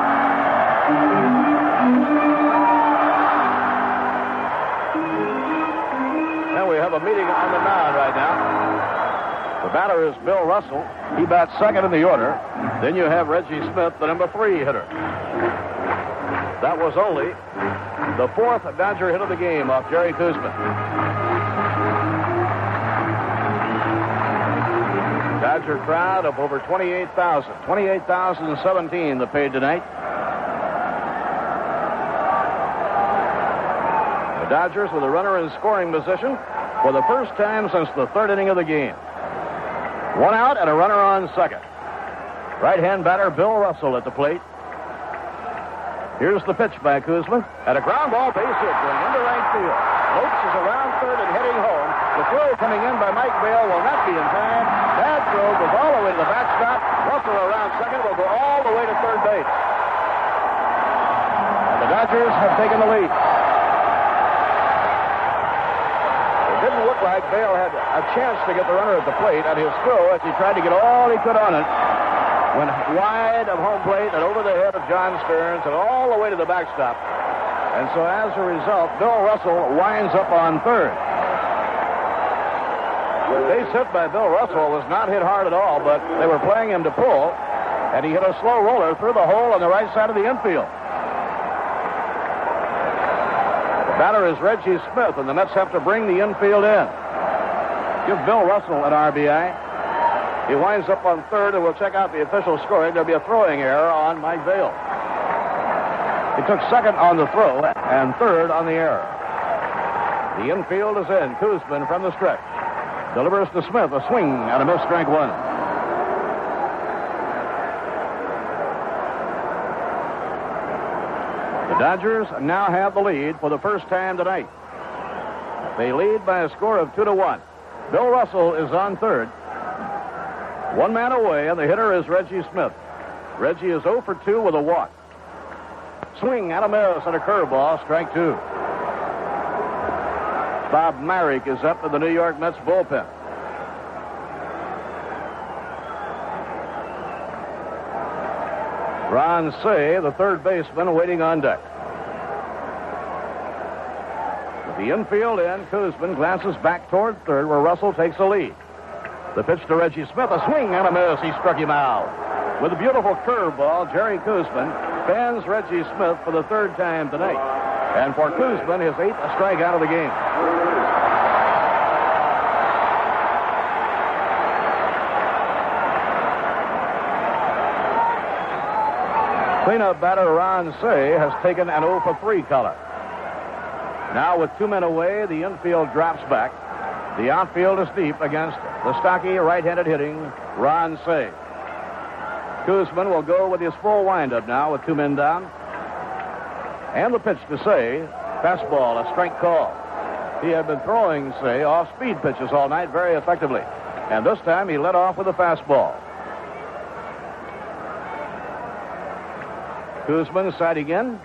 Now we have a meeting on the mound right now. The batter is Bill Russell. He bats second in the order. Then you have Reggie Smith, the number 3 hitter. That was only the fourth Dodger hit of the game off Jerry Koosman. Dodger crowd of over 28,000. 28,017 that paid tonight. The Dodgers with a runner in scoring position for the first time since the third inning of the game. 1 out and a runner on second. Right-hand batter Bill Russell at the plate. Here's the pitch by Koosman. And a ground ball base hit going into right field. Lopes is around third and heading home. The throw coming in by Mike Bale will not be in time. Bad throw goes all the way to the backstop. Russell around second will go all the way to third base. And the Dodgers have taken the lead. It didn't look like Bale had a chance to get the runner at the plate on his throw as he tried to get all he could on it. Went wide of home plate and over the head of John Stearns and all the way to the backstop. And so as a result, Bill Russell winds up on third. The base hit by Bill Russell was not hit hard at all, but they were playing him to pull, and he hit a slow roller through the hole on the right side of the infield. The batter is Reggie Smith, and the Mets have to bring the infield in. Give Bill Russell an RBI. He winds up on third, and we'll check out the official scoring. There'll be a throwing error on Mike Bale. He took second on the throw and third on the error. The infield is in. Koosman from the stretch. Delivers to Smith. A swing and a miss, strike one. The Dodgers now have the lead for the first time tonight. They lead by a score of 2-1. Bill Russell is on third. One man away, and the hitter is Reggie Smith. Reggie is 0 for 2 with a walk. Swing and a miss and a curveball, strike 2. Bob Myrick is up in the New York Mets bullpen. Ron Cey, the third baseman, waiting on deck. With the infield in, Koosman glances back toward third, where Russell takes the lead. The pitch to Reggie Smith, a swing and a miss. He struck him out. With a beautiful curveball, Jerry Koosman fans Reggie Smith for the third time tonight. And for Koosman, his 8th strikeout of the game. Cleanup batter Ron Cey has taken an 0 for 3 color. Now with 2 men away, the infield drops back. The outfield is deep against the stocky, right-handed hitting Ron Cey. Koosman will go with his full windup now with 2 men down. And the pitch to Cey, fastball, a strike call. He had been throwing Cey off-speed pitches all night very effectively. And this time he led off with a fastball. Koosman sighting in.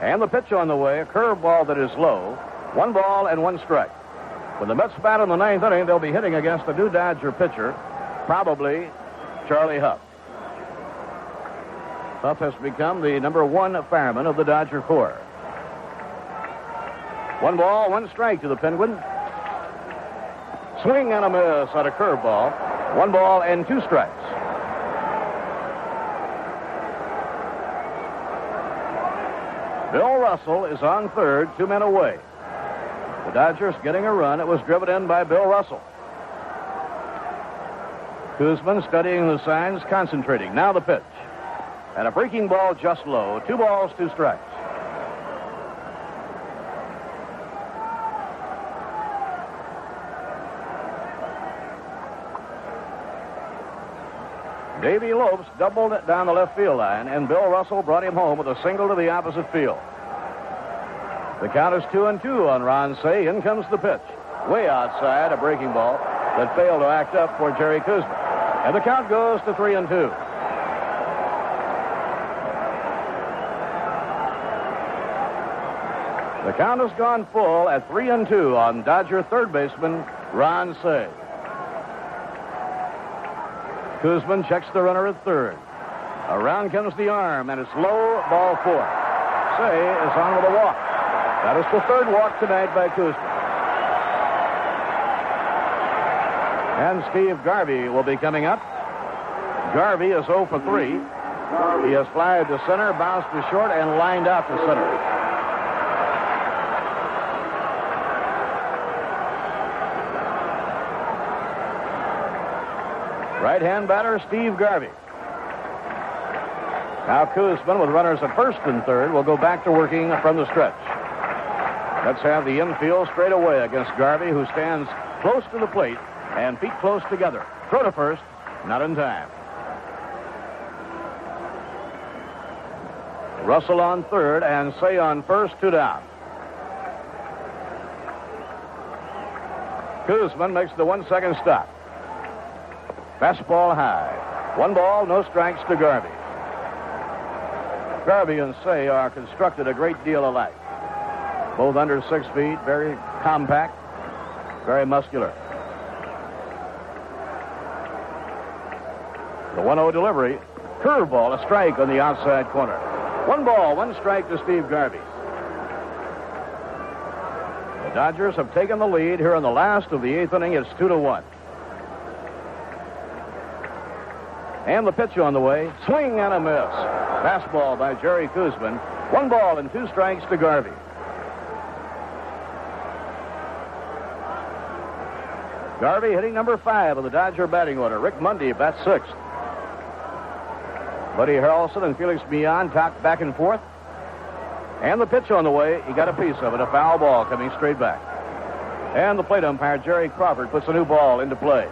And the pitch on the way, a curveball that is low. 1 ball and 1 strike. When the Mets bat in the 9th inning, they'll be hitting against the new Dodger pitcher, probably Charlie Huff. Huff has become the number 1 fireman of the Dodger Corps. 1 ball, 1 strike to the Penguin. Swing and a miss on a curveball. 1 ball and 2 strikes. Bill Russell is on third, 2 men away. The Dodgers getting a run. It was driven in by Bill Russell. Koosman studying the signs, concentrating. Now the pitch. And a breaking ball just low. 2 balls, 2 strikes. Davy Lopes doubled it down the left field line, and Bill Russell brought him home with a single to the opposite field. The count is 2-2 on Ron Cey. In comes the pitch. Way outside, a breaking ball that failed to act up for Jerry Koosman. And the count goes to 3-2. The count has gone full at 3-2 on Dodger third baseman Ron Cey. Koosman checks the runner at third. Around comes the arm, and it's low, ball 4. Cey is on with a walk. That is the third walk tonight by Koosman. And Steve Garvey will be coming up. Garvey is 0 for 3. He has flied to center, bounced to short, and lined out to center. Right-hand batter, Steve Garvey. Now Koosman, with runners at first and third, will go back to working from the stretch. Let's have the infield straight away against Garvey, who stands close to the plate and feet close together. Throw to first, not in time. Russell on third and Cey on first, 2 down. Koosman makes the 1-second stop. Fastball high. 1 ball, no strikes to Garvey. Garvey and Cey are constructed a great deal alike. Both under 6 feet, very compact, very muscular. The 1-0 delivery. Curveball, a strike on the outside corner. 1 ball, 1 strike to Steve Garvey. The Dodgers have taken the lead here in the last of the 8th inning. It's 2-1. And the pitch on the way. Swing and a miss. Fastball by Jerry Koosman. 1 ball and 2 strikes to Garvey. Garvey hitting number 5 of the Dodger batting order. Rick Mundy bats 6th. Buddy Harrelson and Felix Millan talk back and forth. And the pitch on the way. He got a piece of it. A foul ball coming straight back. And the plate umpire, Jerry Crawford, puts a new ball into play.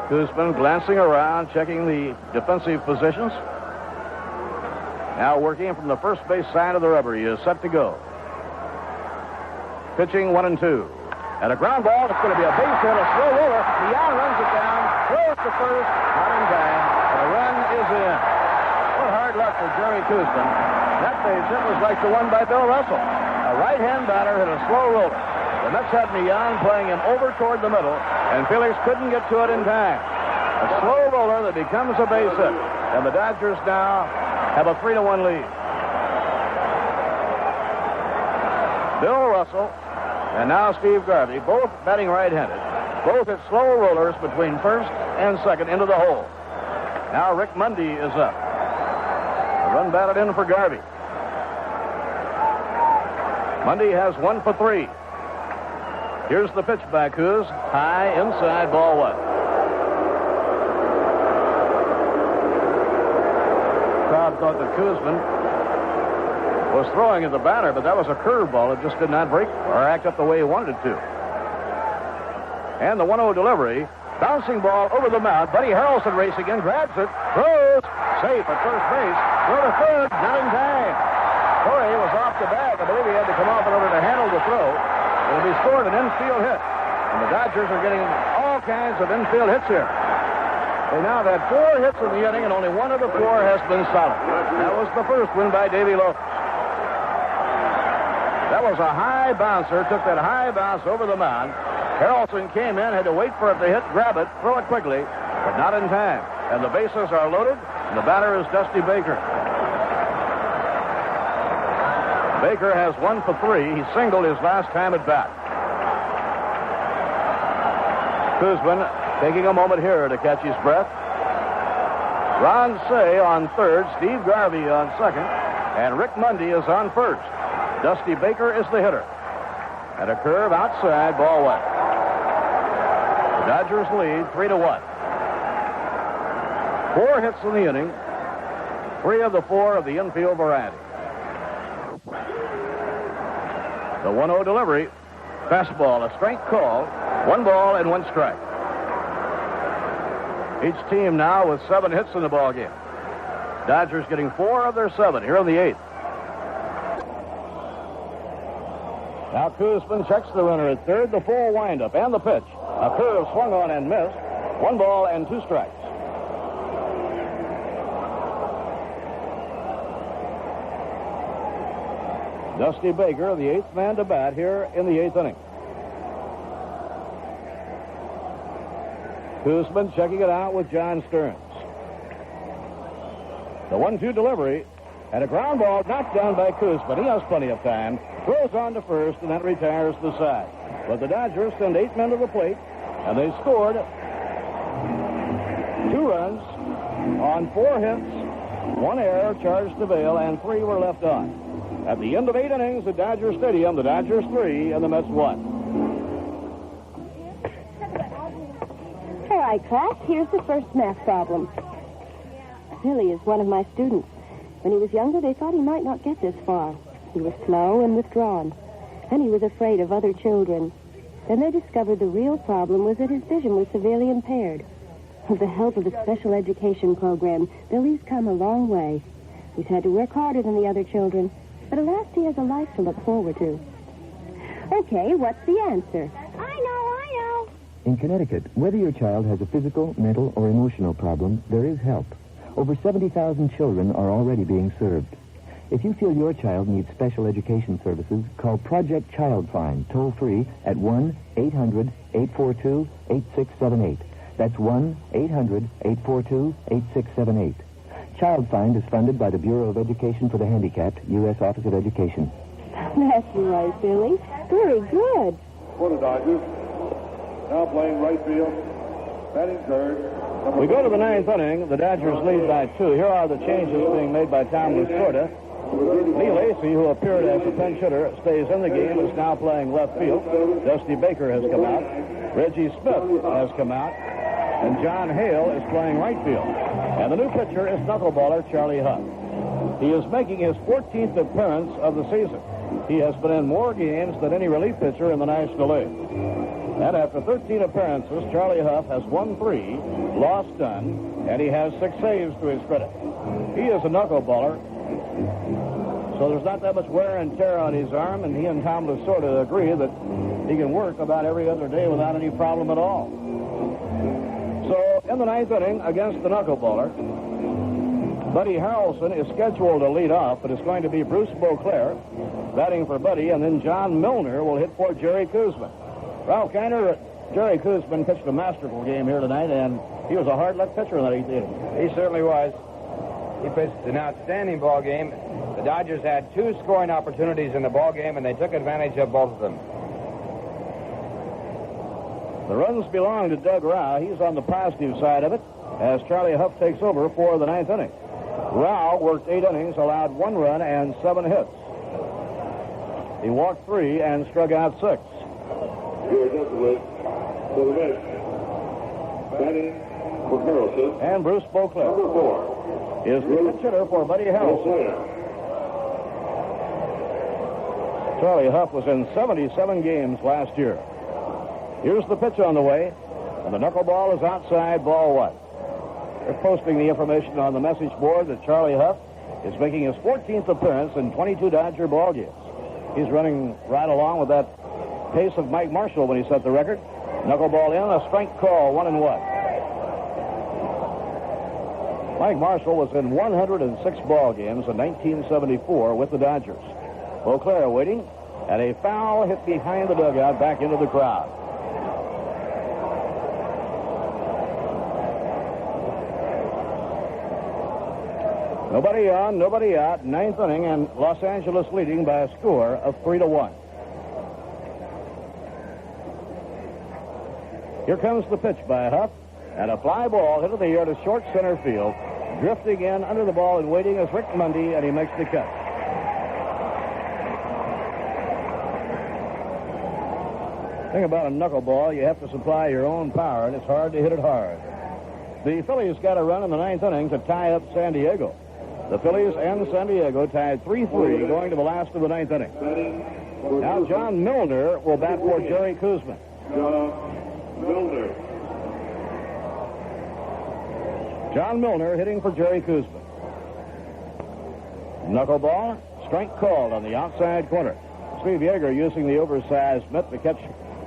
Koosman glancing around, checking the defensive positions. Now working from the first base side of the rubber. He is set to go. Pitching 1-2. And a ground ball. It's going to be a base hit, a slow roller. Millan runs it down, throws to first, not in time, and the run is in. What hard luck for Jerry Koosman. That base hit was like the one by Bill Russell. A right-hand batter hit a slow roller. The Mets had Millan playing him over toward the middle, and Felix couldn't get to it in time. A slow roller that becomes a base hit, and the Dodgers now have a 3-1 lead. Bill Russell and now Steve Garvey, both batting right-handed, both hit slow rollers between first and second into the hole. Now Rick Mundy is up. A run batted in for Garvey. Mundy has 1 for 3. Here's the pitch by Koos. High, inside, ball 1. Crowd thought that Koosman was throwing at the batter, but that was a curveball. It just did not break or act up the way he wanted it to. And the 1-0 delivery. Bouncing ball over the mound. Buddy Harrelson racing in, grabs it, throws. Safe at first base. Throw to third, not in time. Torrey was off the bag. I believe he had to come off in order to handle the throw. It'll be scored an infield hit. And the Dodgers are getting all kinds of infield hits here. They now have had 4 hits in the inning, and only 1 of the 4 has been solid. That was the first win by Davy Lopes. That was a high bouncer, took that high bounce over the mound. Harrelson came in, had to wait for it to hit, grab it, throw it quickly, but not in time. And the bases are loaded, and the batter is Dusty Baker. Baker has 1 for 3. He singled his last time at bat. Koosman taking a moment here to catch his breath. Ron Cey on third, Steve Garvey on second, and Rick Mundy is on first. Dusty Baker is the hitter. At a curve outside, ball 1. The Dodgers lead 3-1. 4 hits in the inning, 3 of the 4 of the infield variety. The 1-0 delivery. Fastball, a strike call. 1 ball and 1 strike. Each team now with 7 hits in the ball game. Dodgers getting 4 of their 7 here in the 8th. Now Koosman checks the runner at third. The full windup and the pitch. A curve swung on and missed. 1 ball and 2 strikes. Dusty Baker, the 8th man to bat here in the 8th inning. Koosman checking it out with John Stearns. The 1-2 delivery and a ground ball knocked down by Koosman. He has plenty of time. Throws on to first and then retires to the side. But the Dodgers send 8 men to the plate, and they scored 2 runs on 4 hits, 1 error charged to bail, and 3 were left on. At the end of 8 innings at Dodger Stadium, the Dodgers 3 and the Mets 1. All right, class, here's the first math problem. Billy is one of my students. When he was younger, they thought he might not get this far. He was slow and withdrawn, and he was afraid of other children. Then they discovered the real problem was that his vision was severely impaired. With the help of a special education program, Billy's come a long way. He's had to work harder than the other children, but at last he has a life to look forward to. Okay, what's the answer? I know. In Connecticut, whether your child has a physical, mental, or emotional problem, there is help. Over 70,000 children are already being served. If you feel your child needs special education services, call Project Child Find, toll-free at 1-800-842-8678. That's 1-800-842-8678. Child Find is funded by the Bureau of Education for the Handicapped, U.S. Office of Education. That's right, Billy. Very good. For the Dodgers, now playing right field, batting third. We go to the 9th inning. The Dodgers lead by 2. Here are the changes being made by Tom Lasorda. Lee Lacy, who appeared as a pinch hitter, stays in the game, is now playing left field. Dusty Baker has come out. Reggie Smith has come out. And John Hale is playing right field. And the new pitcher is knuckleballer Charlie Huff. He is making his 14th appearance of the season. He has been in more games than any relief pitcher in the National League. And after 13 appearances, Charlie Huff has won 3, lost none, and he has 6 saves to his credit. He is a knuckleballer, so there's not that much wear and tear on his arm, and he and Tom Lasorda agree that he can work about every other day without any problem at all. So, in the 9th inning against the knuckleballer, Buddy Harrelson is scheduled to lead off, but it's going to be Bruce Beauclair batting for Buddy, and then John Milner will hit for Jerry Koosman. Ralph Kiner, Jerry Koosman pitched a masterful game here tonight, and he was a hard-luck pitcher in that 8th inning. He certainly was. He pitched an outstanding ball game. The Dodgers had 2 scoring opportunities in the ball game, and they took advantage of both of them. The runs belong to Doug Rau. He's on the positive side of it as Charlie Huff takes over for the 9th inning. Rau worked 8 innings, allowed 1 run and 7 hits. He walked 3 and struck out 6. And Bruce Beauclair is the pitch hitter for Buddy Harrelson. Charlie Huff was in 77 games last year. Here's the pitch on the way, and the knuckleball is outside, ball 1. They're posting the information on the message board that Charlie Huff is making his 14th appearance in 22 Dodger ball games. He's running right along with that pace of Mike Marshall when he set the record. Knuckleball in, a strike call, 1-1. Mike Marshall was in 106 ball games in 1974 with the Dodgers. Beauclair waiting, and a foul hit behind the dugout back into the crowd. Nobody on, nobody out. 9th inning, and Los Angeles leading by a score of 3-1. Here comes the pitch by Huff, and a fly ball hit to the air to short center field. Drifting in under the ball and waiting is Rick Mundy, and he makes the catch. Thing about a knuckleball, you have to supply your own power, and it's hard to hit it hard. The Phillies got a run in the 9th inning to tie up San Diego. The Phillies and San Diego tied 3-3 going to the last of the 9th inning. Now John Milner will bat for Jerry Kuzman. John Milner hitting for Jerry Kuzman. Knuckleball, strike called on the outside corner. Steve Yeager using the oversized mitt to catch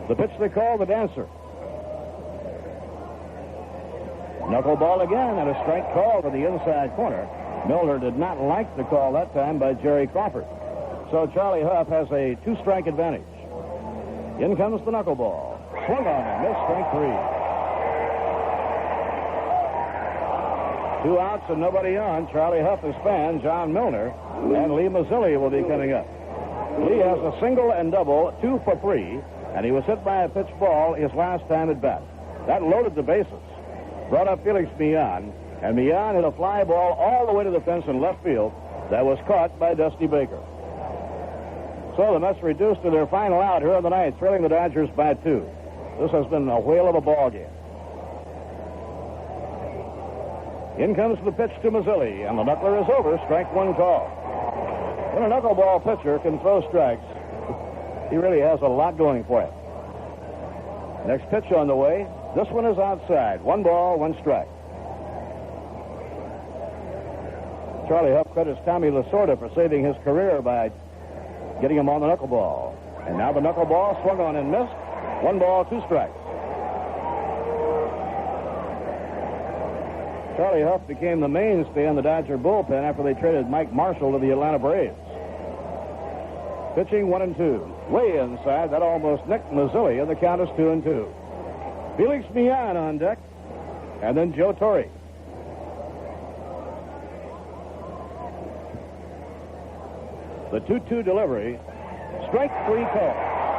the pitch they call the dancer. Knuckleball again and a strike call to the inside corner. Milner did not like the call that time by Jerry Crawford. So Charlie Huff has a 2-strike advantage. In comes the knuckleball. Swung on and missed, strike 3. 2 outs and nobody on. Charlie Huff is fan, John Milner, and Lee Mazzilli will be coming up. Lee has a single and double, 2 for 3, and he was hit by a pitch ball his last time at bat. That loaded the bases. Brought up Felix Millan, and Millan hit a fly ball all the way to the fence in left field that was caught by Dusty Baker. So the Mets reduced to their final out here in the ninth, trailing the Dodgers by 2. This has been a whale of a ball game. In comes the pitch to Mazzilli, and the knuckler is over. Strike 1 call. When a knuckleball pitcher can throw strikes, he really has a lot going for him. Next pitch on the way. This one is outside. 1 ball, 1 strike. Charlie Huff credits Tommy Lasorda for saving his career by getting him on the knuckleball. And now the knuckleball swung on and missed. 1 ball, 2 strikes. Charlie Huff became the mainstay in the Dodger bullpen after they traded Mike Marshall to the Atlanta Braves. Pitching 1-2. Way inside. That almost nicked Mazzilli, and the count is 2-2. Felix Millan on deck, and then Joe Torre. The 2-2 delivery. Strike 3 call.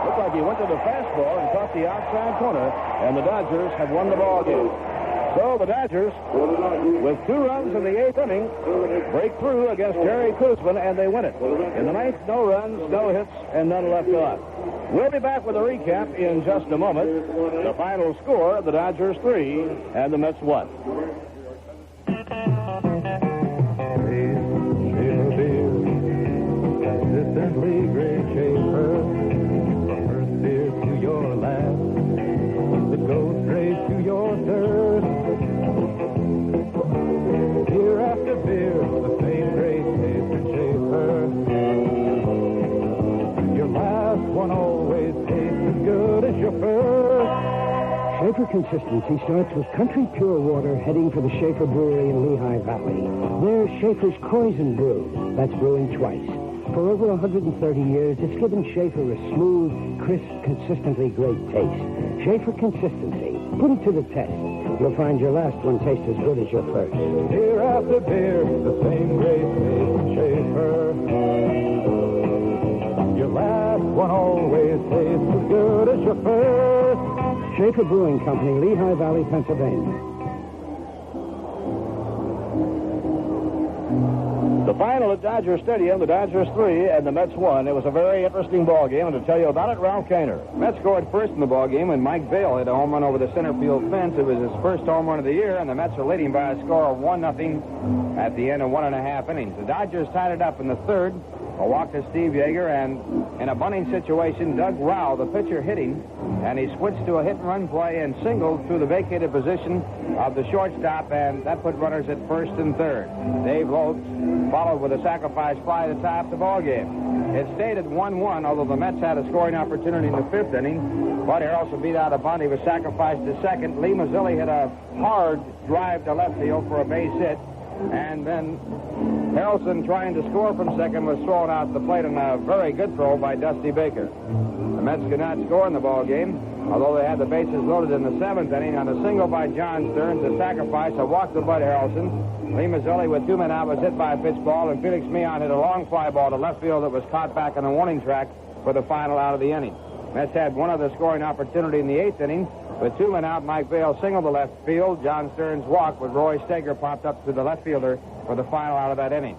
Looked like he went to the fastball and caught the outside corner, and the Dodgers have won the ball game. So the Dodgers, with 2 runs in the 8th inning, break through against Jerry Kuzman, and they win it. In the 9th, no runs, no hits, and none left on. We'll be back with a recap in just a moment. The final score, the Dodgers 3 and the Mets 1. Consistently great Schaefer, from first beer to your last, that goes straight to your thirst. Beer after beer, the same great taste in Schaefer. Your last one always tastes as good as your first. Schaefer consistency starts with country pure water heading for the Schaefer Brewery in Lehigh Valley. There's Schaefer's Kreuzen Brew. That's brewing twice. For over 130 years, it's given Schaefer a smooth, crisp, consistently great taste. Schaefer consistency. Put it to the test. You'll find your last one tastes as good as your first. Beer after beer, the same great taste in Schaefer. Your last one always tastes as good as your first. Schaefer Brewing Company, Lehigh Valley, Pennsylvania. The final at Dodger Stadium, the Dodgers 3 and the Mets 1. It was a very interesting ball game, and to tell you about it, Ralph Kainer. Mets scored first in the ball game when Mike Vail hit a home run over the center field fence. It was his first home run of the year, and the Mets are leading by a score of 1-0 at the end of 1.5 innings. The Dodgers tied it up in the 3rd. A walk to Steve Yeager, and in a bunting situation, Doug Rao, the pitcher, hitting, and he switched to a hit-and-run play and singled through the vacated position of the shortstop, and that put runners at 1st and 3rd. Dave Lopes followed with a sacrifice fly to tie up the ball game. It stayed at 1-1, although the Mets had a scoring opportunity in the 5th inning. Bud Harrelson beat out a bunt. He was sacrificed to second. Lee Mazzilli hit a hard drive to left field for a base hit, and then Harrelson, trying to score from second, was thrown out the plate on a very good throw by Dusty Baker. The Mets could not score in the ball game, although they had the bases loaded in the 7th inning on a single by John Stearns, a sacrifice, a walk to Bud Harrelson. Lee Mazzilli, with 2 men out, was hit by a pitch ball, and Felix Millan hit a long fly ball to left field that was caught back on the warning track for the final out of the inning. Mets had one other scoring opportunity in the 8th inning. With 2 men out, Mike Vail singled to left field. John Stearns walked, but Roy Steger popped up to the left fielder for the final out of that inning.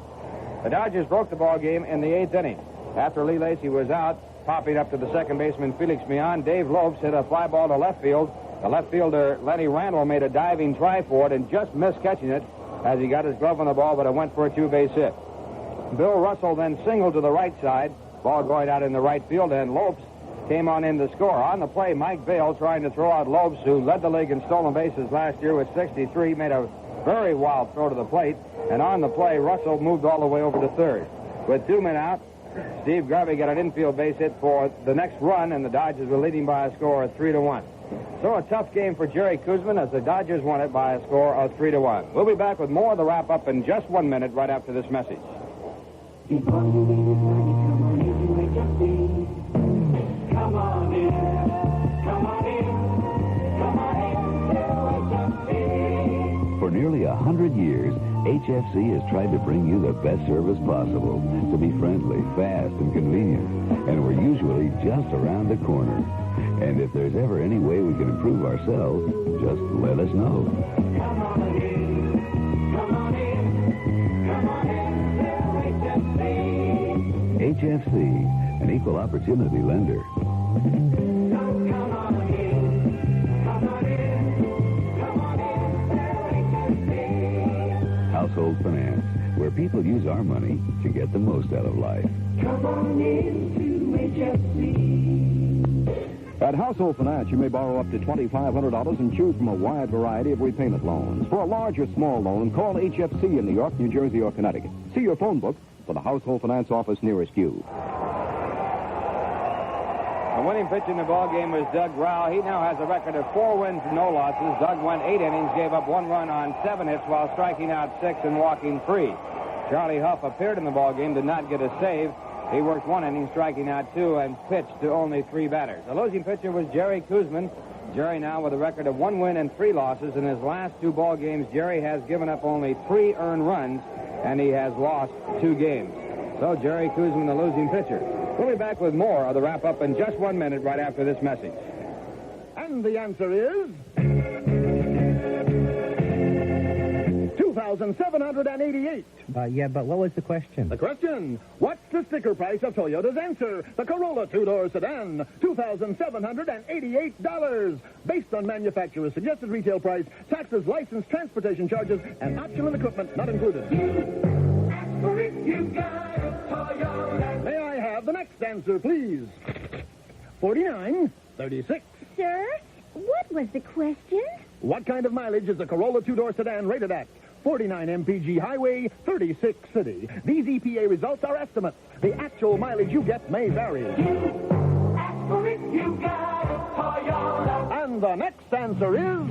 The Dodgers broke the ball game in the 8th inning. After Lee Lacy was out, popping up to the second baseman Felix Millan, Dave Lopes hit a fly ball to left field. The left fielder Lenny Randall made a diving try for it and just missed catching it as he got his glove on the ball, but it went for a 2-base hit. Bill Russell then singled to the right side. Ball going out in the right field, and Lopes came on in to score. On the play, Mike Vail trying to throw out Lopes, who led the league in stolen bases last year with 63, made a very wild throw to the plate. And on the play, Russell moved all the way over to third. With 2 men out, Steve Garvey got an infield base hit for the next run, and the Dodgers were leading by a score of 3-1. So a tough game for Jerry Kuzman as the Dodgers won it by a score of 3-1. We'll be back with more of the wrap-up in just 1 minute right after this message. Come on in, come on in, come on in to HFC. For nearly 100 years, HFC has tried to bring you the best service possible, to be friendly, fast, and convenient. And we're usually just around the corner. And if there's ever any way we can improve ourselves, just let us know. Come on in, come on in, come on in to HFC. HFC, an equal opportunity lender. Household Finance, where people use our money to get the most out of life. Come on in to HFC. At Household Finance, you may borrow up to $2,500 and choose from a wide variety of repayment loans. For a large or small loan, call HFC in New York, New Jersey, or Connecticut. See your phone book for the Household Finance office nearest you. The winning pitch in the ball game was Doug Rao. He now has a record of 4 wins and no losses. Doug went 8 innings, gave up 1 run on 7 hits while striking out 6 and walking 3. Charlie Huff appeared in the ball game, did not get a save. He worked 1 inning, striking out 2, and pitched to only 3 batters. The losing pitcher was Jerry Kuzman. Jerry now with a record of 1 win and 3 losses. In his last 2 ball games, Jerry has given up only 3 earned runs, and he has lost 2 games. So Jerry Kuzman, the losing pitcher. We'll be back with more of the wrap-up in just 1 minute right after this message. And the answer is... 2,788. Yeah, but what was the question? The question, what's the sticker price of Toyota's Answer, the Corolla 2-door sedan? $2,788. Based on manufacturer's suggested retail price, taxes, license, transportation charges, and optional equipment not included. Ask for it, you got a Toyota. May I have the next answer, please? 4936. Sir, what was the question? What kind of mileage is the Corolla 2-door sedan rated at? 49 mpg highway, 36 city. These EPA results are estimates. The actual mileage you get may vary. Ask for it, you got a Toyota. And the next answer is...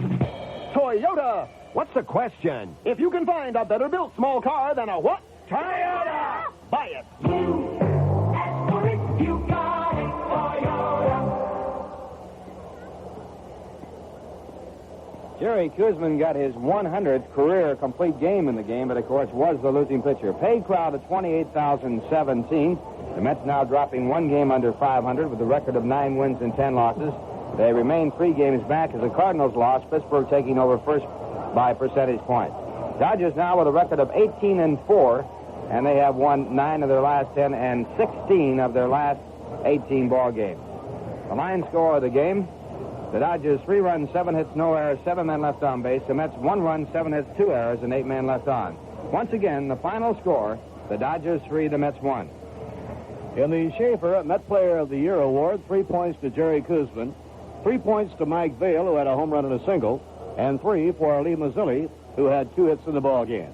Toyota. What's the question? If you can find a better-built small car than a what? Toyota! Buy it. Ask for it, you got it, Toyota. Jerry Kuzman got his 100th career complete game in the game, but of course was the losing pitcher. Paid crowd of 28,017. The Mets now dropping 1 game under 500 with a record of 9 wins and 10 losses. They remain 3 games back as the Cardinals lost, Pittsburgh taking over first by percentage points. Dodgers now with a record of 18-4, and they have won 9 of their last 10 and 16 of their last 18 ball games. The line score of the game: the Dodgers 3 runs, 7 hits, no errors, 7 men left on base. The Mets 1 run, 7 hits, 2 errors, and 8 men left on. Once again, the final score: the Dodgers 3, the Mets 1. In the Schaefer Met Player of the Year award, 3 points to Jerry Kuzman, 3 points to Mike Vail, who had a home run and a single, and 3 for Lee Mazzilli, who had 2 hits in the ball game.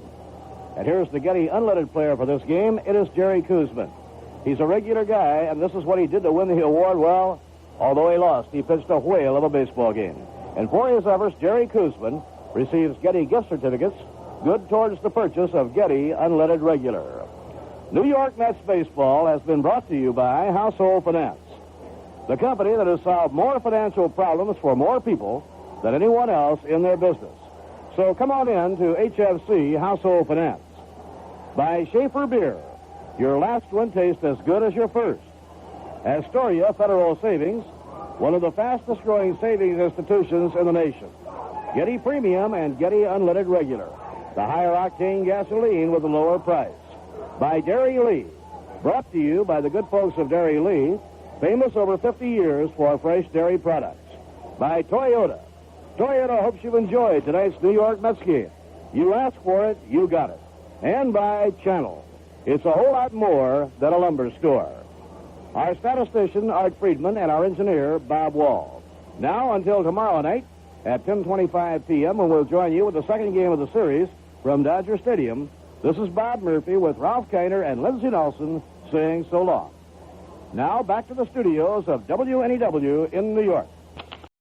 And here's the Getty unleaded player for this game. It is Jerry Kuzman. He's a regular guy, and this is what he did to win the award. Well, although he lost, he pitched a whale of a baseball game. And for his efforts, Jerry Kuzman receives Getty gift certificates, good towards the purchase of Getty unleaded regular. New York Mets baseball has been brought to you by Household Finance, the company that has solved more financial problems for more people than anyone else in their business. So come on in to HFC Household Finance. By Schaefer Beer, your last one tastes as good as your first. Astoria Federal Savings, one of the fastest growing savings institutions in the nation. Getty Premium and Getty Unleaded Regular, the higher octane gasoline with a lower price. By Dairy Lee, brought to you by the good folks of Dairy Lee, famous over 50 years for fresh dairy products. By Toyota. Toyota hopes you enjoyed tonight's New York Mets game. You asked for it, you got it. And by Channel. It's a whole lot more than a lumber store. our statistician, Art Friedman, and our engineer, Bob Wall. Now, until tomorrow night at 10:25 p.m., when we'll join you with the second game of the series from Dodger Stadium, this is Bob Murphy with Ralph Kiner and Lindsey Nelson saying so long. Now, back to the studios of WNEW in New York.